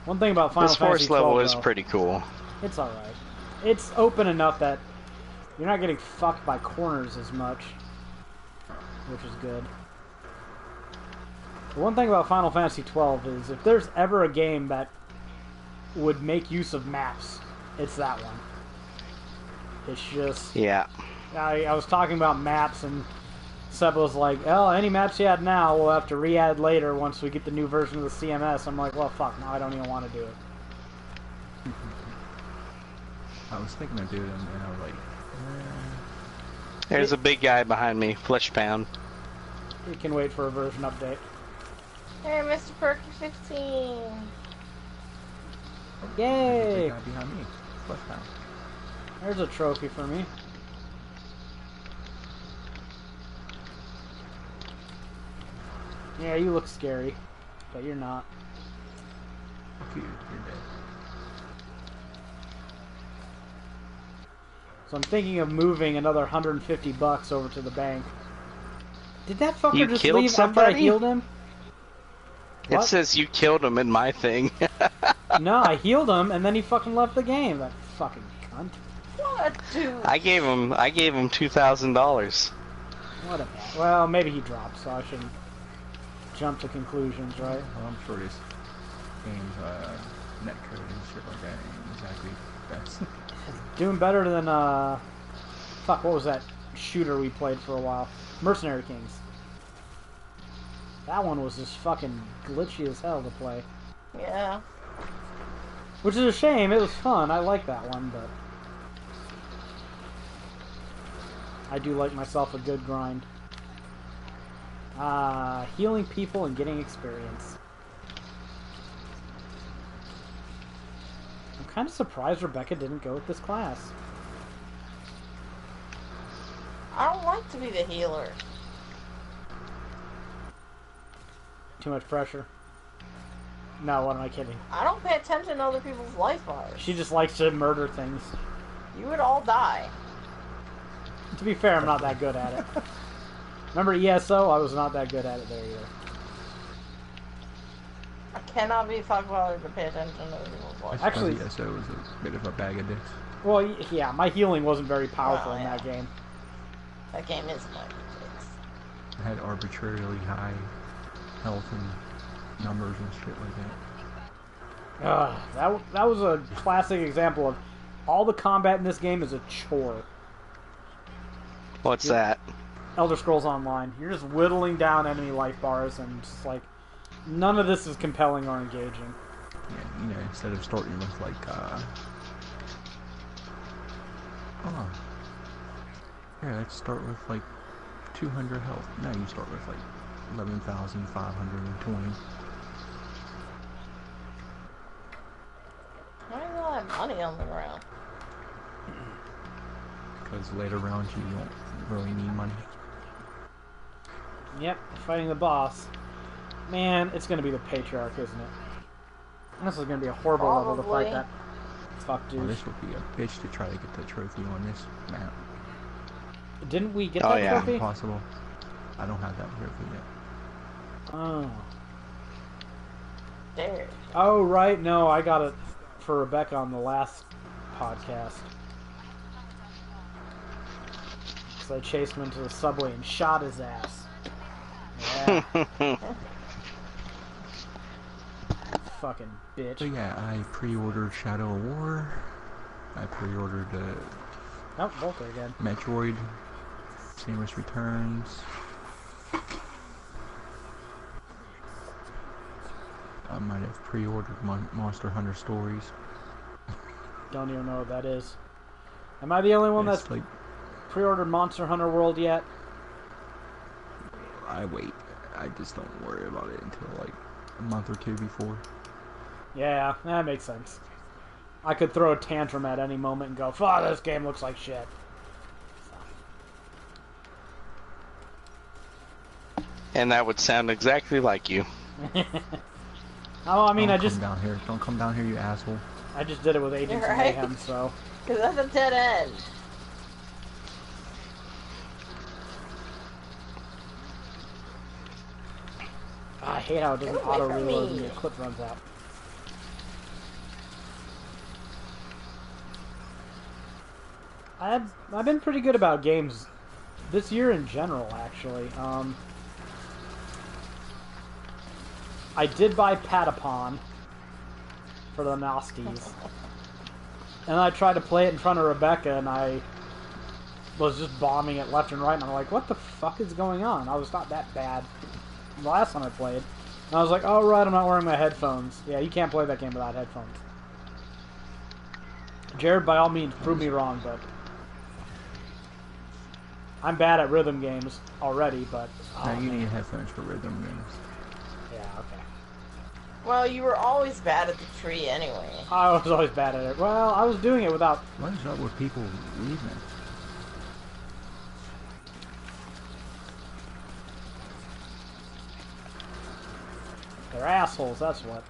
One thing about Final This Fantasy force level 12, is though, pretty cool. it's alright. It's open enough that you're not getting fucked by corners as much, which is good. The one thing about Final Fantasy 12 is if there's ever a game that would make use of maps, it's that one. It's just... Yeah. I was talking about maps, and Seb was like, "Oh, any maps you add now, we'll have to re-add later once we get the new version of the CMS." I'm like, "Well, fuck, now I don't even want to do it." I was thinking of doing it, and I was like, There's a big guy behind me, Flesh Pound. We can wait for a version update. Hey, Mr. Perky 15. Yay! the guy behind me. Flesh Pound. There's a trophy for me. Yeah, you look scary, but you're not. You're dead. So I'm thinking of moving another $150 over to the bank. Did that fucker You just killed leave somebody? after I healed him? It What? says you killed him in my thing. No, I healed him and then he fucking left the game. That fucking cunt. What, dude? I gave him $2,000. What a well, maybe he dropped, so I shouldn't jump to conclusions, right? Well, I'm sure this game's netcode and shit like that ain't exactly best. Doing better than fuck, what was that shooter we played for a while? Mercenary Kings. That one was just fucking glitchy as hell to play. Yeah. Which is a shame, it was fun. I like that one, but I do like myself a good grind. Healing people and getting experience. I'm kind of surprised Rebecca didn't go with this class. I don't like to be the healer. Too much pressure. No, what am I kidding? I don't pay attention to other people's life bars. She just likes to murder things. You would all die. To be fair, I'm not that good at it. Remember ESO? I was not that good at it there either. I cannot be fucked bothered to pay attention to other people's life. Actually- ESO was a bit of a bag of dicks. Well, yeah, my healing wasn't very powerful Well, in yeah. that game. That game is like this. I had arbitrarily high health and numbers and shit like that. That was a classic example of all the combat in this game is a chore. What's that? Elder Scrolls Online. You're just whittling down enemy life bars and just like none of this is compelling or engaging. Yeah, you know, instead of starting with like, here, let's start with like 200 health. No, you start with like 11,520. Why is all that money on the ground? Because later rounds you don't really need money. Yep, fighting the boss. Man, it's gonna be the Patriarch, isn't it? This is gonna be a horrible level to fight Probably. that. Fuck, dude. Well, this would be a bitch to try to get the trophy on this map. Didn't we get Oh, that yeah. trophy? Impossible. I don't have that trophy yet. Oh. There. Oh, right. No, I got it for Rebecca on the last podcast. So I chased him into the subway and shot his ass. Yeah. Fucking bitch. So yeah, I pre-ordered Shadow of War. I pre-ordered Oh, Volker again. Metroid, Samus Returns. I might have pre-ordered Monster Hunter Stories. Don't even know what that is. Am I the only one It's that's like, pre-ordered Monster Hunter World yet? I wait. I just don't worry about it until like a month or two before. Yeah, that makes sense. I could throw a tantrum at any moment and go, "Fuck, this game looks like shit." And that would sound exactly like you. Oh, I mean, Don't I just come down here. Don't come down here, you asshole. did it with Agents of Right. Mayhem, so Because that's a dead end. I hate how it doesn't Get away auto from reload me. when your clip runs out. I've been pretty good about games this year in general, actually. I did buy Patapon for the Nasties. And I tried to play it in front of Rebecca, and I was just bombing it left and right, and I'm like, what the fuck is going on? I was not that bad the last time I played. And I was like, oh right, I'm not wearing my headphones. Yeah, you can't play that game without headphones. Jared, by all means, prove me wrong, but I'm bad at rhythm games already, but... No, you need headphones for rhythm games. Yeah, okay. Well, you were always bad at the tree anyway. I was always bad at it. Well, I was doing it without... What is up with people leaving? They're assholes, that's what.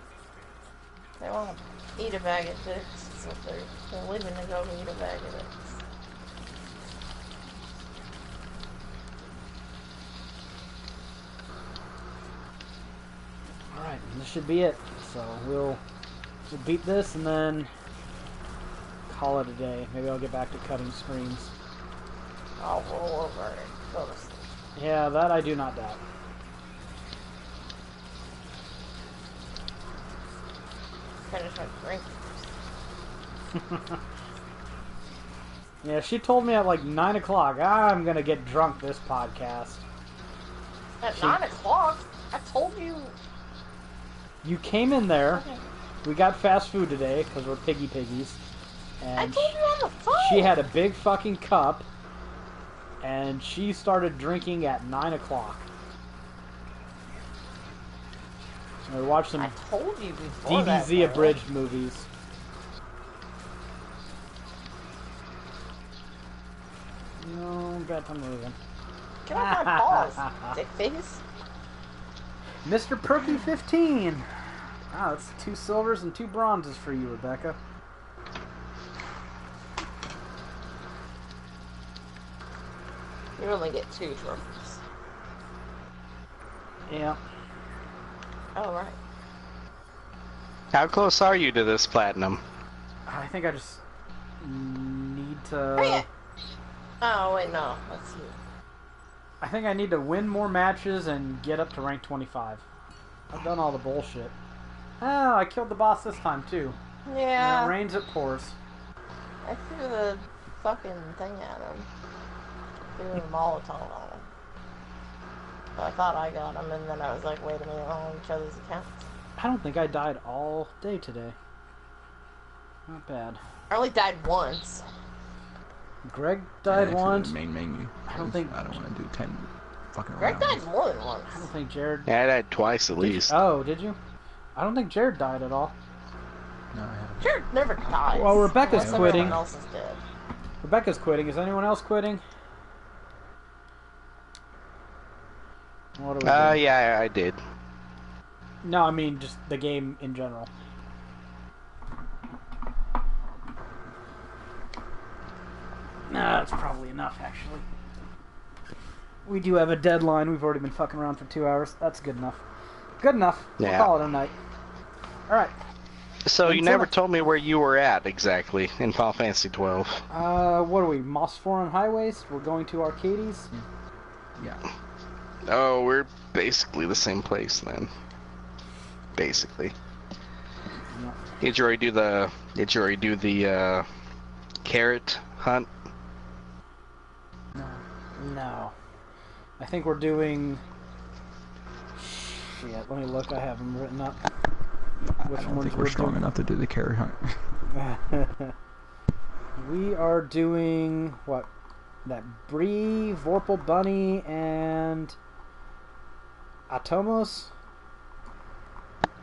They want to eat a bag of dicks, so they're leaving to go eat a bag of dicks. Alright, this should be it. So we'll beat this and then call it a day. Maybe I'll get back to cutting screens. I'll roll over and go to sleep. Yeah, that I do not doubt. Finish my drink. Yeah, she told me at like 9 o'clock, I'm gonna get drunk this podcast. At 9 o'clock? I told you. You came in there. Okay. We got fast food today because we're piggies. I And told you on the phone. she had a big fucking cup. And she started drinking at 9 o'clock. And we watched some I told you before DBZ that, abridged movies. No, bedtime moving. Get off my balls, dick face. Mr. Perky 15. Ah, that's 2 silvers and 2 bronzes for you, Rebecca. You only get 2 trophies. Yeah. Oh, right. How close are you to this platinum? I think I just need to... Oh, yeah. Oh, wait, no. Let's see. I think I need to win more matches and get up to rank 25. I've done all the bullshit. Oh, I killed the boss this time, too. Yeah. And it rains, it pours. I threw the fucking thing at him. Threw a Molotov on him. So I thought I got him, and then I was like, wait a minute, we're on each other's accounts. I don't think I died all day today. Not bad. I only died once. Greg died Yeah, once. the main menu. I don't think... I don't want to do 10 fucking Greg rounds. died more than once. I don't think Jared... Yeah, I died twice at least. Oh, did you? I don't think Jared died at all. No, I haven't. Jared never dies. Well, Rebecca's unless quitting. Everyone else is dead. Rebecca's quitting. Is anyone else quitting? What are we doing? Yeah, I did. No, I mean just the game in general. Nah, that's probably enough, actually. We do have a deadline. We've already been fucking around for 2 hours. That's good enough. Good enough. Yeah. We'll call it a night. Alright. So you Until never next- told me where you were at exactly in Final Fantasy 12. What are we? Moss Foreign Highways? We're going to Arcades? Yeah. Oh, we're basically the same place then. Basically. No. Did you already do the carrot hunt? No. I think we're doing... Shit, let me look. I have them written up. Which I don't ones think we're strong doing? enough to do the carry hunt. We are doing... What? That Bree, Vorpal Bunny, and... Atomos?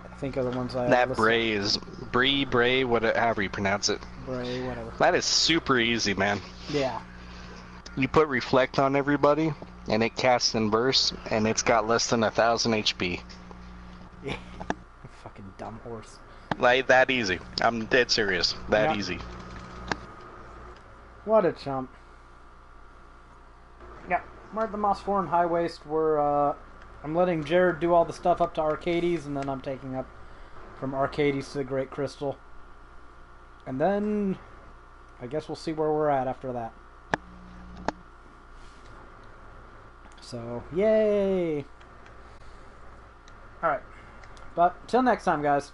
I think are the ones I... That listed. Bray is... Bray, however you pronounce it. Bray, whatever. That is super easy, man. Yeah. You put Reflect on everybody, and it casts in bursts, and it's got less than 1,000 HP. Yeah. Fucking dumb horse. Like, that easy. I'm dead serious. That Yeah. easy. What a chump. Yeah, we're at the Moss Foreign High Waste. I'm letting Jared do all the stuff up to Arcades, and then I'm taking up from Arcades to the Great Crystal. And then, I guess we'll see where we're at after that. So, yay! Alright. But, till next time, guys.